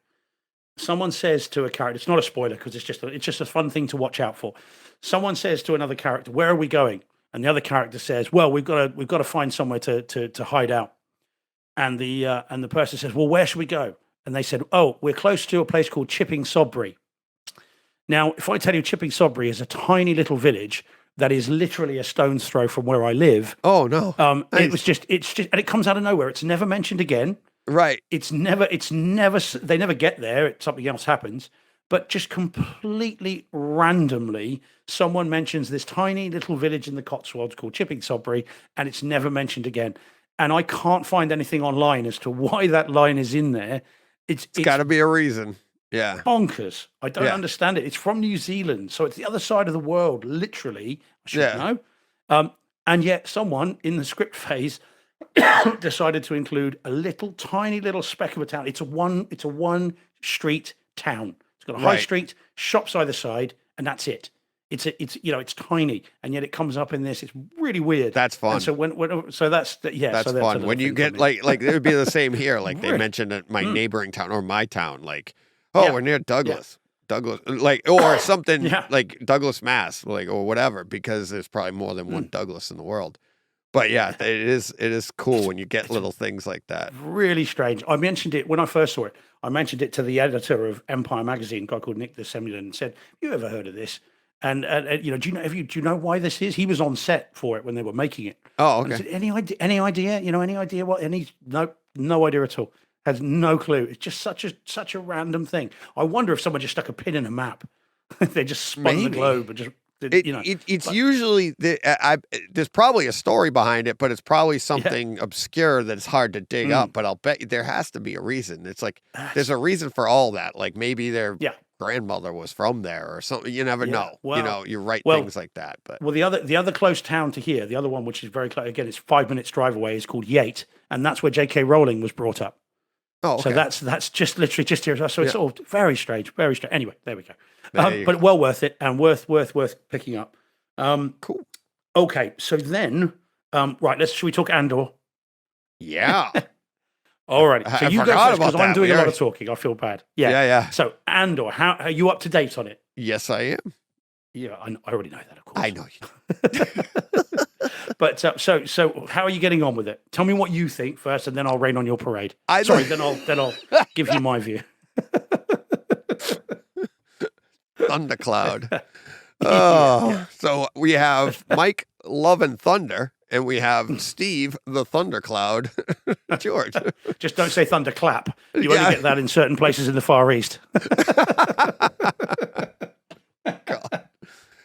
someone says to a character, it's not a spoiler because it's just a fun thing to watch out for. Someone says to another character, "Where are we going?" And the other character says, "Well, we've got to find somewhere to hide out." And the person says, "Well, where should we go?" And they said, "Oh, we're close to a place called Chipping Sodbury." Now, if I tell you Chipping Sodbury is a tiny little village that is literally a stone's throw from where I live. Oh no! It's just, and it comes out of nowhere. It's never mentioned again. Right. It's never. They never get there. Something else happens. But just completely randomly, someone mentions this tiny little village in the Cotswolds called Chipping Sodbury, and it's never mentioned again. And I can't find anything online as to why that line is in there. It's got to be a reason. Yeah. Bonkers. I don't understand it. It's from New Zealand, so it's the other side of the world, literally. I should know. And yet someone in the script phase decided to include a tiny little speck of a town. It's a one street town. It's got a high street, shops either side, and that's it. It's tiny, and yet it comes up in this. It's really weird. That's fun. And so that's fun. When you get like it would be the same here. Like they mentioned at my neighboring town or my town, like, we're near Douglas. Douglas, like, or something like Douglas, Mass, like, or whatever, because there's probably more than one Douglas in the world. But yeah, it is cool when you get little things like that. Really strange. I mentioned it when I first saw it. I mentioned it to the editor of Empire magazine, a guy called Nick DeSemian, and said, "Have you ever heard of this?" And do you know why this is? He was on set for it when they were making it. Oh, okay. And I said, any idea? Any idea what? No idea at all. Has no clue. It's just such a random thing. I wonder if someone just stuck a pin in a map. They just spun the globe and just. It's usually there's probably a story behind it, but it's probably something obscure that it's hard to dig up. But I'll bet you there has to be a reason. It's like there's a reason for all that. Like maybe their grandmother was from there or something. You never know. Well, you write things like that. But the other close town to here, the other one which is very close, again, it's 5 minutes drive away, is called Yate, and that's where J.K. Rowling was brought up. Oh, okay. So that's just literally just here. So it's all very strange, very strange. Anyway, there we go. But well worth it and worth picking up. Cool. Okay, so then, right, should we talk Andor? Yeah. All right. So you go first because I'm doing a lot of talking. I feel bad. Yeah. So Andor, how are you up to date on it? Yes, I am. Yeah, I already know that, of course. I know you. But so how are you getting on with it? Tell me what you think first, and then I'll rain on your parade. Then I'll give you my view. Thundercloud. Oh, so we have Mike Love and Thunder, and we have Steve the Thundercloud George. Just don't say thunderclap. You only get that in certain places in the Far East. God.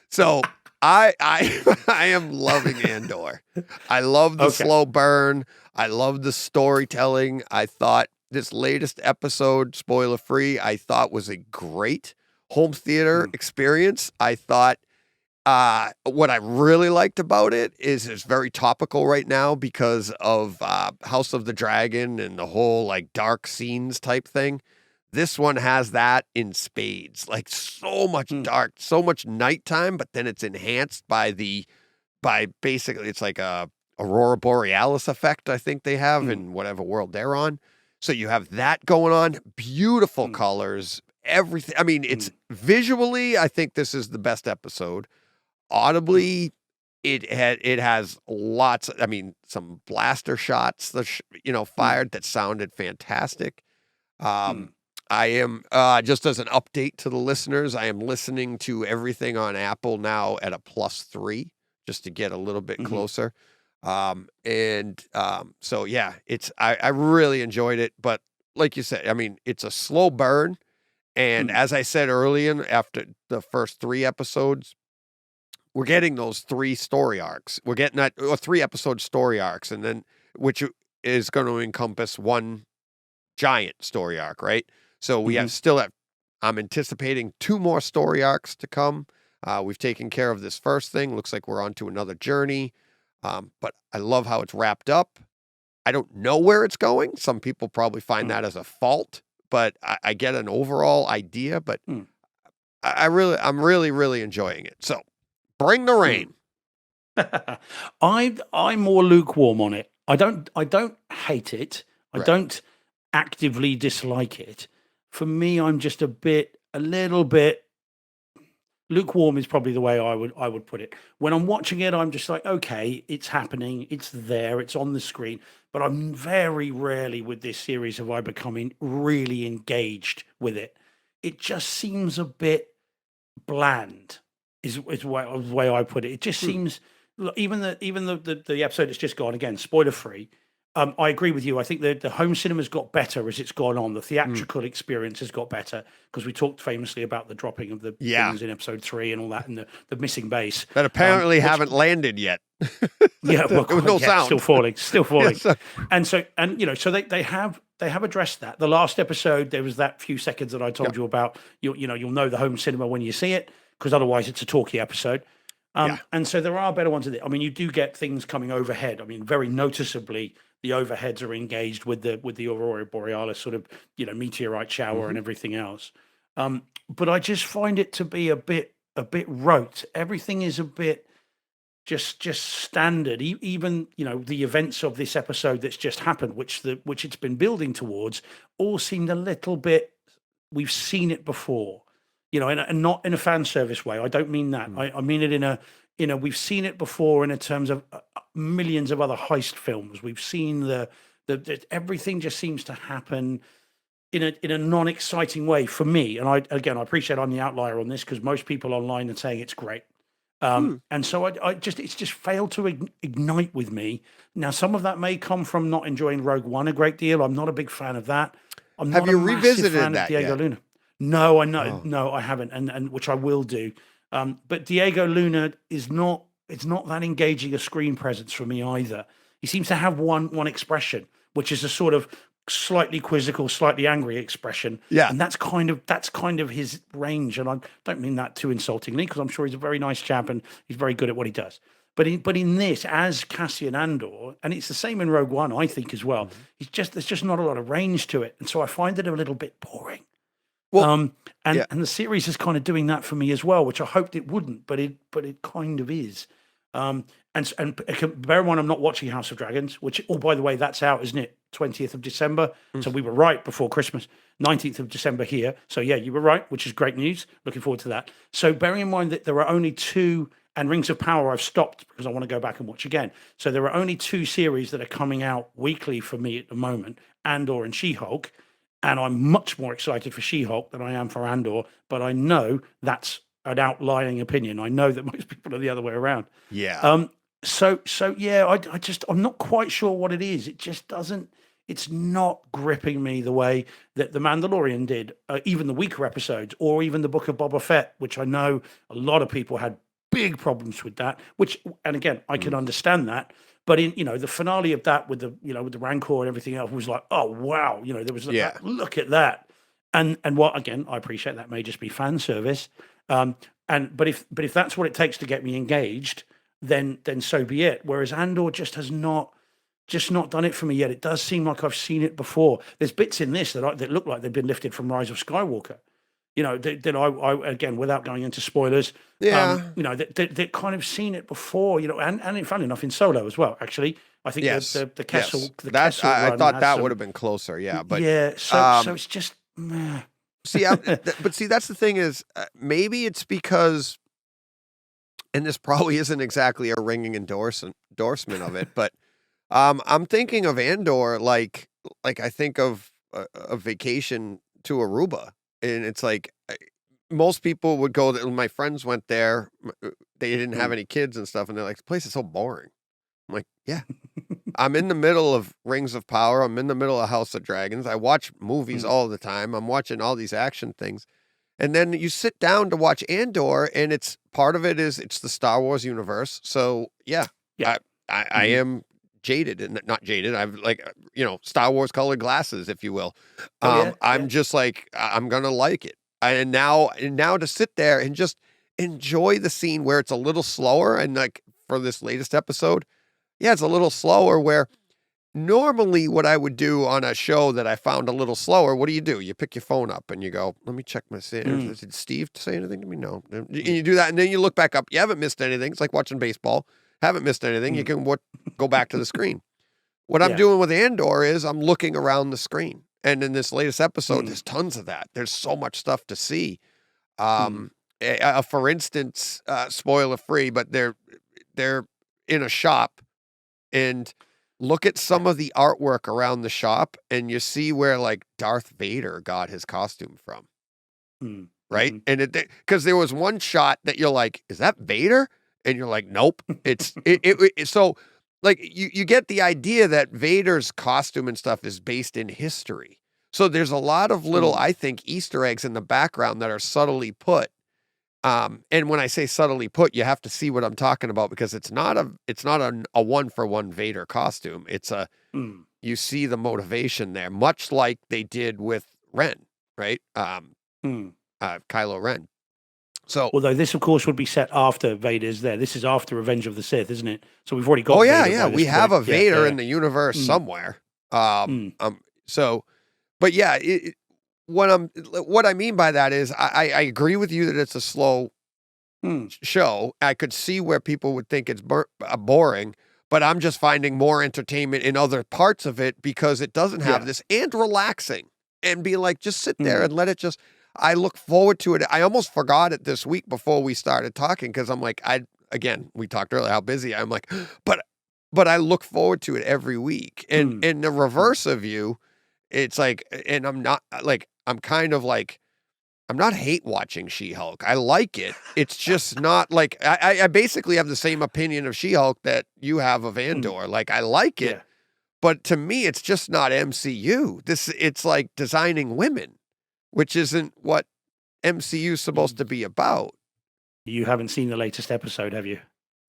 So I am loving Andor. I love the slow burn. I love the storytelling. I thought this latest episode, spoiler free, I thought was a great home theater experience. I thought what I really liked about it is it's very topical right now because of House of the Dragon and the whole like dark scenes type thing. This one has that in spades, like so much dark, so much nighttime, but then it's enhanced by basically it's like a Aurora Borealis effect, I think they have in whatever world they're on. So you have that going on, beautiful colors, everything. I mean, it's visually, I think this is the best episode. Audibly, it has lots, I mean, some blaster shots, fired that sounded fantastic. I am, just as an update to the listeners, I am listening to everything on Apple now at a +3, just to get a little bit closer. So yeah, I really enjoyed it, but like you said, I mean, it's a slow burn. And as I said earlier, after the first 3 episodes, we're getting those 3 story arcs. We're getting that or 3 episode story arcs, and then which is going to encompass one giant story arc, right? So we have still have. I'm anticipating 2 more story arcs to come. We've taken care of this first thing. Looks like we're on to another journey. But I love how it's wrapped up. I don't know where it's going. Some people probably find that as a fault, but I get an overall idea. But I'm really enjoying it. So bring the rain. I'm more lukewarm on it. I don't hate it. I Right. don't actively dislike it. For me, I'm just a little bit lukewarm is probably the way I would put it. When I'm watching it, I'm just like, okay, it's happening, it's there, it's on the screen. But I'm very rarely with this series have I becoming really engaged with it. It just seems a bit bland, is the way I put it. It just seems even the episode that's just gone, again, spoiler free. I agree with you. I think the home cinema's got better as it's gone on. The theatrical experience has got better because we talked famously about the dropping of the things in episode 3 and all that, and the missing bass That apparently haven't landed yet. Yeah, well, there was no sound. still falling. Yes. And you know, so they have addressed that. The last episode, there was that few seconds that I told you about. You'll know the home cinema when you see it, because otherwise it's a talky episode. And so there are better ones in it. I mean, you do get things coming overhead. I mean, very noticeably, the overheads are engaged with the aurora borealis sort of meteorite shower and everything else. But I just find it to be a bit rote. Everything is a bit just standard. Even the events of this episode that's just happened, which it's been building towards, all seemed a little bit. We've seen it before, and not in a fan service way. I don't mean that. I mean it in a we've seen it before in terms of millions of other heist films. We've seen the everything just seems to happen in a non-exciting way for me. And I appreciate I'm the outlier on this because most people online are saying it's great. And so it's just failed to ignite with me. Now, some of that may come from not enjoying Rogue One a great deal. I'm not a big fan of that. I'm Have not you a massive revisited fan that of Diego yet? Luna. No, I know. No, I haven't, and which I will do. But Diego Luna is not. It's not that engaging a screen presence for me either. He seems to have one expression, which is a sort of slightly quizzical, slightly angry expression. Yeah. And that's kind of his range. And I don't mean that too insultingly, because I'm sure he's a very nice chap and he's very good at what he does. But in this, as Cassian Andor, and it's the same in Rogue One, I think as well. There's just not a lot of range to it, and so I find it a little bit boring. Well, and the series is kind of doing that for me as well, which I hoped it wouldn't, but it kind of is. And bear in mind, I'm not watching House of Dragons, which, by the way, that's out, isn't it? 20th of December. So we were right before Christmas. 19th of December here. So yeah, you were right, which is great news. Looking forward to that. So bearing in mind that there are only 2, and Rings of Power I've stopped because I want to go back and watch again. So there are only 2 series that are coming out weekly for me at the moment, Andor and She-Hulk. And I'm much more excited for She-Hulk than I am for Andor. But I know that's an outlying opinion. I know that most people are the other way around. yeah. So yeah, I'm not quite sure what it is. It just doesn't. It's not gripping me the way that The Mandalorian did, even the weaker episodes, or even the Book of Boba Fett, which I know a lot of people had big problems with that. And again, I can understand that. But in the finale of that with the Rancor and everything else was like, oh wow, there was like, look at that. And what, again, I appreciate that may just be fan service. But if that's what it takes to get me engaged, then so be it. Whereas Andor just has not done it for me yet. It does seem like I've seen it before. There's bits in this that look like they've been lifted from Rise of Skywalker. That I again, without going into spoilers, that kind of seen it before. And funny enough, in Solo as well. Actually, I think the Kessel. Yes. The That Kessel I run thought has that some- would have been closer. Yeah, but yeah. So it's just. Meh. see, but see, that's the thing is maybe it's because, and this probably isn't exactly a ringing endorsement of it, but I'm thinking of Andor like I think of a vacation to Aruba, and it's like most people would go. My friends went there; they didn't have any kids and stuff, and they're like, "The place is so boring." I'm like, "Yeah." I'm in the middle of Rings of Power. I'm in the middle of House of Dragons. I watch movies all the time. I'm watching all these action things. And then you sit down to watch Andor, and it's part of it is it's the Star Wars universe. So yeah. I am jaded and not jaded. I've like, Star Wars colored glasses, if you will. I'm just like, I'm going to like it. And now to sit there and just enjoy the scene where it's a little slower. And like for this latest episode, it's a little slower where normally what I would do on a show that I found a little slower, what do? You pick your phone up and you go, let me check my scene. Did Steve say anything to me? No. And you do that. And then you look back up. You haven't missed anything. It's like watching baseball. Haven't missed anything. You can go back to the screen. What I'm doing with Andor is I'm looking around the screen. And in this latest episode, there's tons of that. There's so much stuff to see. For instance, spoiler free, but they're in a shop, and look at some of the artwork around the shop, and you see where like Darth Vader got his costume from. Right. And because there was one shot that you're like, is that Vader? And you're like, nope. It's so like you get the idea that Vader's costume and stuff is based in history. So there's a lot of little, I think, Easter eggs in the background that are subtly put. And when I say subtly put, you have to see what I'm talking about, because it's not a 1-for-1 Vader costume. It's you see the motivation there, much like they did with Ren, right? Kylo Ren. So, although this, of course, would be set after Vader's there. This is after Revenge of the Sith, isn't it? So we've already got. Oh yeah, Vader we have a Vader in the universe somewhere. So, but yeah, what I mean by that is I agree with you that it's a slow show. I could see where people would think it's boring, but I'm just finding more entertainment in other parts of it because it doesn't have this, and relaxing, and be like, just sit there and let it just. I look forward to it. I almost forgot it this week before we started talking, because I'm like, we talked earlier how busy I'm like, but I look forward to it every week. And in the reverse of you, it's like, and I'm not like, I'm kind of like, I'm not hate watching She-Hulk. I like it. It's just not like, I basically have the same opinion of She-Hulk that you have of Andor. Like, I like it, but to me, it's just not MCU. It's like designing women, which isn't what MCU is supposed to be about. You haven't seen the latest episode, have you?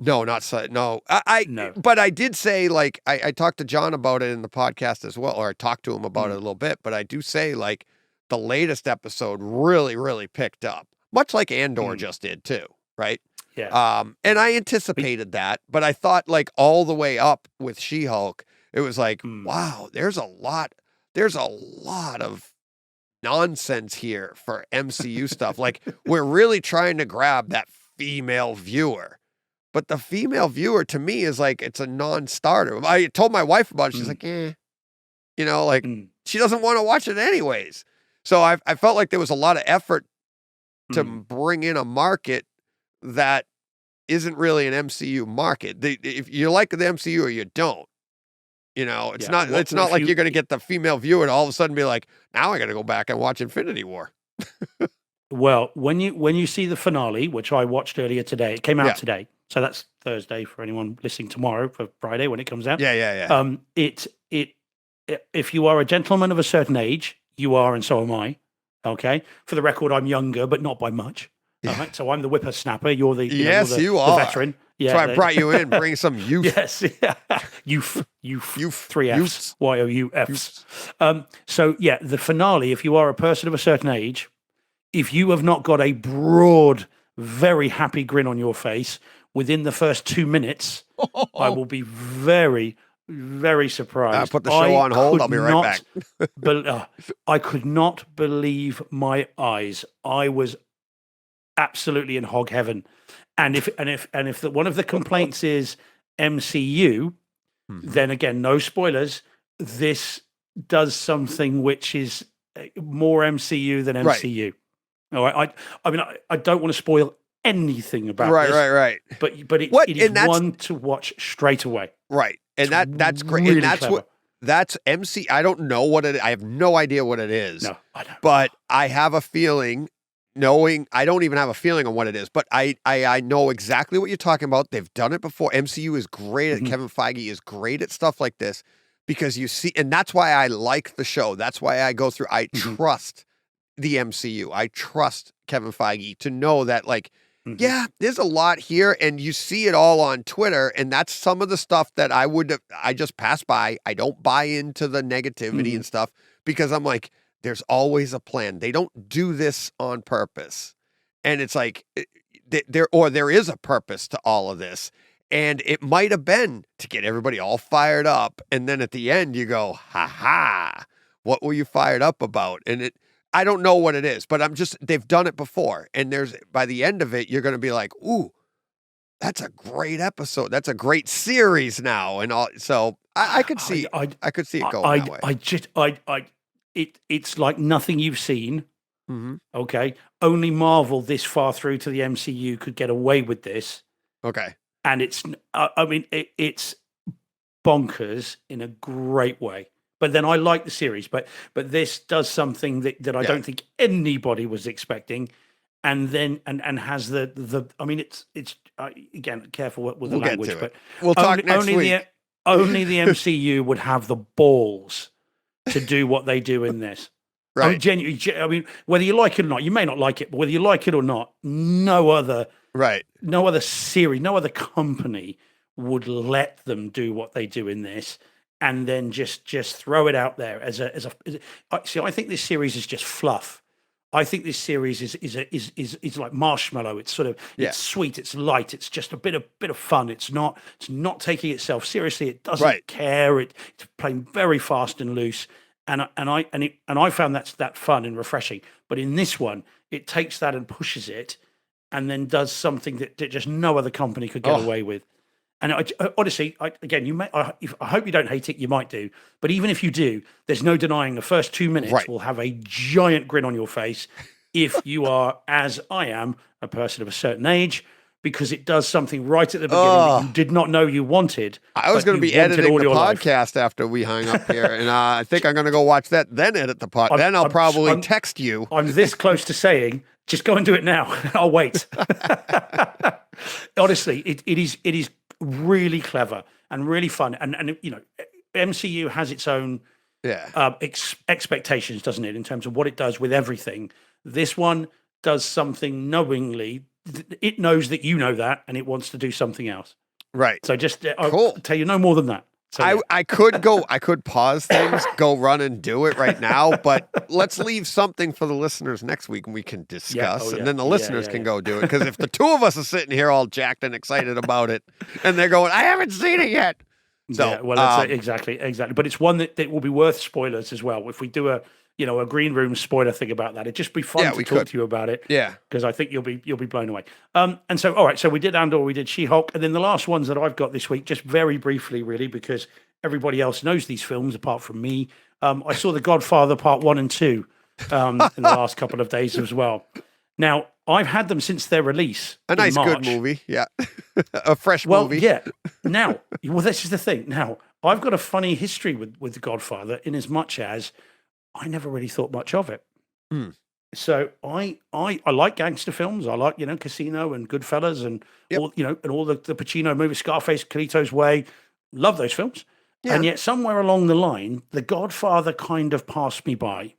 No, not so. No, No. But I did say, like, I talked to John about it in the podcast as well, or I talked to him about it a little bit. But I do say, like, the latest episode really, really picked up, much like Andor just did too, right? Yeah. And I anticipated that, but I thought, like, all the way up with She-Hulk, it was like, wow, there's a lot of nonsense here for MCU stuff. Like, we're really trying to grab that female viewer, but the female viewer to me is like, it's a non-starter. I told my wife about it. She's like, like she doesn't want to watch it anyways. So I felt like there was a lot of effort to bring in a market that isn't really an MCU market. If you like the MCU or you don't. It's not like you're going to get the female viewer and all of a sudden be like, now I got to go back and watch Infinity War. Well, when you see the finale, which I watched earlier today, it came out today. So that's Thursday for anyone listening tomorrow for Friday when it comes out. Yeah. If you are a gentleman of a certain age, you are, and so am I. Okay. For the record, I'm younger, but not by much. All right. So I'm the whippersnapper. You're the you are the veteran. Yeah, that's why I brought you in, bring some youth. Yes, youth, 3 Fs, YOUFs. So yeah, the finale. If you are a person of a certain age, if you have not got a broad, very happy grin on your face within the first 2 minutes, I will be very, very surprised. Put the show on hold. I'll be right back. But I could not believe my eyes. I was absolutely in hog heaven. And if one of the complaints is MCU, then again, no spoilers. This does something which is more MCU than MCU. All right. I mean, I don't want to spoil anything about this. Right. But it is one to watch straight away. Right. And that's great. Really And that's clever. that's MC. I don't know what I have no idea what it is. No, I don't. But I have a feeling. I don't even have a feeling on what it is, but I know exactly what you're talking about. They've done it before. MCU is great at Kevin Feige is great at stuff like this, because you see, and that's why I like the show. That's why I go through. I trust the MCU. I trust Kevin Feige to know that, like, Mhm. yeah, there's a lot here, and you see it all on Twitter, and that's some of the stuff that I just pass by. I don't buy into the negativity and stuff because I'm like, there's always a plan. They don't do this on purpose. And it's like, there is a purpose to all of this. And it might have been to get everybody all fired up. And then at the end, you go, ha ha, what were you fired up about? And I don't know what it is, but they've done it before. And by the end of it, you're going to be like, ooh, that's a great episode. That's a great series now. And all. So I could see, I could see it going that way. It's like nothing you've seen. Mm-hmm. Okay. Only Marvel this far through to the MCU could get away with this. Okay. And it's bonkers in a great way. But then I like the series, but this does something that I don't think anybody was expecting, and then and has the I mean it's again, careful with the language, but we'll talk next week. Only the MCU would have the balls to do what they do in this. Right. I mean, whether you like it or not, you may not like it, but whether you like it or not, no other series, no other company would let them do what they do in this, and then just throw it out there as a. See, I think this series is just fluff. I think this series is like marshmallow. It's sort of it's sweet, it's light, it's just a bit of fun. It's not taking itself seriously. It doesn't care. It's playing very fast and loose. And I found that fun and refreshing. But in this one, it takes that and pushes it, and then does something that just no other company could get away with. And honestly, I hope you don't hate it. You might do, but even if you do, there's no denying the first 2 minutes will have a giant grin on your face if you are, as I am, a person of a certain age. Because it does something right at the beginning that you did not know you wanted. I was going to be editing the podcast after we hung up here, and I think I'm going to go watch that, then edit the pod. Then I'll probably text you. I'm this close to saying, just go and do it now. I'll wait. Honestly, it is really clever and really fun. And you know, MCU has its own expectations, doesn't it, in terms of what it does with everything. This one does something knowingly. It knows that you know that, and it wants to do something else. Right. So just I'll tell you no more than that. So, I could pause things, go run and do it right now, but let's leave something for the listeners next week and we can discuss, and then the listeners can go do it. Because if the two of us are sitting here all jacked and excited about it, and they're going, I haven't seen it yet. So, exactly. But it's one that will be worth spoilers as well. If we do a green room spoiler thing about that, it'd just be fun to talk to you about it. Yeah. Because I think you'll be blown away. And so, all right, so we did Andor, we did She-Hulk, and then the last ones that I've got this week, just very briefly, really, because everybody else knows these films apart from me. I saw The Godfather Part 1 and 2 in the last couple of days as well. Now, I've had them since their release. A nice, good movie. Yeah. A fresh movie. Yeah. Now, this is the thing. Now, I've got a funny history with The Godfather in as much as I never really thought much of it. So I like gangster films. I like, Casino and Goodfellas and all, and all the Pacino movies, Scarface, Carlito's Way. Love those films. Yeah. And yet somewhere along the line, The Godfather kind of passed me by.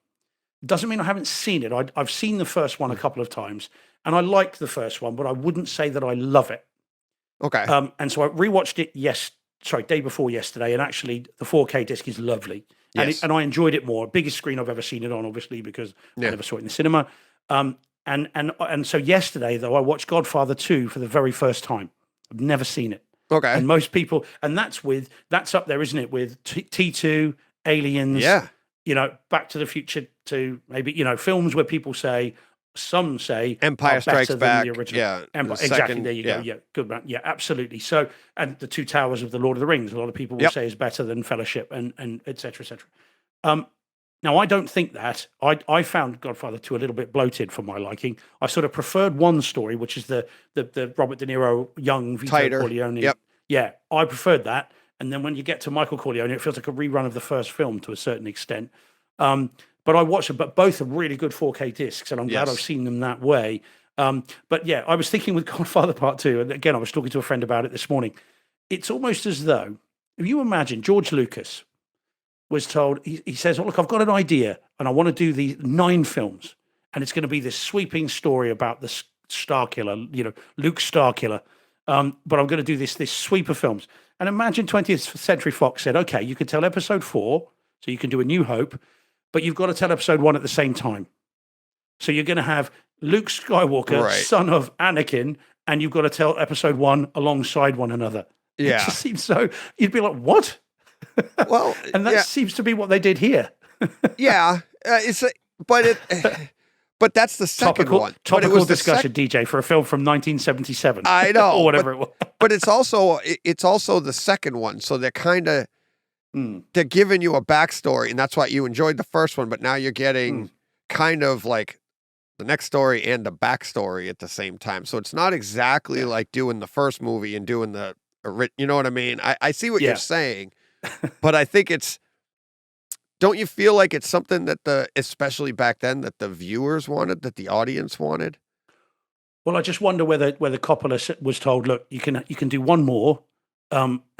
Doesn't mean I haven't seen it. I've seen the first one a couple of times, and I liked the first one, but I wouldn't say that I love it. Okay. And so I rewatched it day before yesterday, and actually the 4K disc is lovely. Yes. And I enjoyed it more. Biggest screen I've ever seen it on, obviously, because I never saw it in the cinema. And so yesterday, though, I watched Godfather 2 for the very first time. I've never seen it. Okay. And most people, and that's up there, isn't it, with T2, Aliens, Back to the Future 2, maybe, films where people say, some say Empire Strikes Back. The original. Yeah. Exactly. There you go. Yeah. Good man. Yeah, absolutely. So, and the Two Towers of the Lord of the Rings, a lot of people will say is better than Fellowship and et cetera, et cetera. Now, I don't think that. I found Godfather 2 a little bit bloated for my liking. I sort of preferred one story, which is the Robert De Niro young Vito Corleone. Yep. Yeah, I preferred that. And then when you get to Michael Corleone, it feels like a rerun of the first film to a certain extent. But I watched them, but both are really good 4K discs, and I'm glad I've seen them that way. But yeah, I was thinking with Godfather Part 2, and again, I was talking to a friend about it this morning. It's almost as though, if you imagine, George Lucas was told, he says, oh, look, I've got an idea, and I want to do these 9 films. and it's going to be this sweeping story about the Star Killer, Luke Starkiller. But I'm going to do this sweep of films. And imagine 20th Century Fox said, okay, you could tell episode 4, so you can do A New Hope, but you've got to tell episode 1 at the same time. So you're going to have Luke Skywalker, son of Anakin, and you've got to tell episode 1 alongside one another. Yeah. It just seems so, you'd be like, what? Well, and that seems to be what they did here. Yeah. But that's the second one. Topical discussion, DJ, for a film from 1977. I know. Or whatever it was. But it's also the second one. So they're kind of, they're giving you a backstory, and that's why you enjoyed the first one, but now you're getting kind of like the next story and the backstory at the same time. So it's not exactly like doing the first movie and doing you know what I mean? I see what you're saying, but I think don't you feel like it's something that especially back then, that the viewers wanted, that the audience wanted? Well, I just wonder whether Coppola was told, look, you can do one more.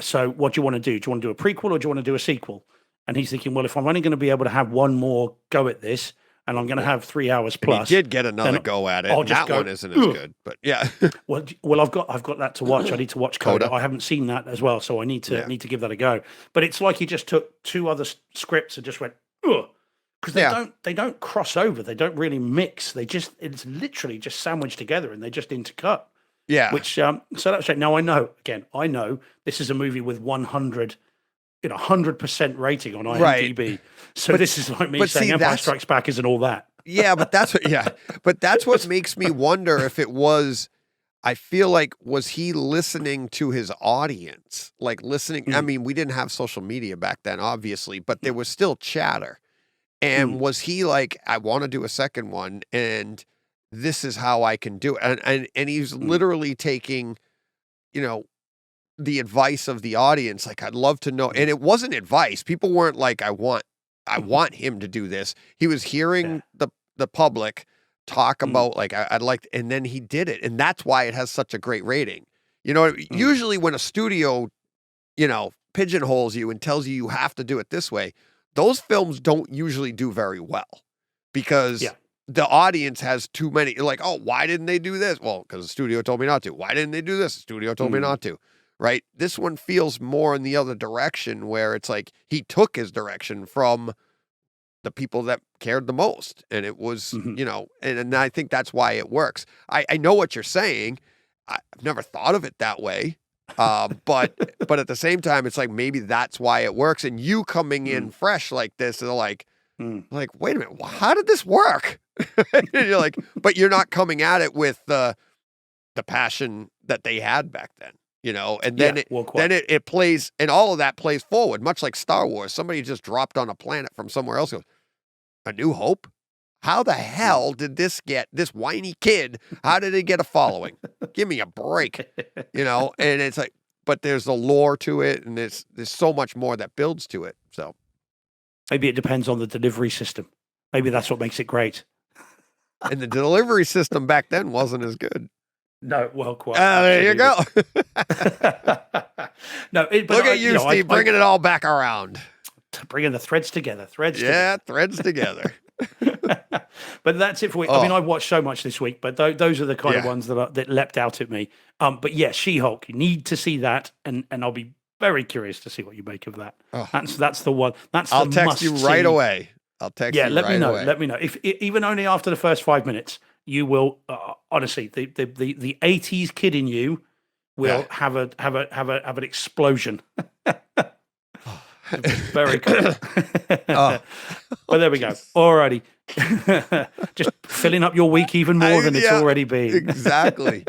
So what do you want to do? Do you want to do a prequel or do you want to do a sequel? And he's thinking, well, if I'm only going to be able to have one more go at this, and I'm going to have 3 hours plus. He did get another go at it. That one isn't as good, but yeah. well, I've got that to watch. I need to watch Coda. I haven't seen that as well, so I need to give that a go. But it's like he just took 2 other scripts and just went, ugh, because they don't cross over. They don't really mix. It's literally just sandwiched together, and they just intercut. Yeah. Which so that's right. Now I know this is a movie with 100% rating on IMDb. Right. So this is like me saying Empire Strikes Back isn't all that. Yeah, but that's what makes me wonder if it was. I feel like, was he listening to his audience? Like listening. I mean, we didn't have social media back then, obviously, but there was still chatter. And was he like, I want to do a second one, and this is how I can do it? And he's literally taking, the advice of the audience. Like, I'd love to know. And it wasn't advice. People weren't like, I want him to do this. He was hearing the public talk about like, I'd like, and then he did it. And that's why it has such a great rating. Usually when a studio, pigeonholes you and tells you have to do it this way, those films don't usually do very well because the audience has too many, like, oh, why didn't they do this? Well, because the studio told me not to. Why didn't they do this? The studio told me not to. Right? This one feels more in the other direction, where it's like he took his direction from the people that cared the most. And it was, and I think that's why it works. I know what you're saying. I've never thought of it that way. But at the same time, it's like, maybe that's why it works. And you coming in fresh like this, they're like, wait a minute, how did this work? And you're like, but you're not coming at it with the passion that they had back then. And then it plays, and all of that plays forward, much like Star Wars. Somebody just dropped on a planet from somewhere else. Goes, A New Hope? How the hell did this whiny kid? How did it get a following? Give me a break, And it's like, but there's a lore to it, and there's so much more that builds to it. So maybe it depends on the delivery system. Maybe that's what makes it great. And the delivery system back then wasn't as good. No, well, quite. There you go. Look at you, Steve, bringing it all back around. Bringing the threads together. Threads together. But that's it for me. I mean, I've watched so much this week, but those are the kind of ones that leapt out at me. But yeah, She-Hulk, you need to see that, and I'll be very curious to see what you make of that. That's the one. I'll text you right away. Yeah, let me know. Let me know. If even only after the first 5 minutes, you will honestly the 80s kid in you will have an explosion. Very cool. Well, there we go. Alrighty. Just filling up your week even more than it's already been. Exactly.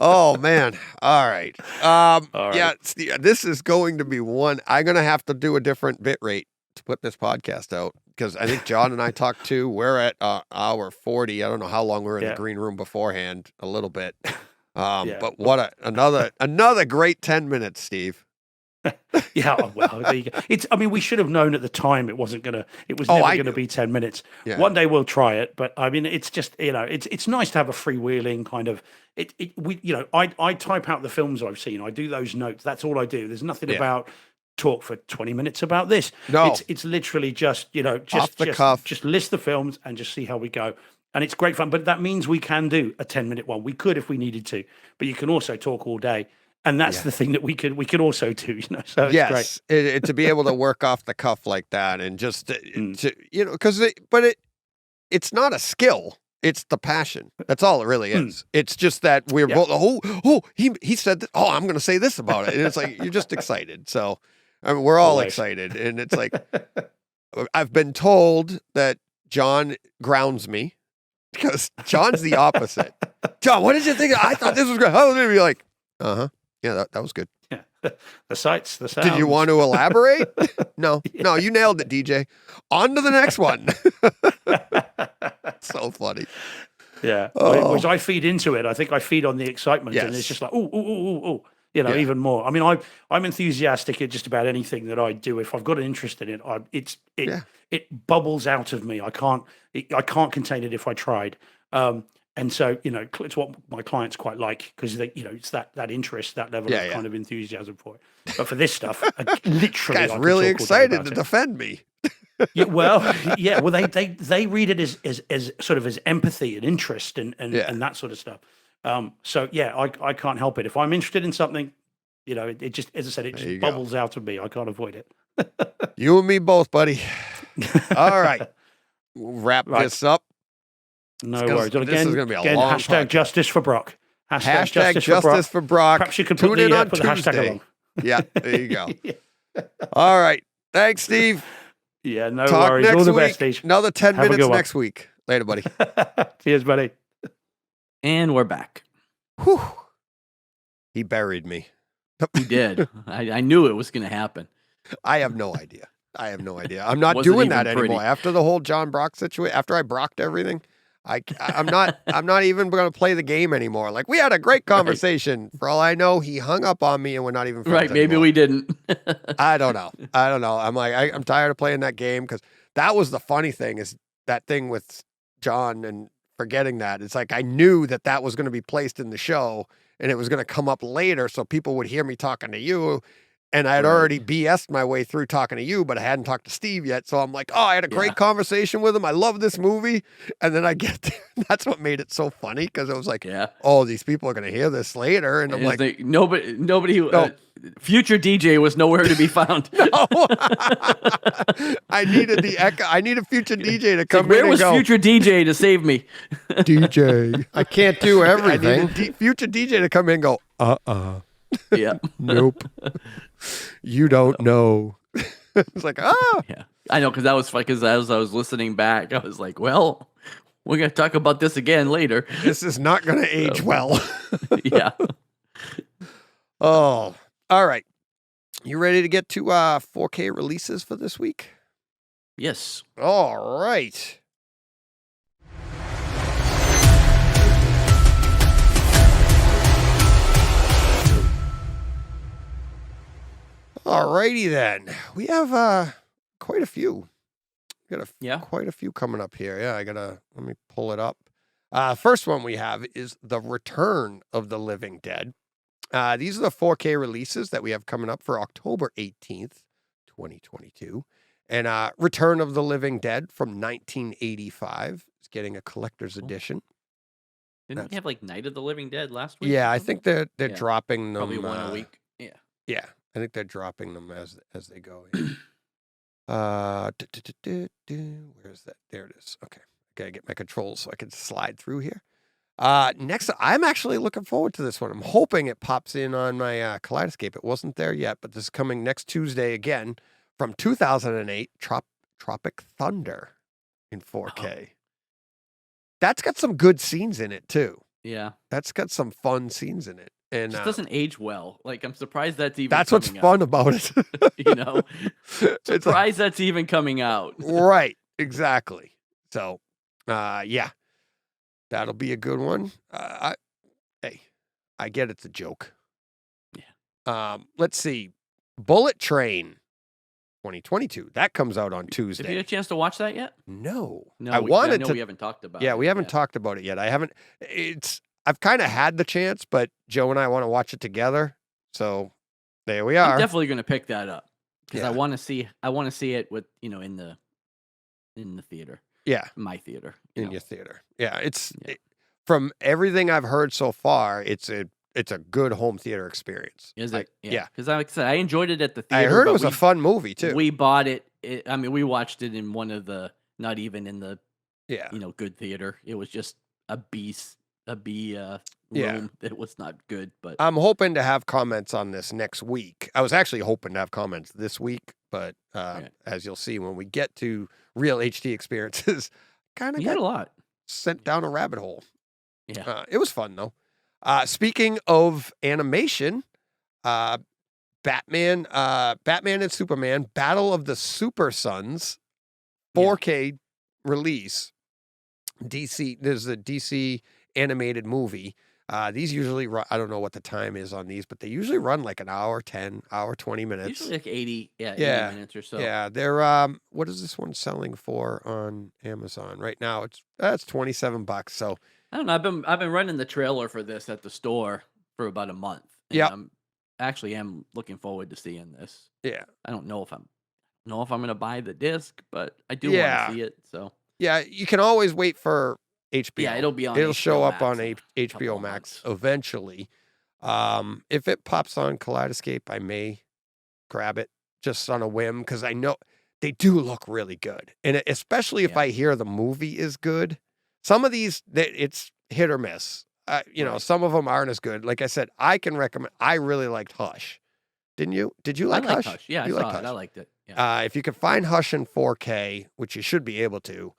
Oh man. All right. Yeah, this is going to be one. I'm going to have to do a different bit rate to put this podcast out, because I think John and I talked too. We're at hour 40. I don't know how long we were in the green room beforehand, a little bit. But what another great 10 minutes, Steve. Yeah, well, there you go. We should have known at the time it was never going to be 10 minutes. Yeah. One day we'll try it, but I mean, it's just, it's nice to have a freewheeling kind of, I type out the films I've seen. I do those notes. That's all I do. There's nothing about talk for 20 minutes about this. No, it's literally just, off the cuff. Just list the films and just see how we go. And it's great fun, but that means we can do a 10-minute one. We could if we needed to, but you can also talk all day. And that's the thing that we could also do, so it's yes, great. to be able to work off the cuff like that and just, because it's not a skill. It's the passion. That's all it really is. It's just that we're both, he said, I'm going to say this about it. And it's like, you're just excited. So I mean, we're all excited. And it's like, I've been told that John grounds me because John's the opposite. John, what did you think? I thought this was good. How would be like, yeah, that was good. Yeah. The sights, the sounds. Did you want to elaborate? No, you nailed it, DJ. On to the next one. So funny. Yeah. Which I feed into it. I think I feed on the excitement, and it's just like, ooh, even more. I mean, I'm enthusiastic at just about anything that I do. If I've got an interest in it, it bubbles out of me. I can't contain it if I tried. And so, it's what my clients quite like because it's that interest, that level of kind of enthusiasm for it. But for this stuff, literally, guy's really excited to defend me. Well, they read it as sort of as empathy and interest and that sort of stuff. So I can't help it. If I'm interested in something, it just, as I said, it just bubbles out of me. I can't avoid it. You and me both, buddy. All right, we'll wrap this up. No worries. This is going to be a long hashtag podcast. Justice for Brock. Hashtag justice for Brock. Perhaps you could Tune in on put the hashtag Tuesday. along. Yeah, there you go. All right. Thanks, Steve. Yeah, no Talk worries. next All the week. best, Steve. Another 10 Have a minutes good one. next week. Later, buddy. Cheers, buddy. And we're back. Whew. He buried me. He did. I knew it was going to happen. I have no idea. I'm not Wasn't doing even that pretty. anymore. After the whole John Brock situation, after I brocked everything, I'm not even going to play the game anymore. Like, we had a great conversation. For all I know, he hung up on me and we're not even friends Right. Maybe anymore. we didn't. I don't know. I'm like, I'm tired of playing that game because that was the funny thing is that thing with John and forgetting that. It's like I knew that was going to be placed in the show and it was going to come up later so people would hear me talking to you. And I had already BS'd my way through talking to you, but I hadn't talked to Steve yet. So I'm like, I had a great conversation with him. I love this movie. And then I get there. That's what made it so funny because it was like, these people are going to hear this later. And I'm like, nobody future DJ was nowhere to be found. No. I needed future DJ to come in Where and was go, future DJ to save me? DJ. I can't do I everything. needed future DJ to come in and go, Yeah. nope. You don't know. It's like, Yeah. I know, because that was fun, because as I was listening back, I was like, well, we're going to talk about this again later. this is not going to age well. Yeah. Oh, all right. You ready to get to 4K releases for this week? Yes. All right. All righty then. We have quite a few. We got quite a few coming up here. Yeah, let me pull it up. First one we have is The Return of the Living Dead. These are the 4K releases that we have coming up for October 18th, 2022. And Return of the Living Dead from 1985 is getting a collector's edition. Didn't we have like Night of the Living Dead last week? Yeah, I think they're dropping them. Probably one a week. Yeah. Yeah, I think they're dropping them as they go. Yeah. Where's that? There it is. Okay. Gotta get my controls so I can slide through here. Next, I'm actually looking forward to this one. I'm hoping it pops in on my Kaleidoscape. It wasn't there yet, but this is coming next Tuesday again from 2008, Tropic Thunder in 4K. That's got some good scenes in it too. Yeah. That's got some fun scenes in it. And it just doesn't age well. Like, I'm surprised that's even that's what's fun about it. Surprised that's even coming out. Right. Exactly. So, yeah. That'll be a good one. I get it's a joke. Yeah. Let's see. Bullet Train 2022. That comes out on Tuesday. Have you had a chance to watch that yet? No. I wanted to. We haven't talked about it. Yeah, we haven't talked about it yet. I've kind of had the chance, but Joe and I want to watch it together. So there we are. I'm definitely going to pick that up because I want to see it with, in the theater. Yeah, my theater. in your theater. Yeah, from everything I've heard so far, it's a good home theater experience. Is Like, it? yeah. Because like I said, I enjoyed it at the I theater. heard it but was a fun movie too. We bought it. I mean, we watched it in one of the, not even in the, Yeah. good theater. It was just a B room Yeah. that was not good. But I'm hoping to have comments on this next week. I was actually hoping to have comments this week, but as you'll see when we get to real HD experiences, kind of we had a got lot. sent down a rabbit hole. Yeah. It was fun though. Speaking of animation, Batman and Superman, Battle of the Super Sons, 4K release. There's a DC animated movie. These usually run, I don't know what the time is on these, but they usually run like an hour, 10, hour, 20 minutes. Usually like 80 minutes or so. Yeah, they're what is this one selling for on Amazon right now? It's $27. So I don't know. I've been running the trailer for this at the store for about a month. And Yep. I'm actually looking forward to seeing this. yeah. I don't know if I'm going to buy the disc, but I do Yeah. want to see it. So Yeah, you can always wait for HBO. yeah, it'll be on. It'll show HBO up on Max in a couple HBO of Max months. eventually. If it pops on Kaleidoscape, I may grab it just on a whim because I know they do look really good, and especially if Yeah. I hear the movie is good. Some of these, it's hit or miss. Right. Some of them aren't as good. Like I said, I can recommend. I really liked Hush. Didn't you? Did you like I liked Hush? Hush. Yeah, I You saw liked it. Hush? I liked it. Yeah. If you can find Hush in 4K, which you should be able to,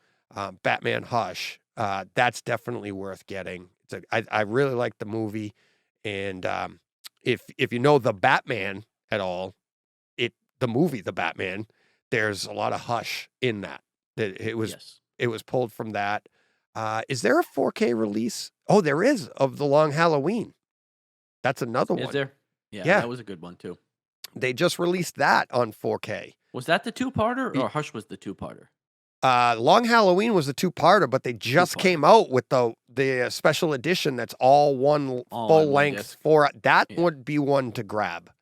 Batman Hush, that's definitely worth getting. I really like the movie, and if you know the Batman at all, the movie The Batman, there's a lot of Hush in that. It was Yes. it was pulled from that. Is there a 4K release? Oh, there is, of The Long Halloween. That's another Is one. there? Yeah, Yeah. that was a good one too. They just released that on 4K. Was that the two-parter Ye- or Hush was the two-parter? Long Halloween was a two-parter, but they just Two-parter. came out with the special edition that's all one All on full one length disc. for that Yeah. would be one to grab Yeah,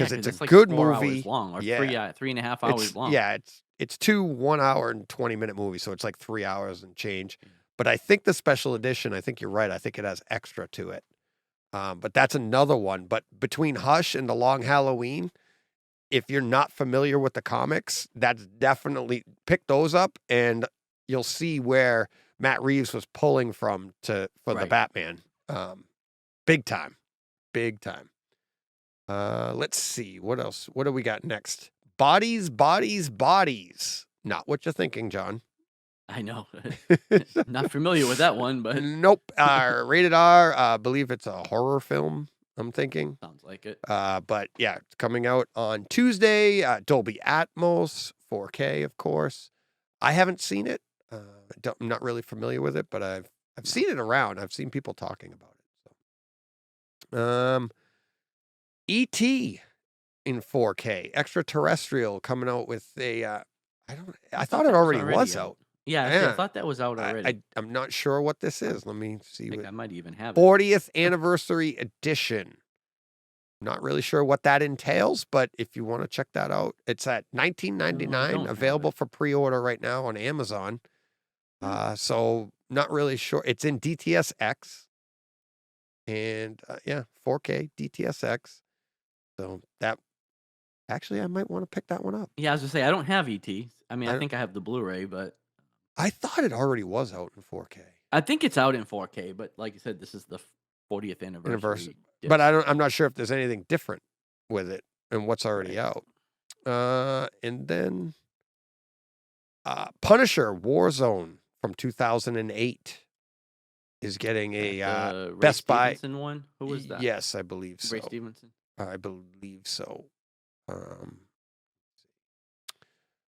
because it's a like good 4 movie. hours long, or Yeah. 3.5 hours It's, long. yeah, it's 2 1 hour and 20-minute movies, so it's like 3 hours and change. Yeah. But I think the special edition, I think you're right. I think it has extra to it. But that's another one. But between Hush and The Long Halloween, if you're not familiar with the comics, that's definitely pick those up and you'll see where Matt Reeves was pulling from for the Right. Batman. Big time. Big time. Let's see. What else? What do we got next? Bodies, bodies, bodies. Not what you're thinking, John. I know. Not familiar with that one, but Nope. Rated R. I believe it's a horror film, I'm thinking. sounds like it. But yeah, it's coming out on Tuesday. Dolby Atmos, 4K, of course. I haven't seen it. I'm not really familiar with it, but I've seen it around. I've seen people talking about it. So. E.T. in 4K, extraterrestrial, coming out with a. I thought it that already was out. Yeah, Yeah. I thought that was out already. I'm not sure what this is. Let me see. I think what- I might even have it. 40th anniversary edition. Not really sure what that entails, but if you want to check that out, it's at $19.99, don't have available it. for pre-order right now on Amazon. So not really sure. It's in DTSX, and 4K DTSX. So that actually, I might want to pick that one up. Yeah, I was gonna say I don't have ET. I mean, I I don't- think I have the Blu-ray, but I thought it already was out in 4K, I think it's out in 4K. But like you said, this is the 40th anniversary. but disc. I'm not sure if there's anything different with it and what's already out. And then Punisher Warzone from 2008 is getting a The Ray Best Buy. Stevenson one. Who was that? Yes, I believe so. Ray Stevenson. I believe so.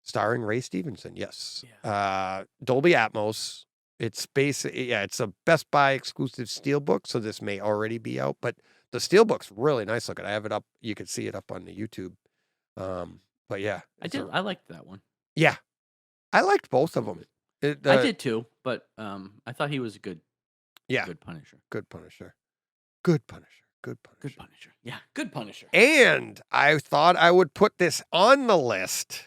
Starring Ray Stevenson, yes. Dolby Atmos. It's basically, it's a Best Buy exclusive steelbook, so this may already be out, but the steelbook's really nice looking. I have it up. You can see it up on the YouTube. But yeah. I liked that one. Yeah. I liked both of them. I did too, but I thought he was a good Punisher. Good Punisher. Good Punisher. Good Punisher. Good Punisher. Yeah, good Punisher. And I thought I would put this on the list.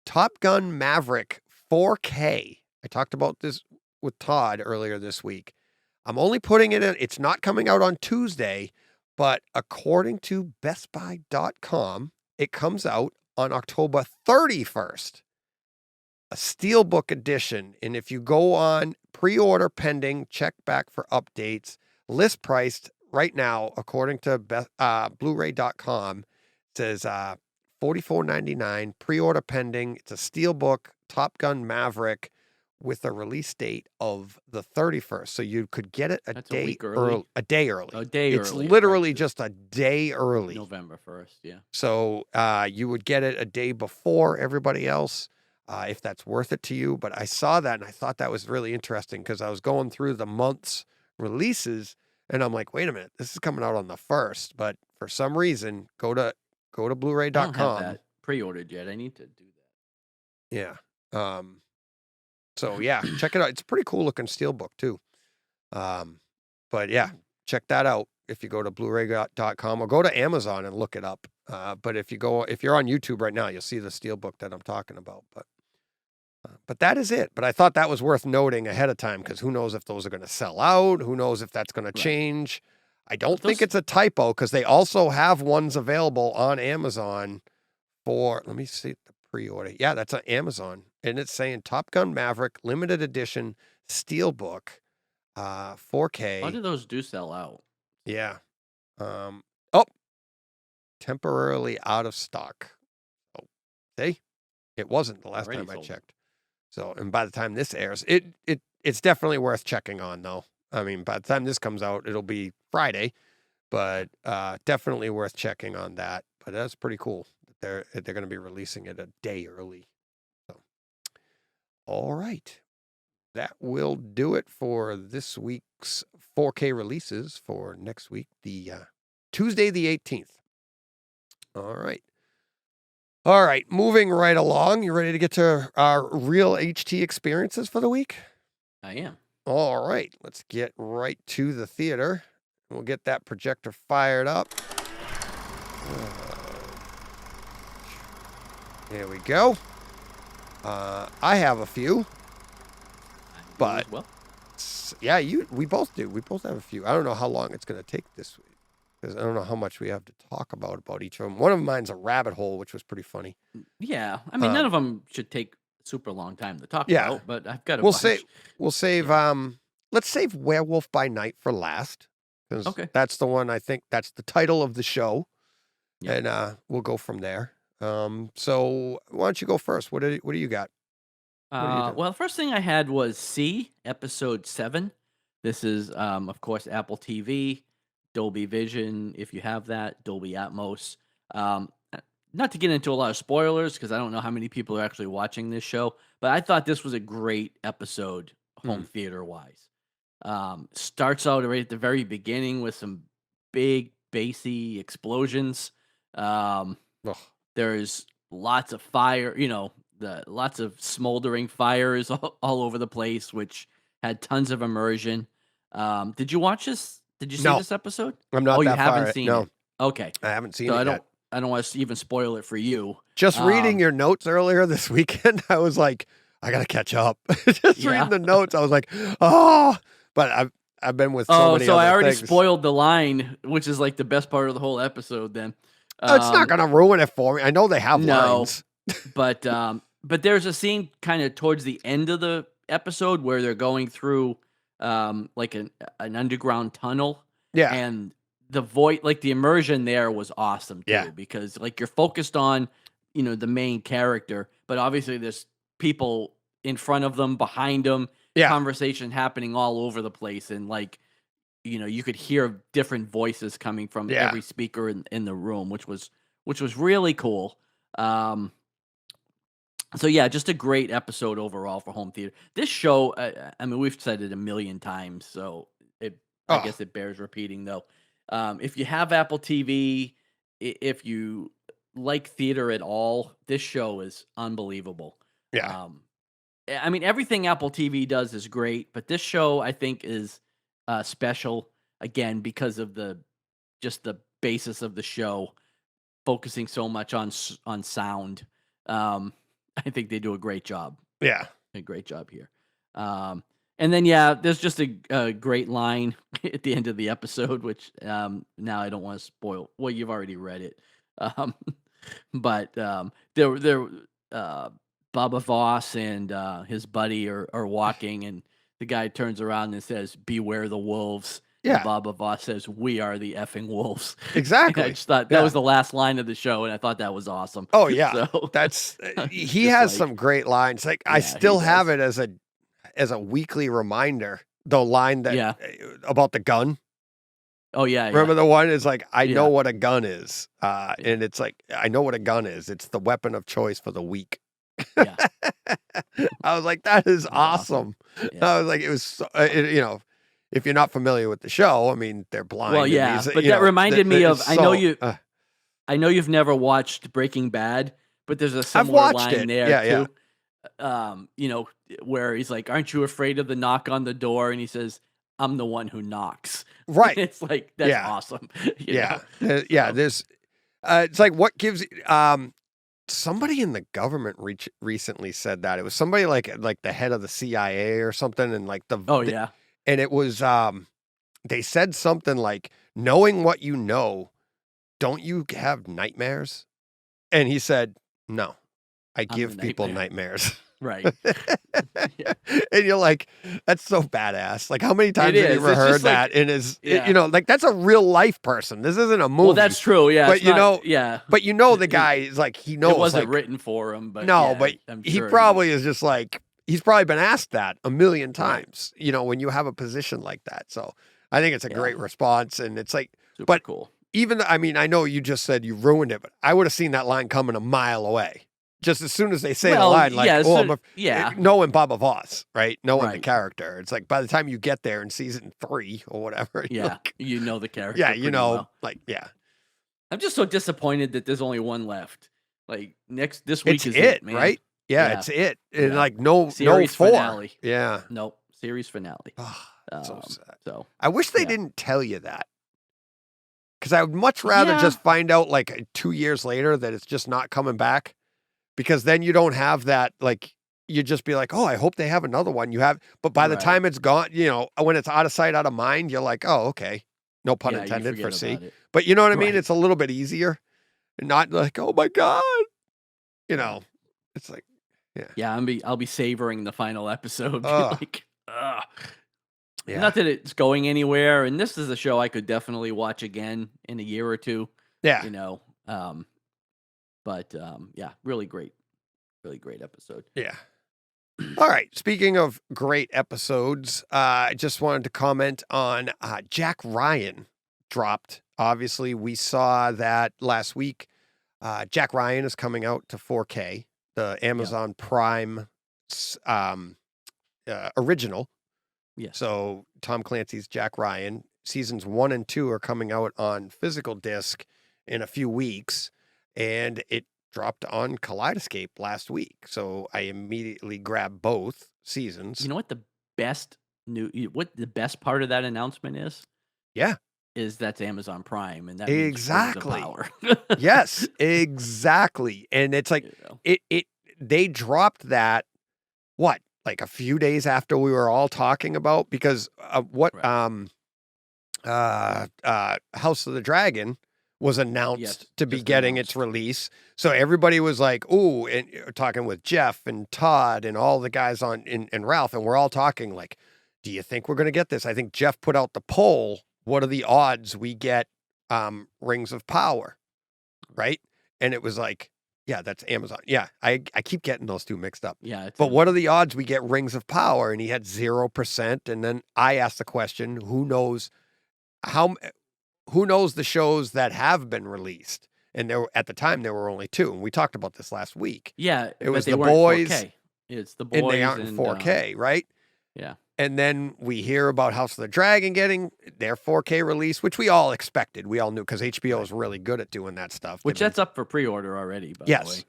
Top Gun Maverick 4K I talked about this with Todd earlier this week. I'm only putting it in, it's not coming out on Tuesday, but according to bestbuy.com, it comes out on October 31st. A steelbook edition. And if you go on pre-order pending, check back for updates, list priced right now, according to Blu-ray.com, says $44.99, pre-order pending. It's a steelbook Top Gun Maverick with a release date of the 31st. So you could get it a day early. A day early. A day It's early. literally right, just a day early. November 1st, yeah. So you would get it a day before everybody else, if that's worth it to you. But I saw that and I thought that was really interesting because I was going through the month's releases and I'm like, wait a minute, this is coming out on the 1st. But for some reason, go to I don't have Blu-ray.com. that pre-ordered yet. I need to do that. Yeah. So yeah, check it out. It's a pretty cool looking steelbook too. But yeah, check that out if you go to Blu-ray.com or go to Amazon and look it up. But if you're on YouTube right now, you'll see the steelbook that I'm talking about. But that is it. But I thought that was worth noting ahead of time because who knows if those are going to sell out? Who knows if that's going to change? I don't think it's a typo because they also have ones available on Amazon for, let me see the pre-order. Yeah, that's on Amazon. And it's saying Top Gun Maverick limited edition steelbook, 4K. A lot of those do sell out. Yeah. Temporarily out of stock. Oh, see? It wasn't the last Already time I sold. checked. So, and by the time this airs, it's definitely worth checking on though. I mean, by the time this comes out, it'll be Friday, but definitely worth checking on that. But that's pretty cool. They're going to be releasing it a day early. So, all right. That will do it for this week's 4K releases for next week, the Tuesday the 18th. All right. Moving right along. You ready to get to our real HT experiences for the week? I am. All right. Let's get right to the theater. We'll get that projector fired up. There we go. I have a few. But well, yeah, we both do. We both have a few. I don't know how long it's going to take this week because I don't know how much we have to talk about each of them. One of mine's a rabbit hole, which was pretty funny. yeah. I mean, none of them should take a super long time to talk Yeah. about, but I've got a We'll bunch. save. Let's save Werewolf by Night for last because Okay. that's the one I think that's the title of the show, Yeah. and we'll go from there. So why don't you go first? What do you got? Well, the first thing I had was C, episode 7. This is, of course, Apple TV, Dolby Vision, if you have that, Dolby Atmos. Not to get into a lot of spoilers, because I don't know how many people are actually watching this show, but I thought this was a great episode, home theater-wise. Starts out right at the very beginning with some big, bassy explosions. There's lots of fire, lots of smoldering fires all over the place, which had tons of immersion. Did you watch this? Did you see No. this episode? I'm not Oh, you that far. haven't seen No, it. Okay. I haven't seen So it yet. I don't want to even spoil it for you. Just reading your notes earlier this weekend, I was like, I gotta catch up. Just Yeah. reading the notes, I was like, oh. But I've been with so many. So I other already things. spoiled the line, which is like the best part of the whole episode. Then It's not gonna ruin it for me. I know they have No. lines. but there's a scene kind of towards the end of the episode where they're going through like an underground tunnel. Yeah, And the voice, like the immersion there was awesome too, Yeah. because like you're focused on, the main character, but obviously there's people in front of them, behind them, Yeah. conversation happening all over the place. And like, you could hear different voices coming from Yeah. every speaker in the room, which was really cool. So yeah, just a great episode overall for home theater. This show, I mean, we've said it a million times, so I guess it bears repeating though. If you have Apple TV, if you like theater at all, this show is unbelievable. Yeah. I mean, everything Apple TV does is great, but this show I think is special again because of the basis of the show, focusing so much on sound. I think they do a great job. Yeah. A great job here. And then, yeah, there's just a great line at the end of the episode, which now I don't want to spoil. Well, you've already read it. Um, but Baba Voss and his buddy are walking, and the guy turns around and says, "Beware the wolves." Yeah. And Baba Voss says, "We are the effing wolves." Exactly. And I just thought that was the last line of the show, and I thought that was awesome. Oh yeah, So that's he just has like- some great lines. Like I Yeah, still he have does. it as a weekly reminder. The line that Yeah. about the gun. Oh yeah, Remember the one is like, I know Yeah. what a gun is. And it's like, I know what a gun is. It's the weapon of choice for the weak. Yeah. I was like, that is That's awesome. awesome. Yeah. I was like, it was, if you're not familiar with the show, I mean, they're blind. Well, and yeah, these, but you that know, reminded me of. it's I know so- you. I know you've never watched Breaking Bad, but there's a similar watched line it. there Yeah, too. Where he's like, "Aren't you afraid of the knock on the door?" And he says, "I'm the one who knocks." Right. It's like that's Yeah. awesome. you Yeah. know? Yeah. So- There's, it's like, what gives, somebody in the government recently said that it was somebody like the head of the CIA or something. And like Oh yeah. and it was, they said something like, knowing what you know, don't you have nightmares? And he said, no, I I'm the give people nightmare." nightmares. Right. And you're like, that's so badass. Like, how many times It have you is. ever It's heard just like- that in his, Yeah. like, that's a real life person. This isn't a movie. Well, that's true. Yeah. But it's you not- know, yeah. But you know, the It- guy is like, he knows. It wasn't like, written for him, but no, yeah, but I'm he sure probably is just like, he's probably been asked that a million Right. times, when you have a position like that. So I think it's a Yeah. great response. And it's like, super but- cool. even, I mean, I know you just said you ruined it, but I would have seen that line coming a mile away. Just as soon as they say the line, like, yeah, oh, so- yeah. knowing Baba Voss, right? Knowing the Right. character. It's like by the time you get there in season 3 or whatever. you're Yeah, like, you know the character. yeah, pretty well. like, yeah. I'm just so disappointed that there's only one left. Like this week It's is it, man. right? Yeah, Yeah. it's it. And Yeah. like, no Series 4. finale. Yeah. Nope, series finale. So Um, sad. so I wish they yeah. didn't tell you that. Because I would much rather Yeah. just find out like 2 years later that it's just not coming back. Because then you don't have that, like, you just be like, oh, I hope they have another one. You have, but by the Right. time it's gone, when it's out of sight, out of mind, you're like, oh, okay. No pun yeah, you intended for forget C. about it. But you know what I mean? Right. It's a little bit easier. And not like, oh my God. It's like, Yeah, I'll be savoring the final episode. Ugh. like, ugh. yeah. Not that it's going anywhere, and this is a show I could definitely watch again in a year or two. Yeah. You know, but yeah, really great episode. Yeah. All right. Speaking of great episodes, I just wanted to comment on Jack Ryan dropped. Obviously, we saw that last week. Jack Ryan is coming out to 4K, the Amazon Prime original. Yes. So Tom Clancy's Jack Ryan seasons 1 and 2 are coming out on physical disc in a few weeks, and it dropped on Kaleidoscape last week. So I immediately grabbed both seasons. You know what the best part of that announcement is? Yeah. Is that's Amazon Prime, and that means Rings of Exactly. Power. Yes, exactly. And it's like You know? they dropped that like a few days after we were all talking about, because Right. House of the Dragon was announced Yes, to be just getting announced. its release. So everybody was like, ooh, and talking with Jeff and Todd and all the guys and Ralph, and we're all talking like, do you think we're going to get this? I think Jeff put out the poll. What are the odds we get Rings of Power? Right. And it was like, yeah, that's Amazon. Yeah. I keep getting those two mixed up. Yeah. It's But what are the odds we get Rings of Power? And he had 0%. And then I asked the question, who knows the shows that have been released? And at the time there were only 2. And we talked about this last week. Yeah, It was but they The weren't Boys, 4K. It's the boys, And they aren't in 4K, right? yeah. And then we hear about House of the Dragon getting their 4K release, which we all expected. We all knew because HBO is really good at doing that stuff. Which They've that's up for pre-order already. By Yes. the way,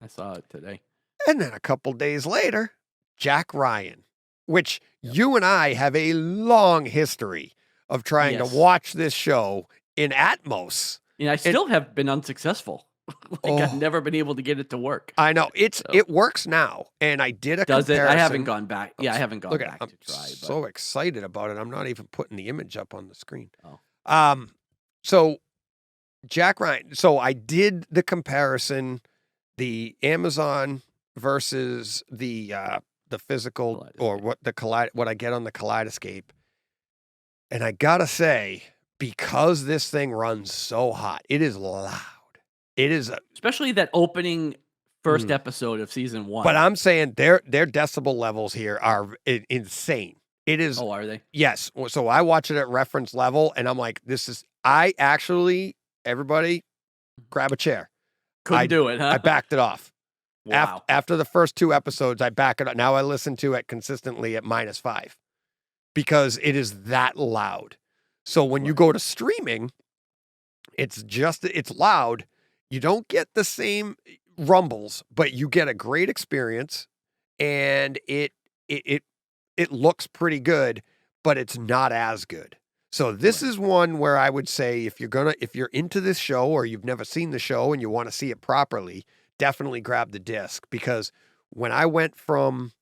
I saw it today. And then a couple days later, Jack Ryan, which you and I have a long history of trying Yes. to watch this show in Atmos. And I still have been unsuccessful. I've never been able to get it to work. I know So- it works now, and I did a Does it? comparison. I haven't gone back. Yeah, I haven't gone Look at back I'm to try. But so excited about it. I'm not even putting the image up on the screen. Oh. So Jack Ryan. So I did the comparison, the Amazon versus the physical or what I get on the Kaleidoscape, and I gotta say, because this thing runs so hot, it is loud. It is, especially that opening first episode of season 1. but I'm saying their decibel levels here are insane. It is. Oh, are they? Yes. So I watch it at reference level, and I'm like, this is. I actually, everybody, grab a chair. Couldn't do it, huh? I backed it off. Wow. After the first 2 episodes, I back it up. Now I listen to it consistently at -5 because it is that loud. So when you go to streaming, it's loud. You don't get the same rumbles, but you get a great experience, and it looks pretty good, but it's not as good. So this is one where I would say if you're into this show or you've never seen the show and you want to see it properly, definitely grab the disc, because when I went from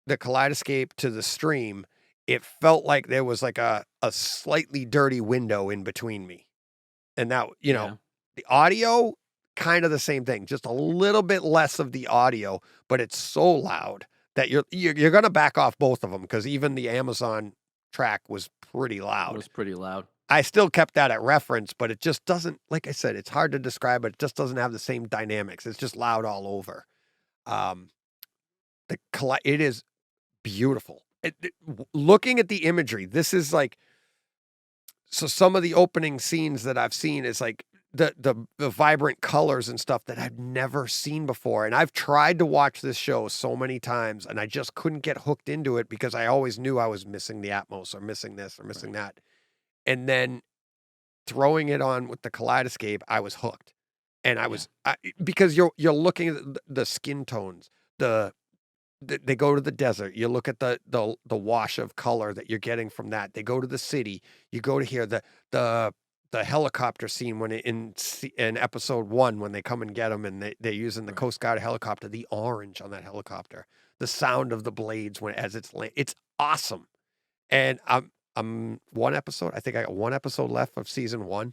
the Kaleidoscape to the stream, it felt like there was like a slightly dirty window in between me. And that, the audio, kind of the same thing, just a little bit less of the audio, but it's so loud that you're going to back off both of them, because even the Amazon track was pretty loud. It was pretty loud. I still kept that at reference, but it just doesn't, like I said, it's hard to describe, but it just doesn't have the same dynamics. It's just loud all over. It is beautiful. Looking at the imagery, this is like, so some of the opening scenes that I've seen is like the vibrant colors and stuff that I've never seen before. And I've tried to watch this show so many times, and I just couldn't get hooked into it because I always knew I was missing the Atmos or missing this or missing that. And then throwing it on with the Kaleidoscape, I was hooked. And I was, because you're looking at the skin tones, they go to the desert. You look at the wash of color that you're getting from that. They go to the city. You go to here, the helicopter scene when in episode 1, when they come and get them and they're using the Coast Guard helicopter, the orange on that helicopter, the sound of the blades as it's awesome. And I'm one episode. I think I got 1 episode left of season 1,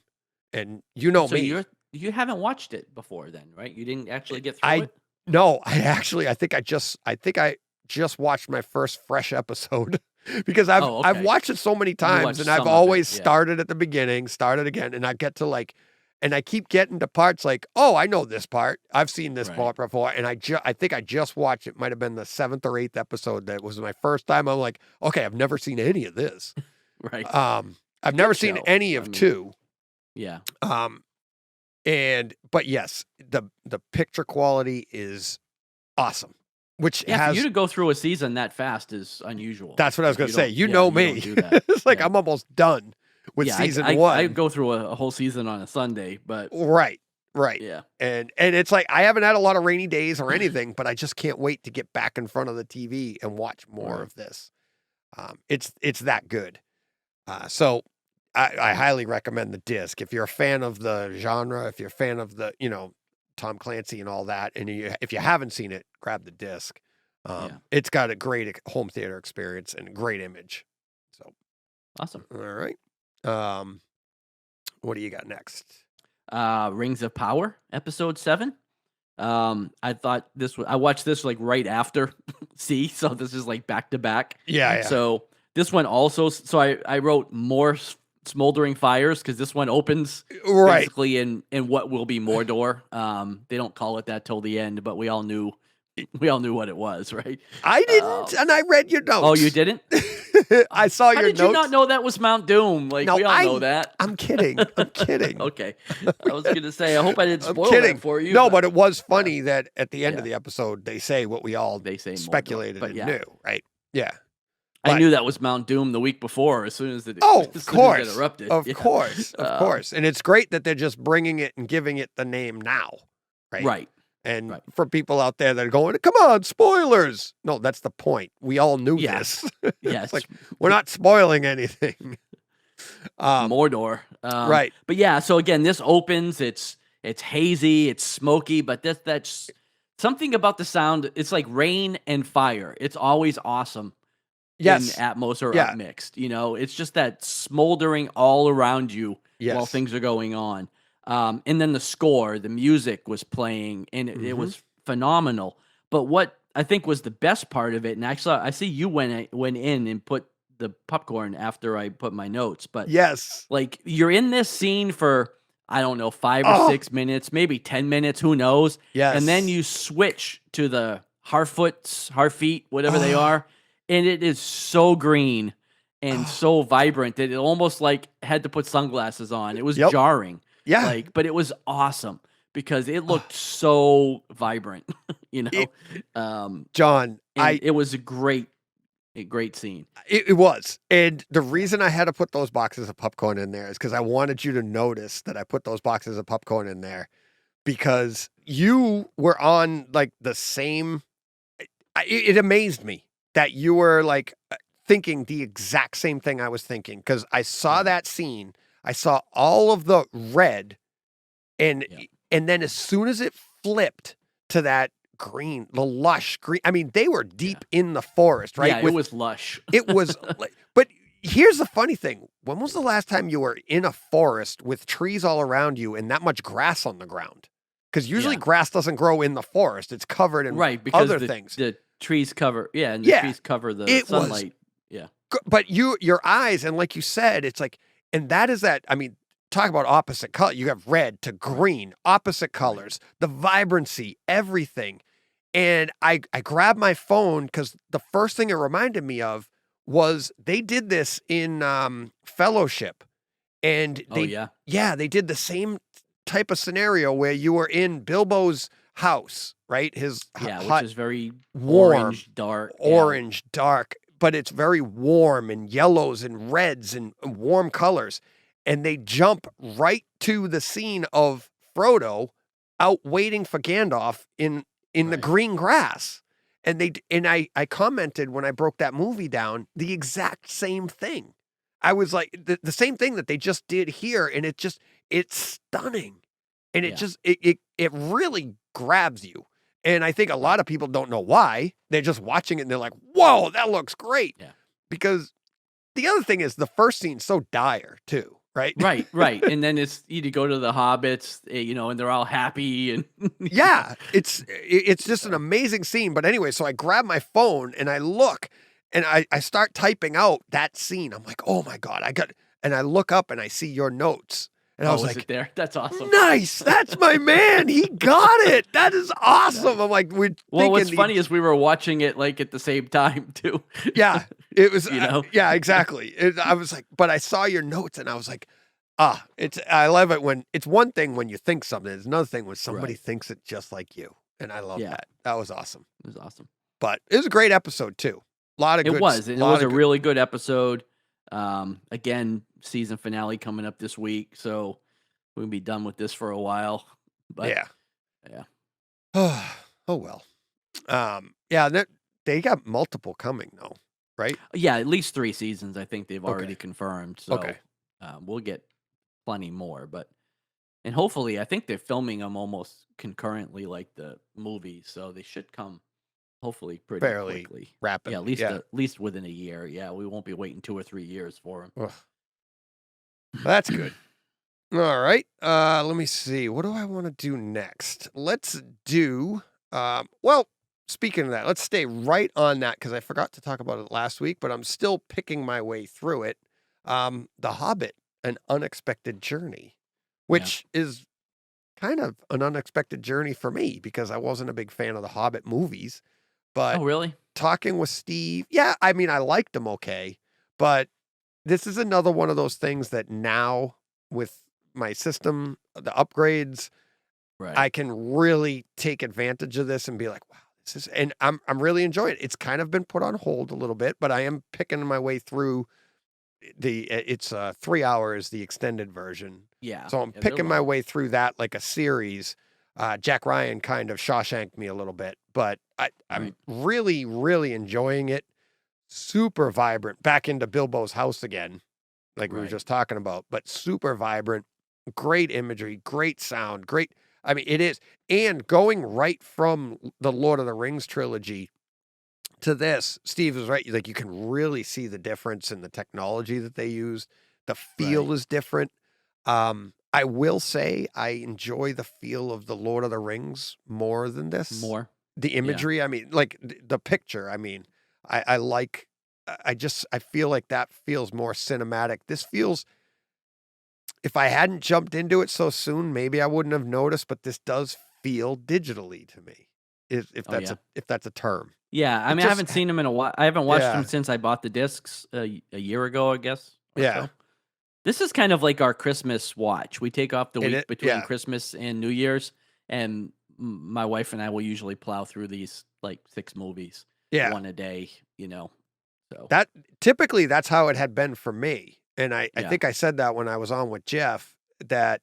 and So me. you haven't watched it before then, right? You didn't actually get through it? No, I think I just watched my first fresh episode because I've watched it so many times, and I've always started at the beginning, started again, and I get to and I keep getting to parts like, oh, I know this part. I've seen this part before, and I think I just watched it. Might have been the 7th or 8th episode. That was my first time. I'm like, okay, I've never seen any of this. Right. I've never seen any of 2. Yeah. But yes, the picture quality is awesome. Which for you to go through a season that fast is unusual. That's what I was going to say. You know me. It's like I'm almost done with season 1. I go through a whole season on a Sunday, but right. Yeah. And it's like I haven't had a lot of rainy days or anything, but I just can't wait to get back in front of the TV and watch more of this. It's that good. So I highly recommend the disc. If you're a fan of the genre, if you're a fan of the, Tom Clancy and all that, and if you haven't seen it, grab the disc. It's got a great home theater experience and a great image. So awesome. All right. What do you got next? Rings of Power, episode 7. I thought I watched this like right after so this is like back to back. Yeah. So this one also, so I wrote more smoldering fires because this one opens basically in what will be Mordor. They don't call it that till the end, but we all knew what it was, right? I didn't, and I read your notes. Oh, you didn't? I saw your How notes. did you not know that was Mount Doom? Like, we all know that. I'm kidding. Okay. I was going to say, I hope I didn't spoil that for you. No, but it was funny that at the end of the episode, they say what we all speculated Mordor, and knew, right? Yeah. I knew that was Mount Doom the week before as soon as it erupted. Of course. And it's great that they're just bringing it and giving it the name now, right? Right. And for people out there that are going, come on, spoilers. No, that's the point. We all knew this. Yes. It's like, we're not spoiling anything. Mordor. Right. But yeah, so again, this opens, it's It's hazy, it's smoky, but that's something about the sound. It's like rain and fire. It's always awesome in Yes. Atmos or Yeah. upmixed. It's just that smoldering all around you while Yes. things are going on. And then the score, the music was playing, and it was phenomenal. But what I think was the best part of it, and actually, I see you went in and put the popcorn after I put my notes, but Yes. like you're in this scene for, I don't know, 5 or Oh. 6 minutes, maybe 10 minutes, who knows? Yes. And then you switch to the Harfeet, whatever they are, and it is so green and so vibrant that it almost like had to put sunglasses on. It was Yep. jarring. Yeah. But it was awesome because it looked so vibrant, John, and it was a great scene. It was. And the reason I had to put those boxes of popcorn in there is because I wanted you to notice that I put those boxes of popcorn in there because you were on like the same. It amazed me that you were like thinking the exact same thing I was thinking because I saw that scene. I saw all of the red and then as soon as it flipped to that green, the lush green. I mean, they were deep in the forest, right? Yeah, it was lush. It was, but here's the funny thing. When was the last time you were in a forest with trees all around you and that much grass on the ground? Because usually grass doesn't grow in the forest. It's covered in because other things. The trees cover, and the trees cover the sunlight. But your eyes, and like you said, it's like, and that is that, I mean, talk about opposite color. You have red to green, opposite colors, the vibrancy, everything. And I grabbed my phone because the first thing it reminded me of was they did this in Fellowship. And they did the same type of scenario where you were in Bilbo's house, right? His hut, which is very warm, orange, dark, but it's very warm and yellows and reds and warm colors. And they jump right to the scene of Frodo out waiting for Gandalf in the green grass. And I commented when I broke that movie down, the exact same thing. I was like, the same thing that they just did here. And it's stunning. And it really grabs you. And I think a lot of people don't know why. They're just watching it and they're like, whoa, that looks great. Yeah. Because the other thing is the first scene's so dire too, right? Right. And then you go to the hobbits, and they're all happy and yeah, it's just an amazing scene. But anyway, so I grab my phone and I look and I start typing out that scene. I'm like, oh my God, and I look up and I see your notes. And I was like, it there? That's awesome. Nice. That's my man. He got it. That is awesome. I'm like, what's funny is we were watching it like at the same time too. Yeah, it was, yeah, exactly. I was like, but I saw your notes and I was like, I love it when it's one thing when you think something. It's another thing when somebody thinks it just like you. And I love that. That was awesome. It was awesome. But it was a great episode too. A lot of good. It was a really good episode. Again, season finale coming up this week, so we'll be done with this for a while. But yeah. Oh well. They got multiple coming though, right? Yeah, at least 3 seasons. I think they've already confirmed. So we'll get plenty more. And hopefully, I think they're filming them almost concurrently, like the movie. So they should come. Hopefully, pretty fairly quickly. rapidly. Yeah, at least within a year. Yeah, we won't be waiting 2 or 3 years for them. Well, that's good. All right. Let me see. What do I want to do next? Let's do. Speaking of that, let's stay right on that because I forgot to talk about it last week, but I'm still picking my way through it. The Hobbit: An Unexpected Journey, which is kind of an unexpected journey for me because I wasn't a big fan of the Hobbit movies. But really? Talking with Steve, I mean, I liked them okay, but this is another one of those things that now with my system, the upgrades, I can really take advantage of this and be like, wow, this is, and I'm really enjoying it. It's kind of been put on hold a little bit, but I am picking my way through it's 3 hours, the extended version. Yeah. So I'm picking my way through that like a series. Jack Ryan kind of Shawshanked me a little bit, but I'm really, really enjoying it. Super vibrant. Back into Bilbo's house again, like we were just talking about, but super vibrant. great imagery, great sound, great. I mean, it is. And going right from the Lord of the Rings trilogy to this, Steve is right. Like, you can really see the difference in the technology that they use. The feel Right. is different. I will say I enjoy the feel of the Lord of the Rings more than this. More. The imagery, I mean, like the picture. I mean, I like. I feel like that feels more cinematic. This feels. If I hadn't jumped into it so soon, maybe I wouldn't have noticed. But this does feel digitally to me. If Oh, that's yeah. if that's a term. Yeah, I It mean, I just- haven't seen them in a while. I haven't watched Yeah. them since I bought the discs a year ago, I guess. Or Yeah. so. This is kind of like our Christmas watch. We take off the And week between yeah. Christmas and New Year's, and my wife and I will usually plow through these like 6 movies, Yeah. one a day. So That typically that's how it had been for me. And I Yeah. think I said that when I was on with Jeff that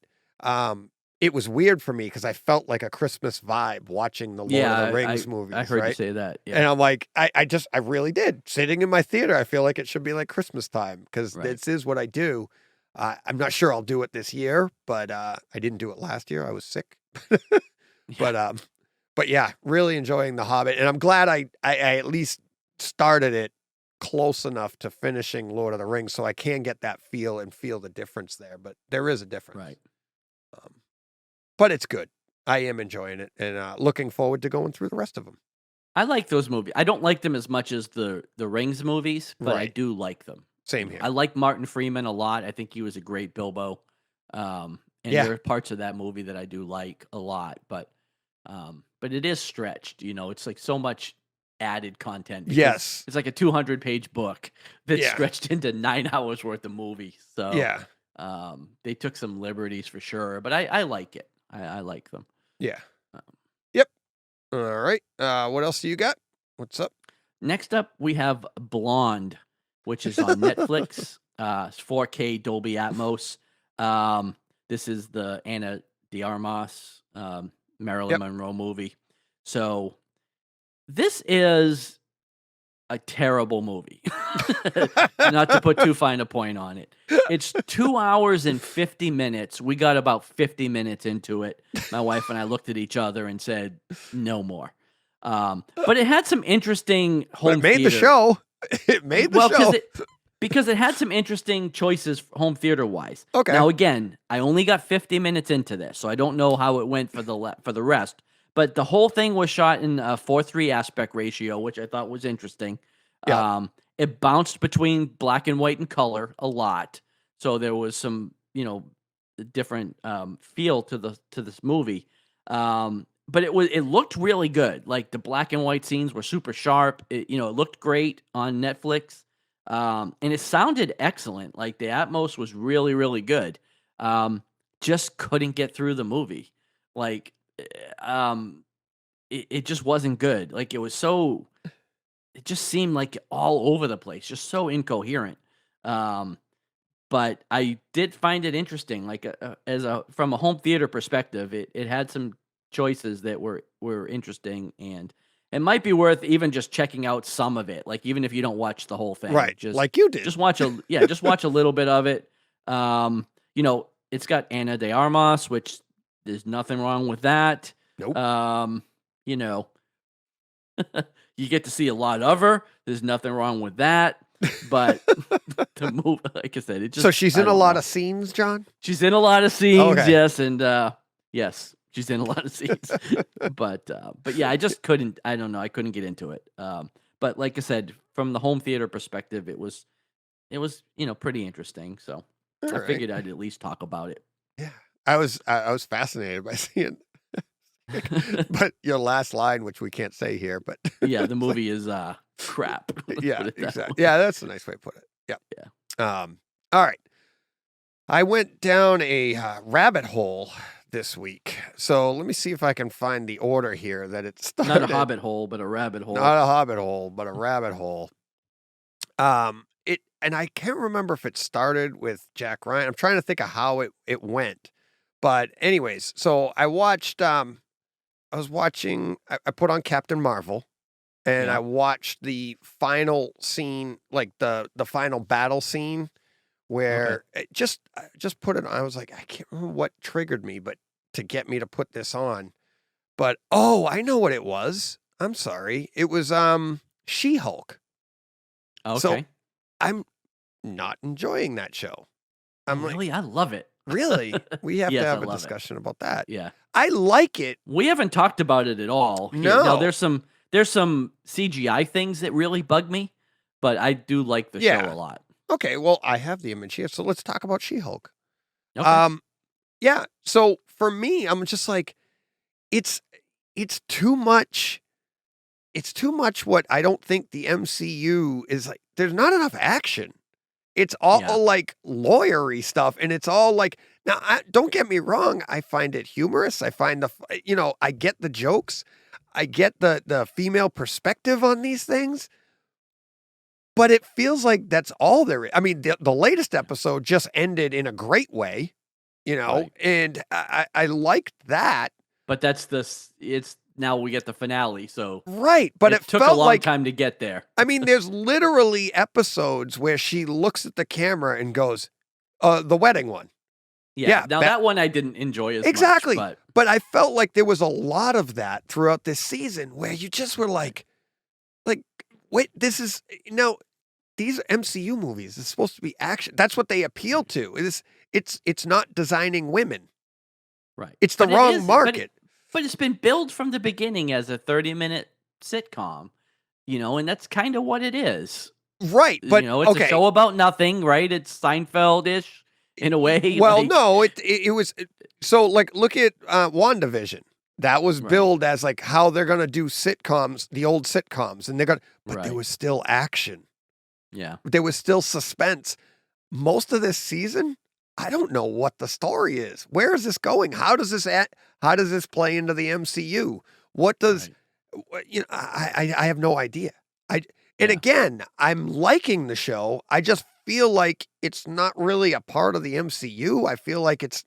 it was weird for me because I felt like a Christmas vibe watching the Lord of the Rings movies. I heard right? you say that. Yeah, And I'm like, I really did. Sitting in my theater, I feel like it should be like Christmas time because Right. this is what I do. I'm not sure I'll do it this year, but I didn't do it last year. I was sick. But yeah, really enjoying The Hobbit. And I'm glad I at least started it close enough to finishing Lord of the Rings so I can get that feel and feel the difference there. But there is a difference. right. But it's good. I am enjoying it and looking forward to going through the rest of them. I like those movies. I don't like them as much as the Rings movies, but I Right. do like them. Same here. I like Martin Freeman a lot. I think he was a great Bilbo. And Yeah. there are parts of that movie that I do like a lot, but it is stretched. It's like so much added content. because Yes. it's like a 200-page book that's Yeah. stretched into 9 hours worth of movie. So Yeah. they took some liberties for sure, but I like it. I like them. Yeah. Um, Yep. All right. What else do you got? What's up? Next up, we have Blonde, which is on Netflix. It's 4K Dolby Atmos. This is the Anna de Armas, Marilyn Yep. Monroe movie. So this is a terrible movie. Not to put too fine a point on it. It's 2 hours and 50 minutes. We got about 50 minutes into it. My wife and I looked at each other and said, no more. But it had some interesting But home it made the theater- show. It made the show. because it had some interesting choices home theater wise. Okay. Now again, I only got 50 minutes into this, so I don't know how it went for the rest. But the whole thing was shot in a 4:3 aspect ratio, which I thought was interesting. Yeah. It bounced between black and white and color a lot, so there was some different feel to this movie. But it looked really good. Like the black and white scenes were super sharp. It looked great on Netflix. And it sounded excellent. Like the Atmos was really, really good. Just couldn't get through the movie. Like, it just wasn't good. Like it just seemed like all over the place, just so incoherent. But I did find it interesting. Like from a home theater perspective, it had some choices that were interesting, and it might be worth even just checking out some of it. Like even if you don't watch the whole thing, Right. Just Like you did. just watch a little bit of it. It's got Anna de Armas, which there's nothing wrong with that. Nope. You get to see a lot of her. There's nothing wrong with that. But the movie, like I said, it just So she's I in a don't lot know. of scenes, John? She's in a lot of scenes, Okay. yes, and yes, she's in a lot of scenes. but yeah, I just couldn't. I don't know. I couldn't get into it. But like I said, from the home theater perspective, it was pretty interesting. So All I right. figured I'd at least talk about it. Yeah. I was fascinated by seeing but your last line, which we can't say here, but Yeah, the movie is crap. Let's yeah, put it that exactly. way. Yeah, that's a nice way to put it. Yeah. Yeah. All right. I went down a rabbit hole this week. So let me see if I can find the order here that it started. Not a hobbit hole, but a rabbit hole. Not a hobbit hole, but a rabbit hole. And I can't remember if it started with Jack Ryan. I'm trying to think of how it went. But anyways, so I watched I put on Captain Marvel and Yeah. I watched the final scene, like the final battle scene where it just put it on. I was like, I can't remember what triggered me, but to get me to put this on. But I know what it was. I'm sorry. It was She-Hulk. Okay. So I'm not enjoying that show. I'm like, really? I love it. really? We have Yes, to I have a love it. discussion about that. Yeah. I like it. We haven't talked about it at all. here. No. Now, there's some CGI things that really bug me, but I do like the show a lot. Okay, well, I have the image here, so let's talk about She-Hulk. Okay. Yeah. So for me, I'm just like, it's too much. It's too much what I don't think the MCU is like. There's not enough action. It's all like lawyery stuff, and it's all like, now, don't get me wrong. I find it humorous. I find I get the jokes. I get the female perspective on these things, but it feels like that's all there is. I mean, the latest episode just ended in a great way, Right. and I liked that. But it's now we get the finale, so Right, but it took a felt long like, time to get there. I mean, there's literally episodes where she looks at the camera and goes, the wedding one. Yeah. Now that one I didn't enjoy as Exactly. much. But I felt like there was a lot of that throughout this season where you just were like, wait, this is, these MCU movies is supposed to be action. That's what they appeal to. It's not designing women. Right. It's the But it wrong is- market. But it's been billed from the beginning as a 30-minute sitcom, and that's kind of what it is. Right. But it's okay. a show about nothing, right? It's Seinfeld-ish in a way. Well, like- no, it was so like look at WandaVision. That was Right. billed as like how they're gonna do sitcoms, the old sitcoms, and but there Right. was still action. Yeah. There was still suspense. Most of this season, I don't know what the story is. Where is this going? How does this play into the MCU? What does I have no idea. Again, I'm liking the show. I just feel like it's not really a part of the MCU. I feel like it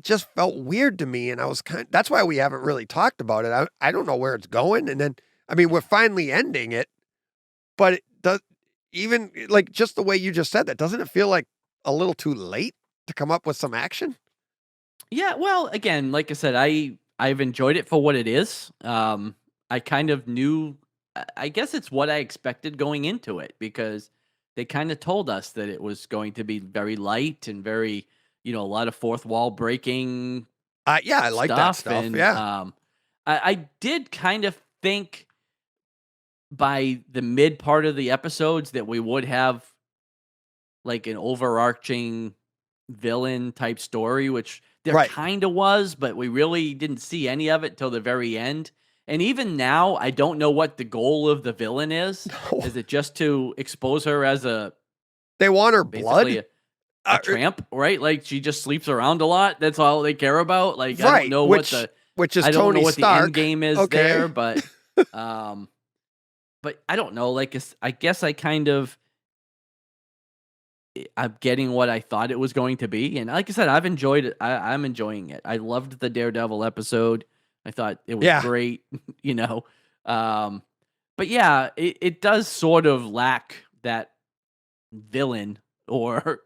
just felt weird to me, and I was that's why we haven't really talked about it. I don't know where it's going, and then I mean we're finally ending it, but it does even like just the way you just said that, doesn't it feel like a little too late to come up with some action? Yeah, well, again, like I said, I've enjoyed it for what it is. I kind of knew, I guess it's what I expected going into it, because they kind of told us that it was going to be very light and very, a lot of fourth wall breaking. Yeah, I like that stuff. And, yeah. I did kind of think by the mid part of the episodes that we would have like an overarching villain type story, which there kind of was, but we really didn't see any of it till the very end. And even now, I don't know what the goal of the villain is. No. Is it just to expose her as They want her basically blood? a tramp, right? Like she just sleeps around a lot. That's all they care about. Like I Right, don't know which is I don't Tony know what Stark. the end game is Okay. there, but but I don't know. Like I guess I kind of I'm getting what I thought it was going to be, and like I said, I've enjoyed it. I'm enjoying it. I loved the Daredevil episode. I thought it was great, But yeah, it does sort of lack that villain or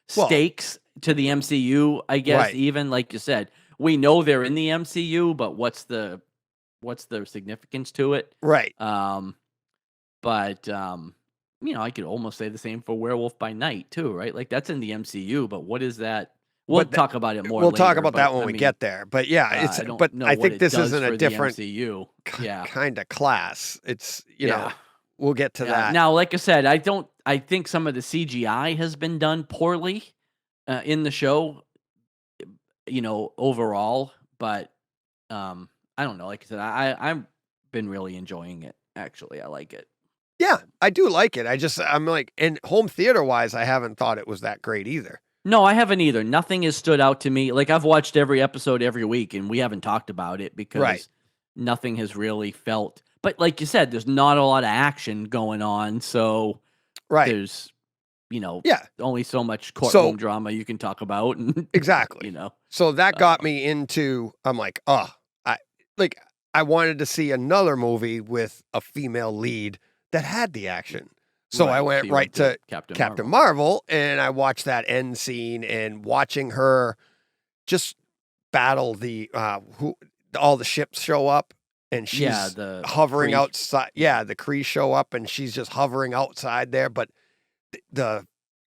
stakes to the MCU. I guess even like you said, we know they're in the MCU, but what's the significance to it? Right. But I could almost say the same for Werewolf by Night too, right? Like that's in the MCU, but what is that? We'll talk about it more. We'll talk later, about that when we get there. But yeah, it's. I think this isn't a different MCU. kind of class. It's we'll get to that. Now, like I said, I think some of the CGI has been done poorly in the show. Overall, but I don't know. Like I said, I've been really enjoying it. Actually, I like it. Yeah, I do like it. I'm like, and home theater wise, I haven't thought it was that great either. No, I haven't either. Nothing has stood out to me. Like I've watched every episode every week, and we haven't talked about it because nothing has really felt. But like you said, there's not a lot of action going on, so there's only so much courtroom drama you can talk about. And, exactly. So that got me into. I'm like, I wanted to see another movie with a female lead that had the action. So I Right, so went you right went to to Captain Captain Marvel. Marvel, and I watched that end scene and watching her just battle the who all the ships show up and Yeah, she's the hovering Kree. outside. Yeah, the Kree show up and she's just hovering outside there. But the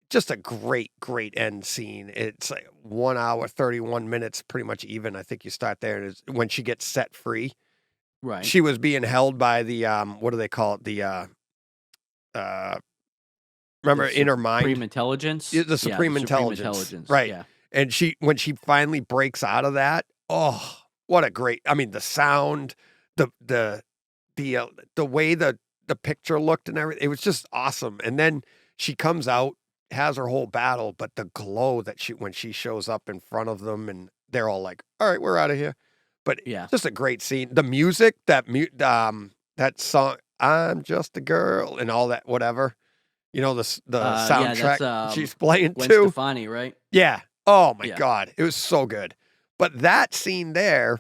just a great end scene. It's like 1 hour 31 minutes, pretty much even. I think you start there, and it's when she gets set free. Right. She was being held by the what do they call it? Remember The in her mind, Supreme Intelligence? the Yeah, Supreme the Intelligence, right? Yeah. And when she finally breaks out of that, oh, what a great! I mean, the sound, the way the picture looked and everything, it was just awesome. And then she comes out, has her whole battle, but the glow that when she shows up in front of them, and they're all like, "All right, we're out of here." But Yeah. just a great scene. The music, that song, "I'm Just a Girl" and all that, whatever. You know, the Yeah, soundtrack that's she's playing Gwen too. Stefani, right? Yeah. Oh my Yeah. God. It was so good. But that scene there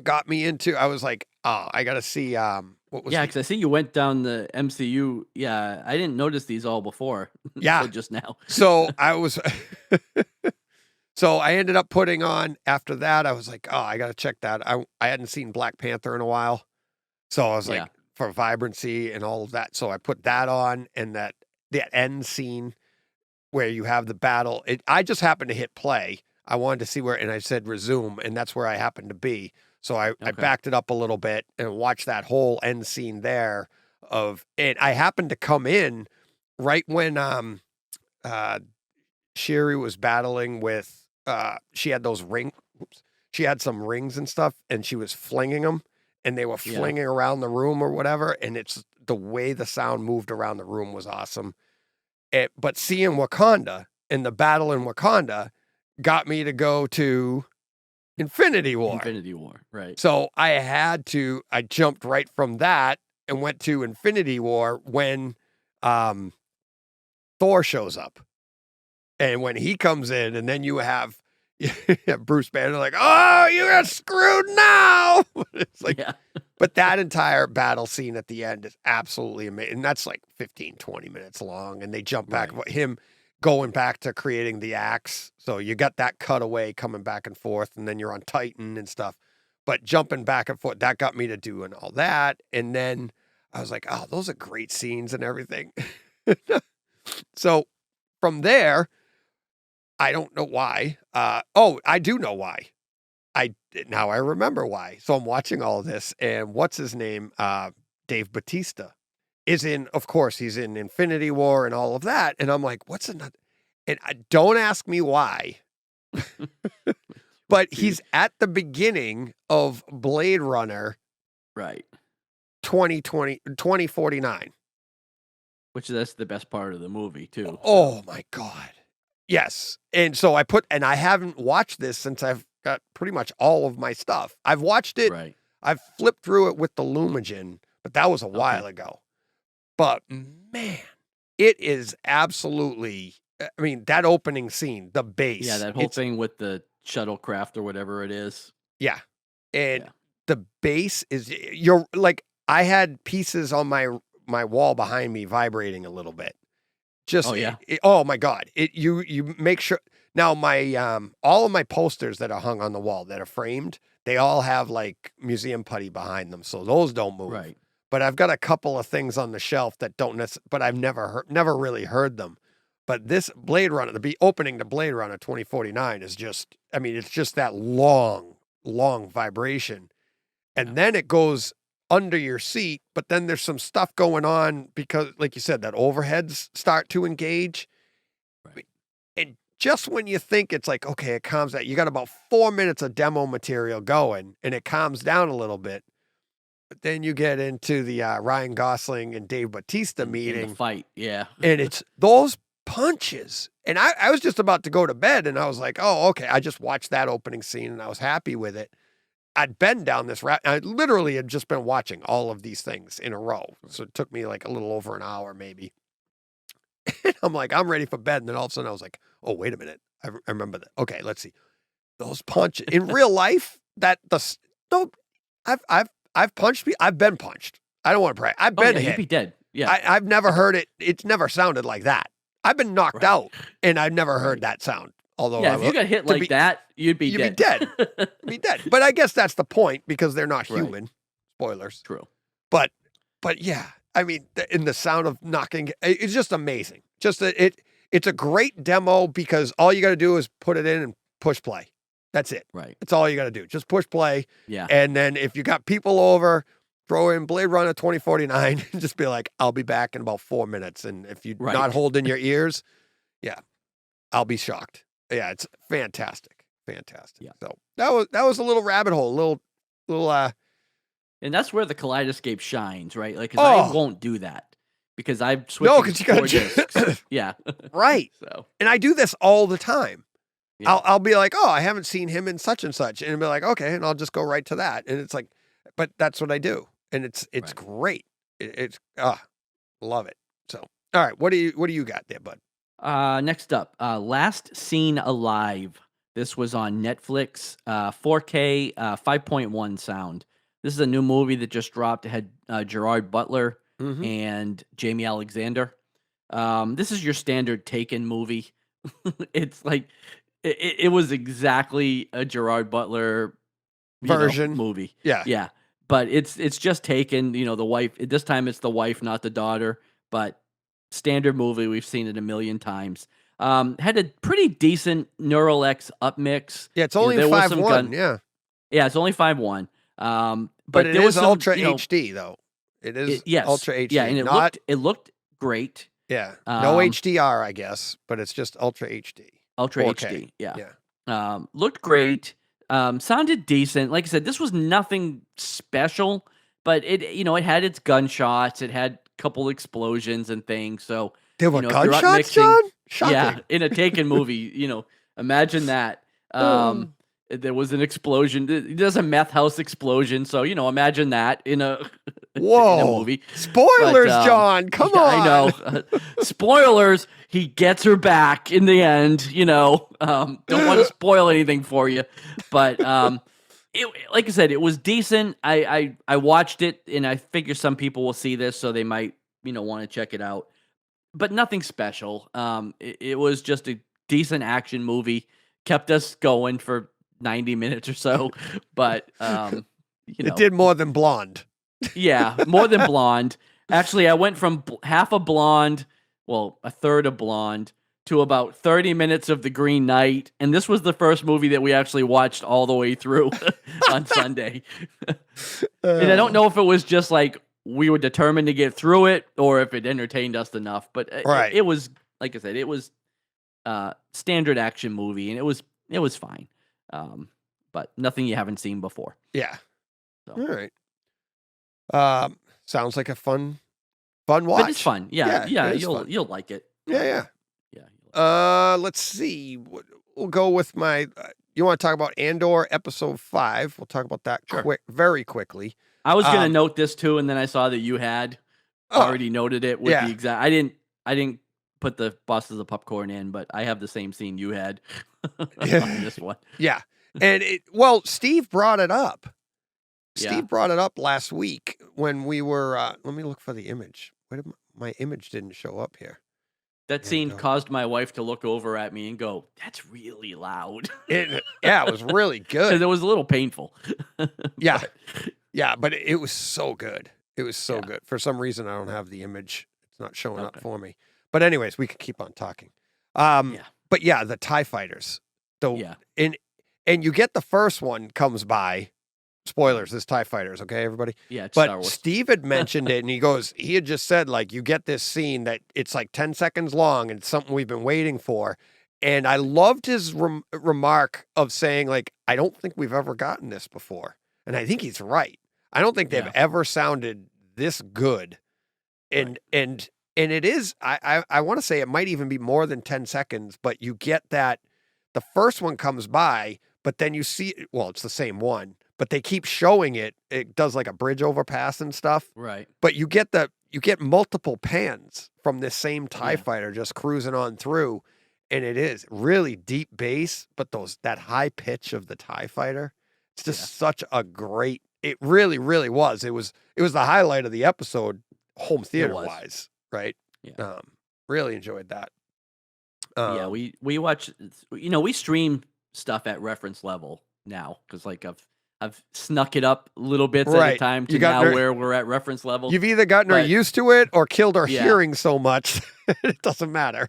got me into, I was like, oh, I gotta see what was Yeah, the- because I see you went down the MCU. Yeah, I didn't notice these all before. Yeah. until just now. So I was so I ended up putting on after that, I was like, oh, I gotta check that. I hadn't seen Black Panther in a while. So I was Yeah. like, for vibrancy and all of that. So I put that on, and that end scene where you have the battle. I just happened to hit play. I wanted to see where, and I said resume, and that's where I happened to be. So I Okay. backed it up a little bit and watched that whole end scene there and I happened to come in right when Shiri was battling with she had those she had some rings and stuff, and she was flinging them, and they were Yeah. flinging around the room or whatever, and it's the way the sound moved around the room was awesome. But seeing Wakanda and the battle in Wakanda got me to go to Infinity War. Infinity War, right? So I jumped right from that and went to Infinity War when Thor shows up. And when he comes in, and then you have Bruce Banner like, oh, you got screwed now. It's like, Yeah. but that entire battle scene at the end is absolutely amazing. And that's like 15, 20 minutes long. And they jump back, him going back to creating the axe. So you got that cutaway coming back and forth, and then you're on Titan and stuff. But jumping back and forth, that got me to doing all that. And then I was like, oh, those are great scenes and everything. So from there, I don't know why. I do know why. Now I remember why. So I'm watching all of this, and what's his name? Dave Bautista is in, of course, he's in Infinity War and all of that. And I'm like, what's another? And don't ask me why, but he's at the beginning of Blade Runner Right. 2049. Which that's the best part of the movie too. Oh my God. Yes. And so I haven't watched this since I've got pretty much all of my stuff. I've watched it. Right. I've flipped through it with the Lumigen, but that was a while ago. But man, it is absolutely, I mean, that opening scene, the bass. Yeah, that whole thing with the shuttlecraft or whatever it is. Yeah. And Yeah. the bass is, you're like, I had pieces on my wall behind me vibrating a little bit. Just, Oh, yeah. Oh my God. You make sure now my, all of my posters that are hung on the wall that are framed, they all have like museum putty behind them. So those don't move. Right. But I've got a couple of things on the shelf that don't but I've never really heard them. But this Blade Runner, the opening to Blade Runner 2049 is just, I mean, it's just that long vibration. And then it goes under your seat, but then there's some stuff going on because, like you said, that overheads start to engage. Right. And just when you think it's like, okay, it calms down, you got about 4 minutes of demo material going, and it calms down a little bit. But then you get into the Ryan Gosling and Dave Bautista In meeting. the fight, yeah. And it's those punches. And I was just about to go to bed, and I was like, oh, okay. I just watched that opening scene, and I was happy with it. I'd been down this route. I literally had just been watching all of these things in a row. So it took me like a little over an hour, maybe. And I'm like, I'm ready for bed. And then all of a sudden I was like, oh, wait a minute. I remember that. Okay, let's see. Those punches in real life, I've punched people. I've been punched. I don't want to pray. I've been You'd hit. be dead. Yeah. I've never heard it. It's never sounded like that. I've been knocked out, and I've never heard that sound. Although, Yeah, if you got hit like that, you'd be dead. You'd be dead. But I guess that's the point because they're not Right. human. Spoilers. True. But yeah, I mean, in the sound of knocking, it's just amazing. Just it's a great demo because all you got to do is put it in and push play. That's it. Right. That's all you got to do. Just push play. Yeah. And then if you got people over, throw in Blade Runner 2049 and just be like, I'll be back in about 4 minutes. And if you're not holding your ears, yeah, I'll be shocked. Yeah, it's fantastic. Fantastic. Yeah. So that was a little rabbit hole, little And that's where the Kaleidoscape shines, right? Like, 'cause I won't do that because I've switched. No, because you got discs. Yeah. Right. So. And I do this all the time. Yeah. I'll be like, oh, I haven't seen him in such and such, and I'll be like, okay, and I'll just go right to that, and it's like, but that's what I do, and it's great. It's love it. So, all right, what do you got there, bud? Next up, Last Seen Alive. This was on Netflix, 4K, 5.1 sound. This is a new movie that just dropped. It had Gerard Butler and Jamie Alexander. This is your standard Taken movie. It's like it was exactly a Gerard Butler version movie. Yeah. But it's just Taken. The wife. This time it's the wife, not the daughter. But standard movie. We've seen it a million times. Had a pretty decent Neural X upmix. Yeah, it's only 5.1. Yeah, it's only 5.1. But it is Ultra HD though. It is Ultra HD. Yeah, and it looked great. Yeah, no HDR, I guess, but it's just Ultra HD. Ultra 4K. HD. Yeah. Looked great. Sounded decent. Like I said, this was nothing special, but it had its gunshots. It had a couple explosions and things. So there were gunshots, John? Shocking. Yeah, in a Taken movie, imagine that. There was an explosion. There's a meth house explosion. So, imagine that in a, in a movie. Spoilers, John. Come on. I know. Spoilers. He gets her back in the end. Don't want to spoil anything for you. But like I said, it was decent. I watched it, and I figure some people will see this, so they might, want to check it out. But nothing special. It was just a decent action movie. Kept us going for 90 minutes or so, but it did more than Blonde. Yeah, more than Blonde. Actually, I went from half a Blonde, a third of Blonde, to about 30 minutes of The Green Knight, and this was the first movie that we actually watched all the way through on Sunday. And I don't know if it was just like we were determined to get through it, or if it entertained us enough. But it was, like I said, it was standard action movie, and it was fine. But nothing you haven't seen before. Yeah. So. All right. Sounds like a fun watch. But it's fun. Yeah. You'll like it. Yeah. Let's see. We'll go with my. You want to talk about Andor episode 5? We'll talk about that very quickly. I was gonna note this too, and then I saw that you had already noted it with the exact. I didn't put the Bosses of Popcorn in, but I have the same scene you had on this one. Yeah. And Steve brought it up. Steve brought it up last week when we were, let me look for the image. My image didn't show up here. That scene caused my wife to look over at me and go, "That's really loud." It was really good. Because it was a little painful. Yeah. Yeah, but it was so good. It was so good. For some reason, I don't have the image. It's not showing up for me. But anyways, we can keep on talking. But yeah, the TIE fighters. And you get the first one comes by. Spoilers, this TIE fighters, okay, everybody? Yeah, it's but Star Wars. Steve had mentioned it, and he had just said, like, you get this scene that it's like 10 seconds long, and it's something we've been waiting for. And I loved his remark of saying, like, I don't think we've ever gotten this before. And I think he's right. I don't think they've ever sounded this good. And it is, I want to say it might even be more than 10 seconds, but you get that the first one comes by, but then you see, it's the same one, but they keep showing it. It does like a bridge overpass and stuff. Right. But you get multiple pans from this same TIE fighter just cruising on through. And it is really deep bass, but that high pitch of the TIE fighter, it's just such a great, it really, really was. It was the highlight of the episode home theater was. wise, right? Yeah. Really enjoyed that. Yeah, we watch. We stream stuff at reference level now because like I've snuck it up little bits at a Right. time You to got now ner- where we're at reference level. You've either gotten her But used to it or killed her yeah, hearing so much it doesn't matter.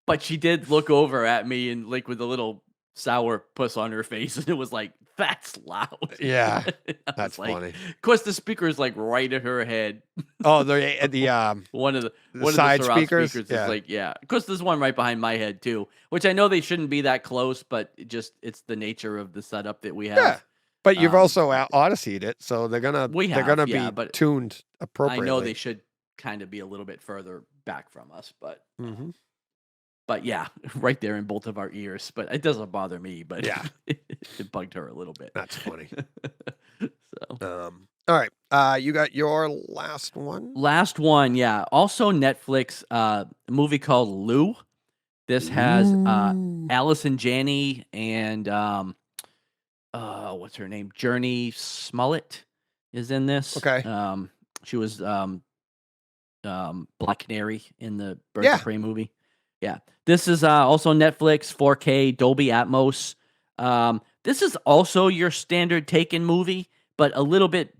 but she did look over at me and like with a little sour puss on her face, and it was like, "That's loud." Yeah, I that's was like, funny. of course, the speaker is like right at her head. Oh, the One of the side surround speakers? speakers Yeah. is like, yeah. Of course, there's one right behind my head too, which I know they shouldn't be that close, but it's the nature of the setup that we have. Yeah. But you've Um, also Odyssey'd it, so they're gonna We they're have, gonna yeah, be but tuned I appropriately. know they should kind of be a little bit further back from us, hmm but yeah, right there in both of our ears. But it doesn't bother me, but Yeah. it bugged her a little bit. That's funny. So All right. You got your last one? last one, yeah. Also Netflix, a movie called Lou. This has Ooh. Allison Janney and what's her name? Journey Smollett is in this. Okay. She was Black Canary in the Birds Yeah. of Prey movie. Yeah. This is also Netflix, 4K, Dolby Atmos. This is also your standard Taken movie, but a little bit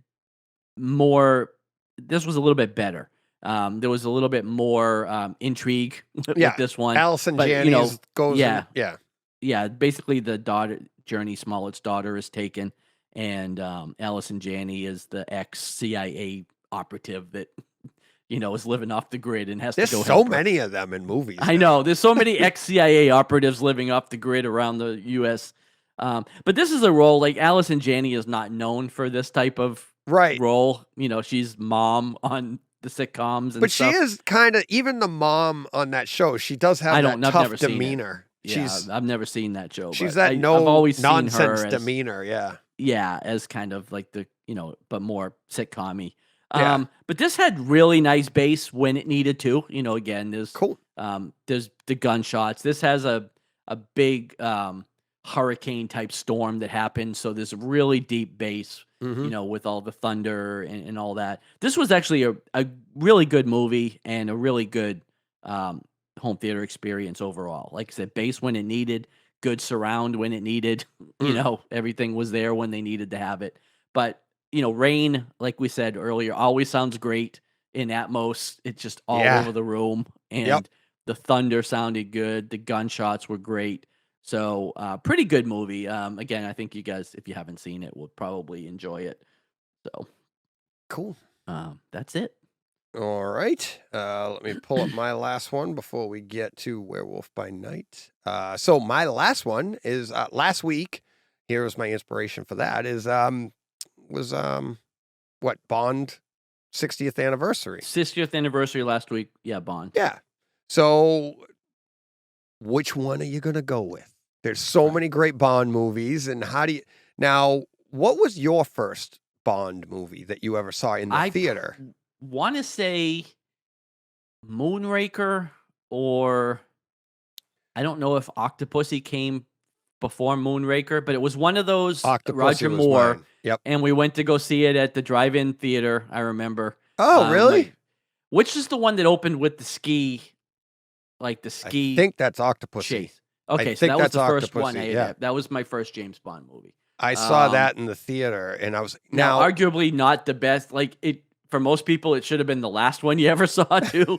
more. This was a little bit better. There was a little bit more intrigue with Yeah. this one. Allison but, Janney goes. yeah. Yeah. Yeah, basically the daughter, Journey Smollett's daughter, is taken, and Allison Janney is the ex-CIA operative that is living off the grid and has There's to go. so help her. many of them in movies. I know there's so many ex-CIA operatives living off the grid around the U.S. But this is a role like Allison Janney is not known for this type of Right. role. She's mom on the sitcoms and But stuff. she is kind of, even the mom on that show, she does have I've that never tough seen it. demeanor. Yeah, I've never seen that show. She's but that I've always seen nonsense her as, demeanor. Yeah. yeah, as kind of like the but more sitcom-y. Yeah. But this had really nice bass when it needed to. Again, there's Cool. there's the gunshots. This has a big hurricane type storm that happened, so there's really deep bass. Mhm. With all the thunder and all that. This was actually a really good movie and a really good home theater experience overall. Like I said, bass when it needed, good surround when it needed. Everything was there when they needed to have it. But rain, like we said earlier, always sounds great in Atmos. It's just all Yeah. over the room, and Yep. the thunder sounded good. The gunshots were great. So pretty good movie. Again, I think you guys, if you haven't seen it, will probably enjoy it. So Cool. that's it. All right. Let me pull up my last one before we get to Werewolf by Night. So my last one is last week. Here was my inspiration for that. Was what, Bond 60th anniversary. 60th anniversary last week. Yeah, Bond. Yeah. So which one are you gonna go with? There's so many great Bond movies, and what was your first Bond movie that you ever saw in the theater? Want to say Moonraker, or I don't know if Octopussy came before Moonraker, but it was one of those Octopussy Roger was Moore. mine. Yep. And we went to go see it at the drive-in theater, I remember. Oh, really? Which is the one that opened with the ski, I think that's Octopussy. chase? Okay, I so think that was that's the first one. Octopussy, yeah. That was my first James Bond movie. I saw Um, that in the theater, and I was Now, arguably not the best. Like it for most people, it should have been the last one you ever saw too.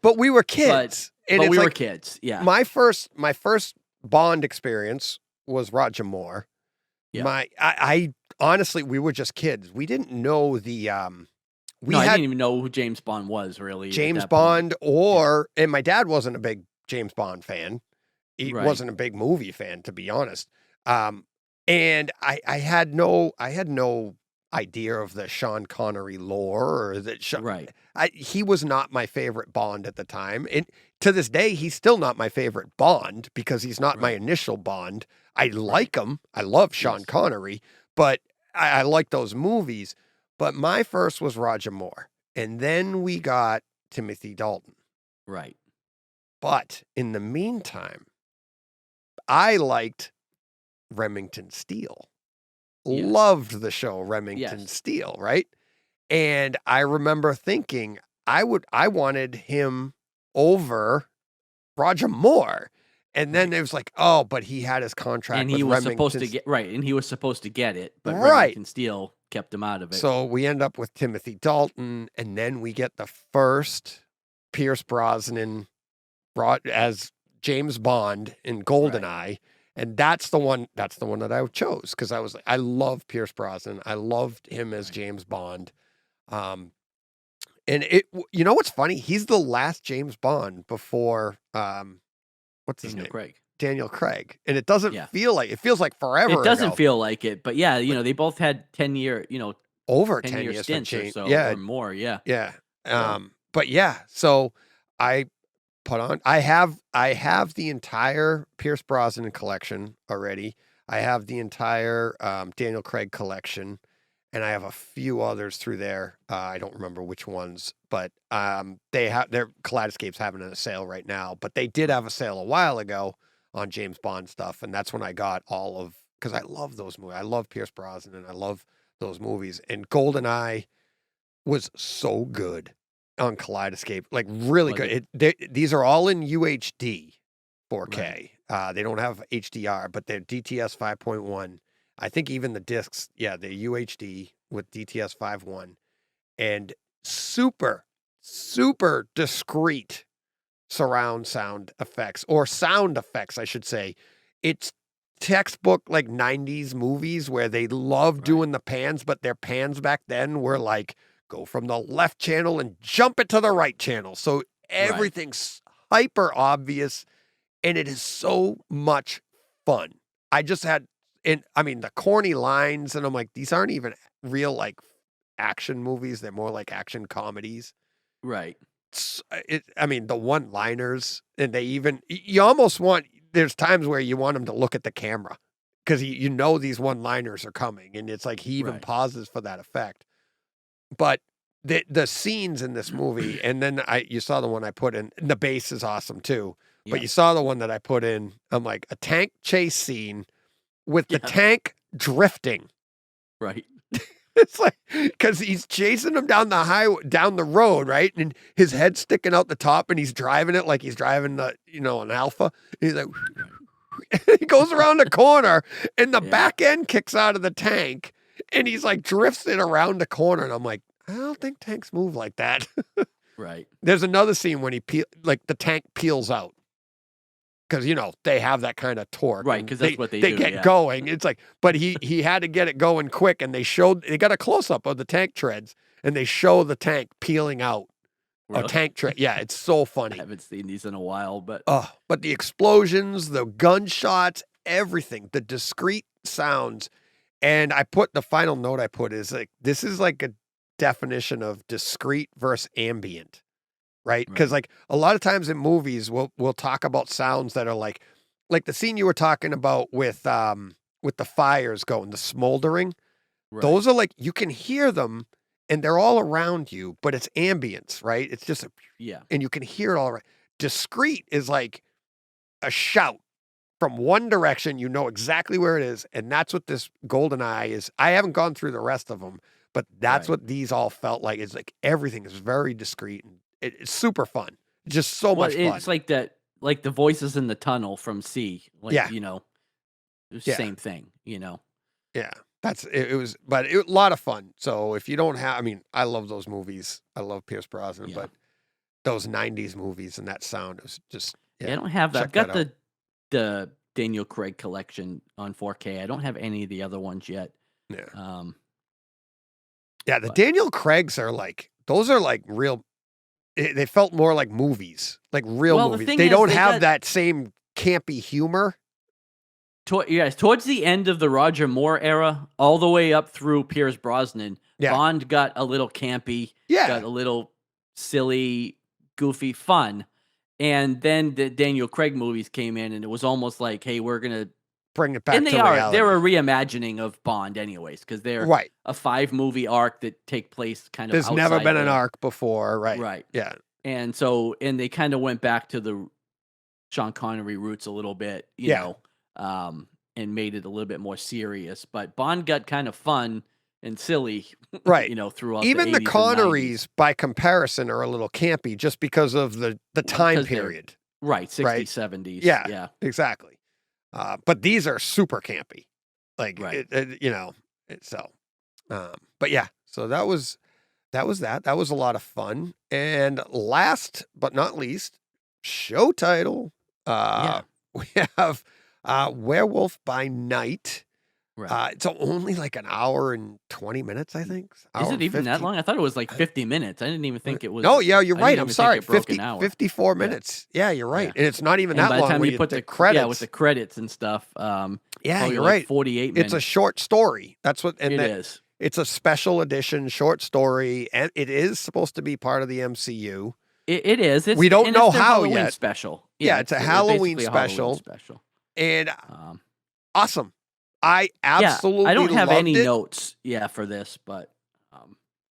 but we were kids, and but it's we were like kids. Yeah, my first Bond experience was Roger Moore. Yeah. I honestly, we were just kids. We didn't know the I had didn't even know who James Bond was really. at James that point. Bond and my dad wasn't a big James Bond fan. He Right. wasn't a big movie fan, to be honest. And I had no idea of the Sean Connery lore, or that Right. he was not my favorite Bond at the time. And to this day, he's still not my favorite Bond because he's not my Right. initial Bond. I like him. I love Sean Yes. Connery, but I like those movies. But my first was Roger Moore. And then we got Timothy Dalton. Right. But in the meantime, I liked Remington Steele. Yes. Loved the show Remington Yes. Steele, right? And I remember thinking I wanted him over Roger Moore. And then it was like, oh, but he had his contract And with he was Remington. supposed to get and he was supposed to get it, but Right. Remington Steele kept him out of it. So we end up with Timothy Dalton, and then we get the first Pierce Brosnan as James Bond in GoldenEye. And that's the one that I chose because I love Pierce Brosnan. I loved him as James Bond. And you know what's funny? He's the last James Bond before what's his name? Daniel Craig. And it doesn't feel like it feels like forever. It doesn't ago. feel like it, but yeah, they both had 10-year, over 10 10 year years stints or so, yeah, or more, yeah. Yeah. But yeah, so I put on I have the entire Pierce Brosnan collection already. I have the entire Daniel Craig collection, and I have a few others through there. I don't remember which ones, but their Kaleidoscape's having a sale right now, but they did have a sale a while ago on James Bond stuff, and that's when I got all of, because I love those movies. I love Pierce Brosnan, and I love those movies. And GoldenEye was so good on Kaleidoscape, like really good. These are all in UHD 4K. Right. They don't have HDR, but they're DTS 5.1. I think even the discs, they're UHD with DTS 5.1 and super, super discreet surround sound effects, or sound effects, I should say. It's textbook like 90s movies where they love doing the pans, but their pans back then were like, go from the left channel and jump it to the right channel. So everything's hyper obvious, and it is so much fun. I just had, the corny lines, and I'm like, these aren't even real like action movies. They're more like action comedies. Right. The one-liners, and you almost want, there's times where you want him to look at the camera because these one-liners are coming, and it's like he even pauses for that effect. But the scenes in this movie, and then you saw the one I put in, and the bass is awesome too. Yeah. But you saw the one that I put in, I'm like, a tank chase scene with the tank drifting. Right. It's like, because he's chasing him down the road, right? And his head's sticking out the top, and he's driving it like he's driving an Alpha. And he's like, he goes around the corner, and the back end kicks out of the tank, and he's like drifts it around the corner. And I'm like, I don't think tanks move like that. Right. There's another scene when the tank peels out. Because, they have that kind of torque. Right, because that's what they do. They get going. It's like, but he had to get it going quick, and they got a close-up of the tank treads, and they show the tank peeling out. Really? A tank tread. Yeah, it's so funny. I haven't seen these in a while, but... But the explosions, the gunshots, everything, the discrete sounds. And the final note I put is like, this is like a definition of discrete versus ambient. Right? Because like a lot of times in movies, we'll talk about sounds that are like the scene you were talking about with the fires going, the smoldering. Right. Those are like, you can hear them and they're all around you, but it's ambience, right? It's just and you can hear it all right. Discrete is like a shout from one direction. You know exactly where it is, and that's what this GoldenEye is. I haven't gone through the rest of them, but that's what these all felt like. It's like everything is very discreet, and it's super fun. Just so much fun. It's like that, like the voices in the tunnel from C. Like, same thing, Yeah. It was a lot of fun. So if you don't have, I love those movies. I love Pierce Brosnan, but those 90s movies and that sound, it was just, I don't have that. I've got the Daniel Craig collection on 4K. I don't have any of the other ones yet. Yeah. The Daniel Craigs are like, those are like real. They felt more like movies, like real movies. They don't have that same campy humor. Towards the end of the Roger Moore era, all the way up through Pierce Brosnan, Bond got a little campy, got a little silly, goofy, fun. And then the Daniel Craig movies came in, and it was almost like, hey, we're going to bring it back to reality. They're a reimagining of Bond anyways, because they're a 5-movie arc that take place kind of There's never been an arc before, right? Right. Yeah. And so, and they kind of went back to the Sean Connery roots a little bit, you know, and made it a little bit more serious. But Bond got kind of fun and silly, Right. throughout Even the the 80s and 90s. Connerys, by comparison, are a little campy just because of the time Because they're- period. Right, 60s, Right. 70s. Yeah. Yeah. Exactly. But these are super campy. Like, Right. but yeah, so that was that. That was a lot of fun. And last but not least, show title. Yeah. We have Werewolf by Night. Right. It's only like an hour and 20 minutes, I think. Is Hour it and even that 15. long? I thought it was like 50 minutes. I didn't even think it was. No, yeah, you're I right. didn't I'm even think sorry. it broke 50, an hour. 54 minutes. Yeah, you're right. Yeah. And it's not even And that by the long time when you put the the credits. with the credits and stuff, Yeah, probably you're like right. 48 minutes. It's a short story. That's what It is. It's a special edition short story, and it is supposed to be part of the MCU. It is. We don't know it's their how Halloween yet. special. Yeah, it's a Halloween basically a special. special. And Um, awesome. I absolutely I don't have loved any it. notes, for this, but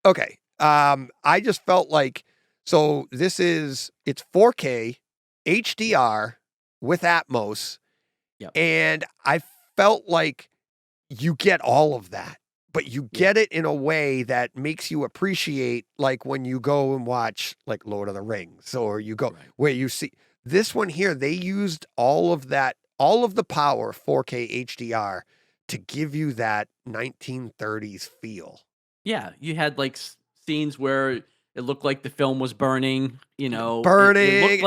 Okay. I just felt like, so it's 4K HDR with Atmos. Yep. And I felt like you get all of that, but you get it in a way that makes you appreciate, like when you go and watch like Lord of the Rings, or you go where you see this one here, they used all of the power of 4K HDR to give you that 1930s feel. yeah, you had like scenes where it looked like the film was burning. Burning.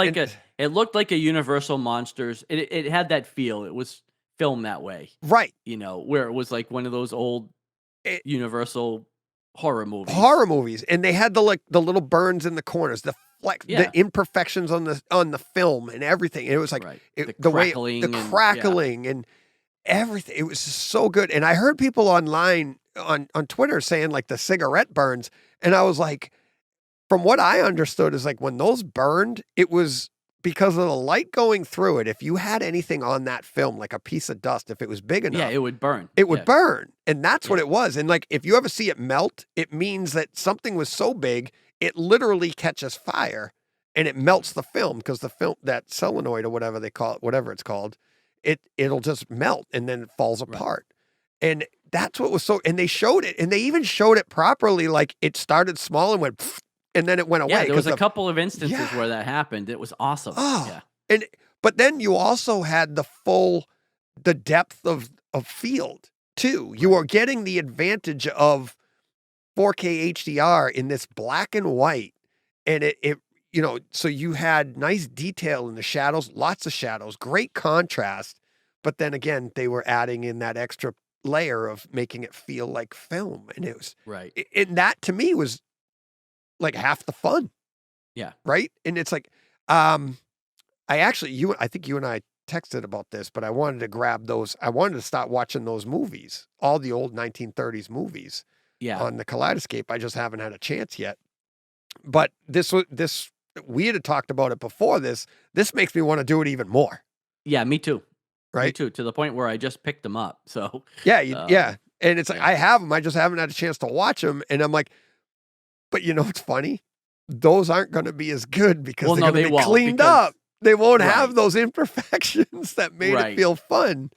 It looked like a Universal Monsters. It had that feel. It was filmed that way. Right. Where it was like one of those old Universal horror movies. And they had the little burns in the corners, the imperfections on the film and everything. And it was like the crackling and everything. It was just so good. And I heard people online on Twitter saying like the cigarette burns, and I was like, from what I understood is like when those burned, it was because of the light going through it. If you had anything on that film, like a piece of dust, if it was big enough, it would burn. It would burn. And that's what it was. And like, if you ever see it melt, it means that something was so big, it literally catches fire and it melts the film, because the film, that solenoid or whatever they call it, whatever it's called, it'll just melt and then it falls apart. And that's what was and they showed it, and they even showed it properly. Like it started small and went, pfft, and then it went away. Yeah, there was a couple of instances where that happened. It was awesome. Oh, but then you also had the depth of field too. You are getting the advantage of 4K HDR in this black and white, and so you had nice detail in the shadows, lots of shadows, great contrast. But then again, they were adding in that extra layer of making it feel like film, and it was and that to me was like half the fun. Yeah. Right. And it's like, I think you and I texted about this, but I wanted to grab those. I wanted to start watching those movies, all the old 1930s movies on the Kaleidoscape. I just haven't had a chance yet. But we had talked about it before this. This makes me want to do it even more. Yeah, me too. Right. Me too, to the point where I just picked them up. So yeah. And it's like, I have them. I just haven't had a chance to watch them. And I'm like, but it's funny. Those aren't going to be as good because they're going to be cleaned up. They won't have those imperfections that made it feel fun.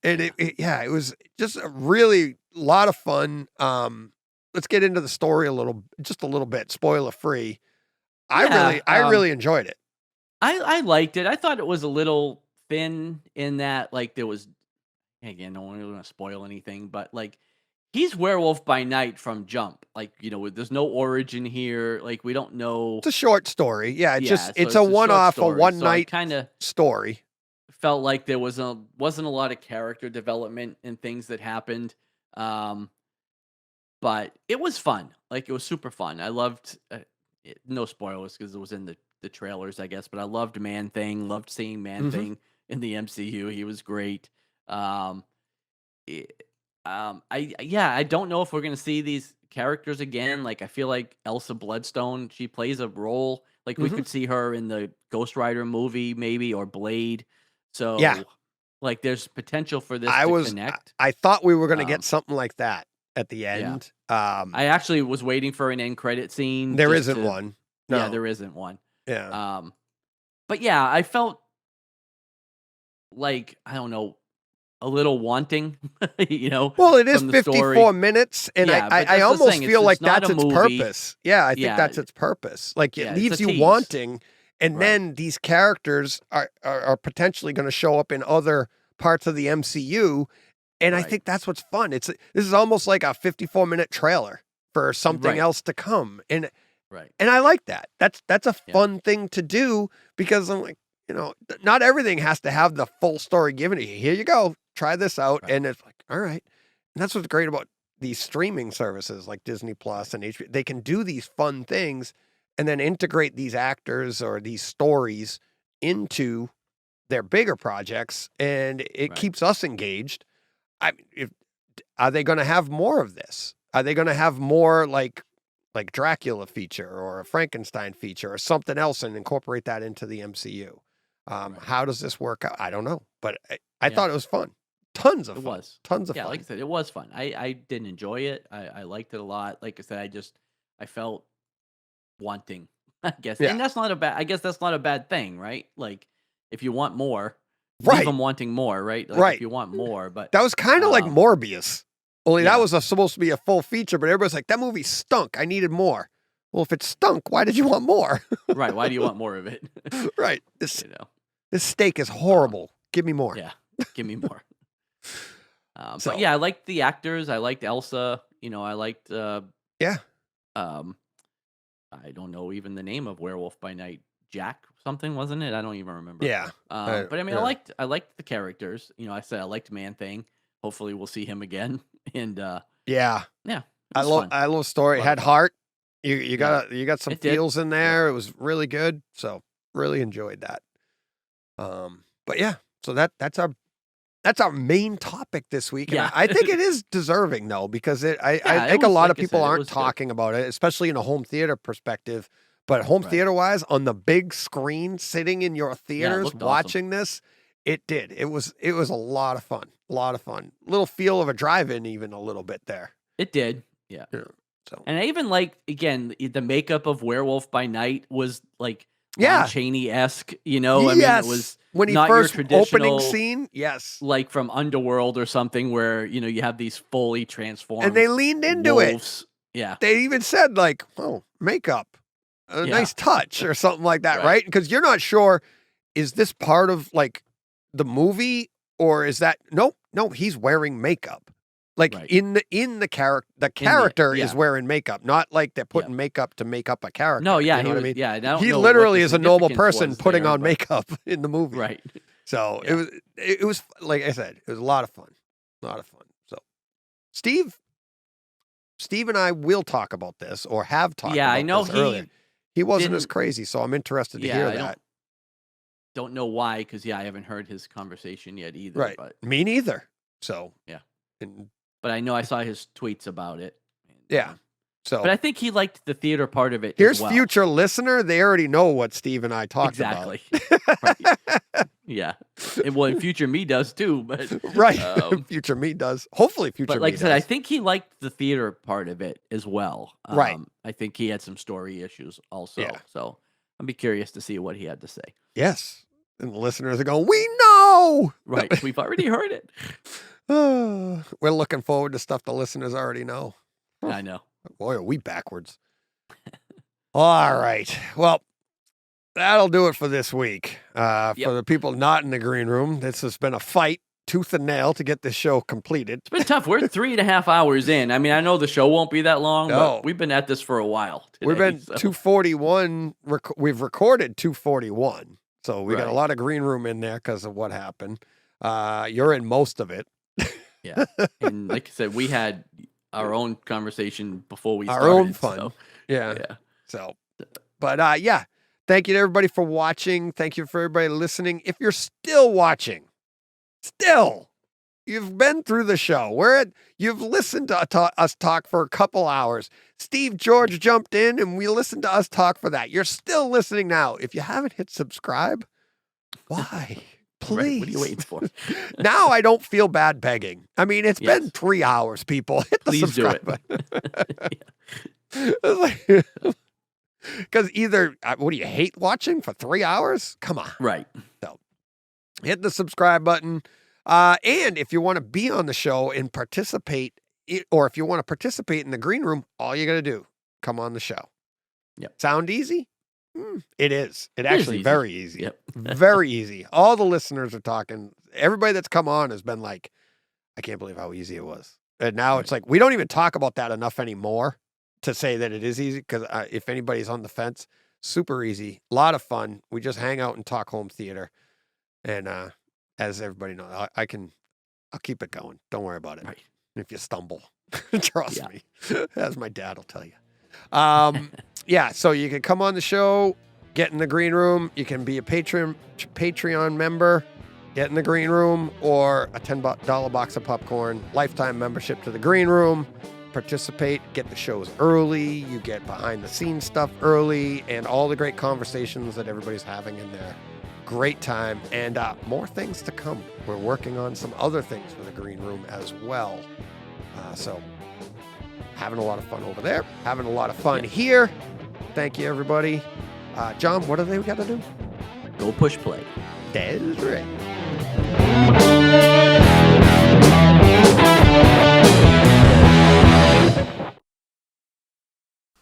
And it was just a really lot of fun. Let's get into the story just a little bit, spoiler free. I really enjoyed it. I liked it. I thought it was a little thin in that, like, there was, again, no one really want to spoil anything, but like, he's Werewolf by Night from Jump. Like, there's no origin here. Like, we don't know. It's a short story. Yeah, it's a one-off, a one-night kind of story. Felt like there wasn't a lot of character development and things that happened. But it was fun. Like, it was super fun. I loved, no spoilers because it was in the trailers, I guess, but I loved Man-Thing. Loved seeing Man-Thing in the MCU. He was great. I don't know if we're gonna see these characters again. Like, I feel like Elsa Bloodstone, she plays a role. Like, we could see her in the Ghost Rider movie, maybe, or Blade. So, like, there's potential for this to connect. I thought we were gonna get something like that at the end. Yeah. I actually was waiting for an end credit scene. There isn't one. No. Yeah, there isn't one. Yeah. But yeah, I felt like, I don't know, a little wanting, you know. Well, it is from the story. 54 minutes, and Yeah, but I that's the almost thing, feel it's like not that's a its movie. purpose. Yeah, I think Yeah. that's its purpose. Like, Yeah, it it's leaves a you tease. wanting, and Right. then these characters are potentially going to show up in other parts of the MCU, and I Right. think that's what's fun. This is almost like a 54-minute trailer for something Right. else to come, and Right. I like that. That's a Yeah. fun thing to do because I'm like, not everything has to have the full story given to you. Here you go, try this out, Right. and it's like, all right. And that's what's great about these streaming services like Disney Plus and HBO. They can do these fun things and then integrate these actors or these stories into their bigger projects, and it Right. keeps us engaged. Are they going to have more of this? Are they going to have more like Dracula feature or a Frankenstein feature or something else and incorporate that into the MCU? Right. How does this work out? I don't know, but I Yeah. thought it was fun. Tons of It fun. was. Tons of Yeah, fun. like I said, it was fun. I did enjoy it. I liked it a lot. Like I said, I felt wanting, I guess. Yeah. And I guess that's not a bad thing, right? Like, if you want more, Right. leave them wanting more, right? Like, Right. if you want more, but That was kind of like Um, Morbius, only that yeah. was supposed to be a full feature, but everybody's like, that movie stunk. I needed more. Well, if it stunk, why did you want more? right, why do you want more of it? Right. This You know. steak is horrible. Give me more. Yeah. Give me more. So- But yeah, I liked the actors. I liked Elsa. I liked Yeah. I don't know even the name of Werewolf by Night. Jack something, wasn't it? I don't even remember. Yeah. But I mean, yeah. I liked the characters. I said I liked Man Thing. Hopefully, we'll see him again. And Yeah. yeah, it I was love fun. I love the story. It Lot of had fun. heart. You got some It did. feels in there. It was really good. So really enjoyed that. But yeah, so that's our main topic this week. And Yeah. I think it is deserving though, because I Yeah, it think a was, lot like of I people said, it aren't was good. talking about it, especially in a home theater perspective. But home Right. theater wise, on the big screen, sitting in your theaters, looked awesome. watching this, it did. It was a lot of fun. A lot of fun. Little feel of a drive-in, even a little bit there. It did. Yeah. So And I even liked, again, the makeup of Werewolf by Night was like Yeah. Lon Chaney-esque, I mean, it Yes. was when he not your first traditional, opening scene, yes, like from Underworld or something where, you have these fully transformed and they leaned into it. wolves. Yeah. They even said like, "Oh, makeup, a Yeah. nice touch," or something like that, Right. right? Because you're not sure, is this part of like the movie or is that no? He's wearing makeup. Like Right. in the character is yeah. wearing makeup, not like they're putting makeup to make up a character. No, yeah, you know he what was, I mean? yeah. I don't He know what literally the is a normal significance person was putting there, on but- makeup in the movie. Right. So Yeah. it was like I said, it was a lot of fun. So Steve and I will talk about this or have talked Yeah, about I know this earlier. He wasn't as didn't- crazy, so I'm interested to Yeah, hear I that. don't know why, because I haven't heard his conversation yet either. Right. Me neither. So Yeah. And But I know I saw his tweets about it. yeah. So But I think he liked the theater part of it. here's as well. future listener. They already know what Steve and I talked Exactly. about. Right. Yeah. And future me does too, but Right. Um, Future me does. Hopefully future but me like I said, I does. think he liked the theater part of it as well. Right. I think he had some story issues also. Yeah. So I'd be curious to see what he had to say. Yes. And the listeners are going, we know. Right. We've already heard it. We're looking forward to stuff the listeners already know. I know. Boy, are we backwards. All right. Well, that'll do it for this week. For the people not in the green room, this has been a fight, tooth and nail, to get this show completed. It's been tough. We're 3.5 hours in. I mean, I know the show won't be that long, No. but we've been at this for a while. We've today, been so- 241. We've recorded 241. So we got a Right. lot of green room in there because of what happened. You're in most of it. Yeah. And like I said, we had our own conversation before we Our started. own fun. So, Yeah. yeah. So, but yeah, thank you to everybody for watching. Thank you for everybody listening. If you're still watching, you've been through the show. You've listened to us talk for a couple hours. Steve George jumped in and we listened to us talk for that. You're still listening now. If you haven't hit subscribe, why? Please. Right, what are you waiting for? Now I don't feel bad begging. I mean, it's been Yes. 3 hours, people. Hit the Please do subscribe it. button. Because either, what do you hate watching for 3 hours? Come on. Right. Hit the subscribe button. And if you want to be on the show and participate, or if you want to participate in the green room, all you got to do, come on the show. Yep. Sound easy? It is. It actually easy. very easy. Yep. Very easy. All the listeners are talking. Everybody that's come on has been like, I can't believe how easy it was. And now it's like, we don't even talk about that enough anymore to say that it is easy. Because if anybody's on the fence, super easy. A lot of fun. We just hang out and talk home theater. And as everybody knows, I'll keep it going. Don't worry about it. Right. If you stumble, trust me, as my dad will tell you. Yeah, so you can come on the show, get in the green room. You can be a Patreon member, get in the green room, or a $10 box of popcorn, lifetime membership to the green room. Participate, get the shows early. You get behind the scenes stuff early, and all the great conversations that everybody's having in there. Great time, and more things to come. We're working on some other things for the green room as well. So having a lot of fun over there, having a lot of fun here. Thank you, everybody. John, what do they got to do? Go push play. That's right.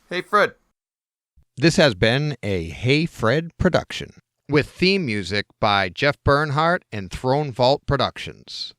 Hey, Fred. This has been a Hey Fred production with theme music by Jeff Bernhardt and Throne Vault Productions.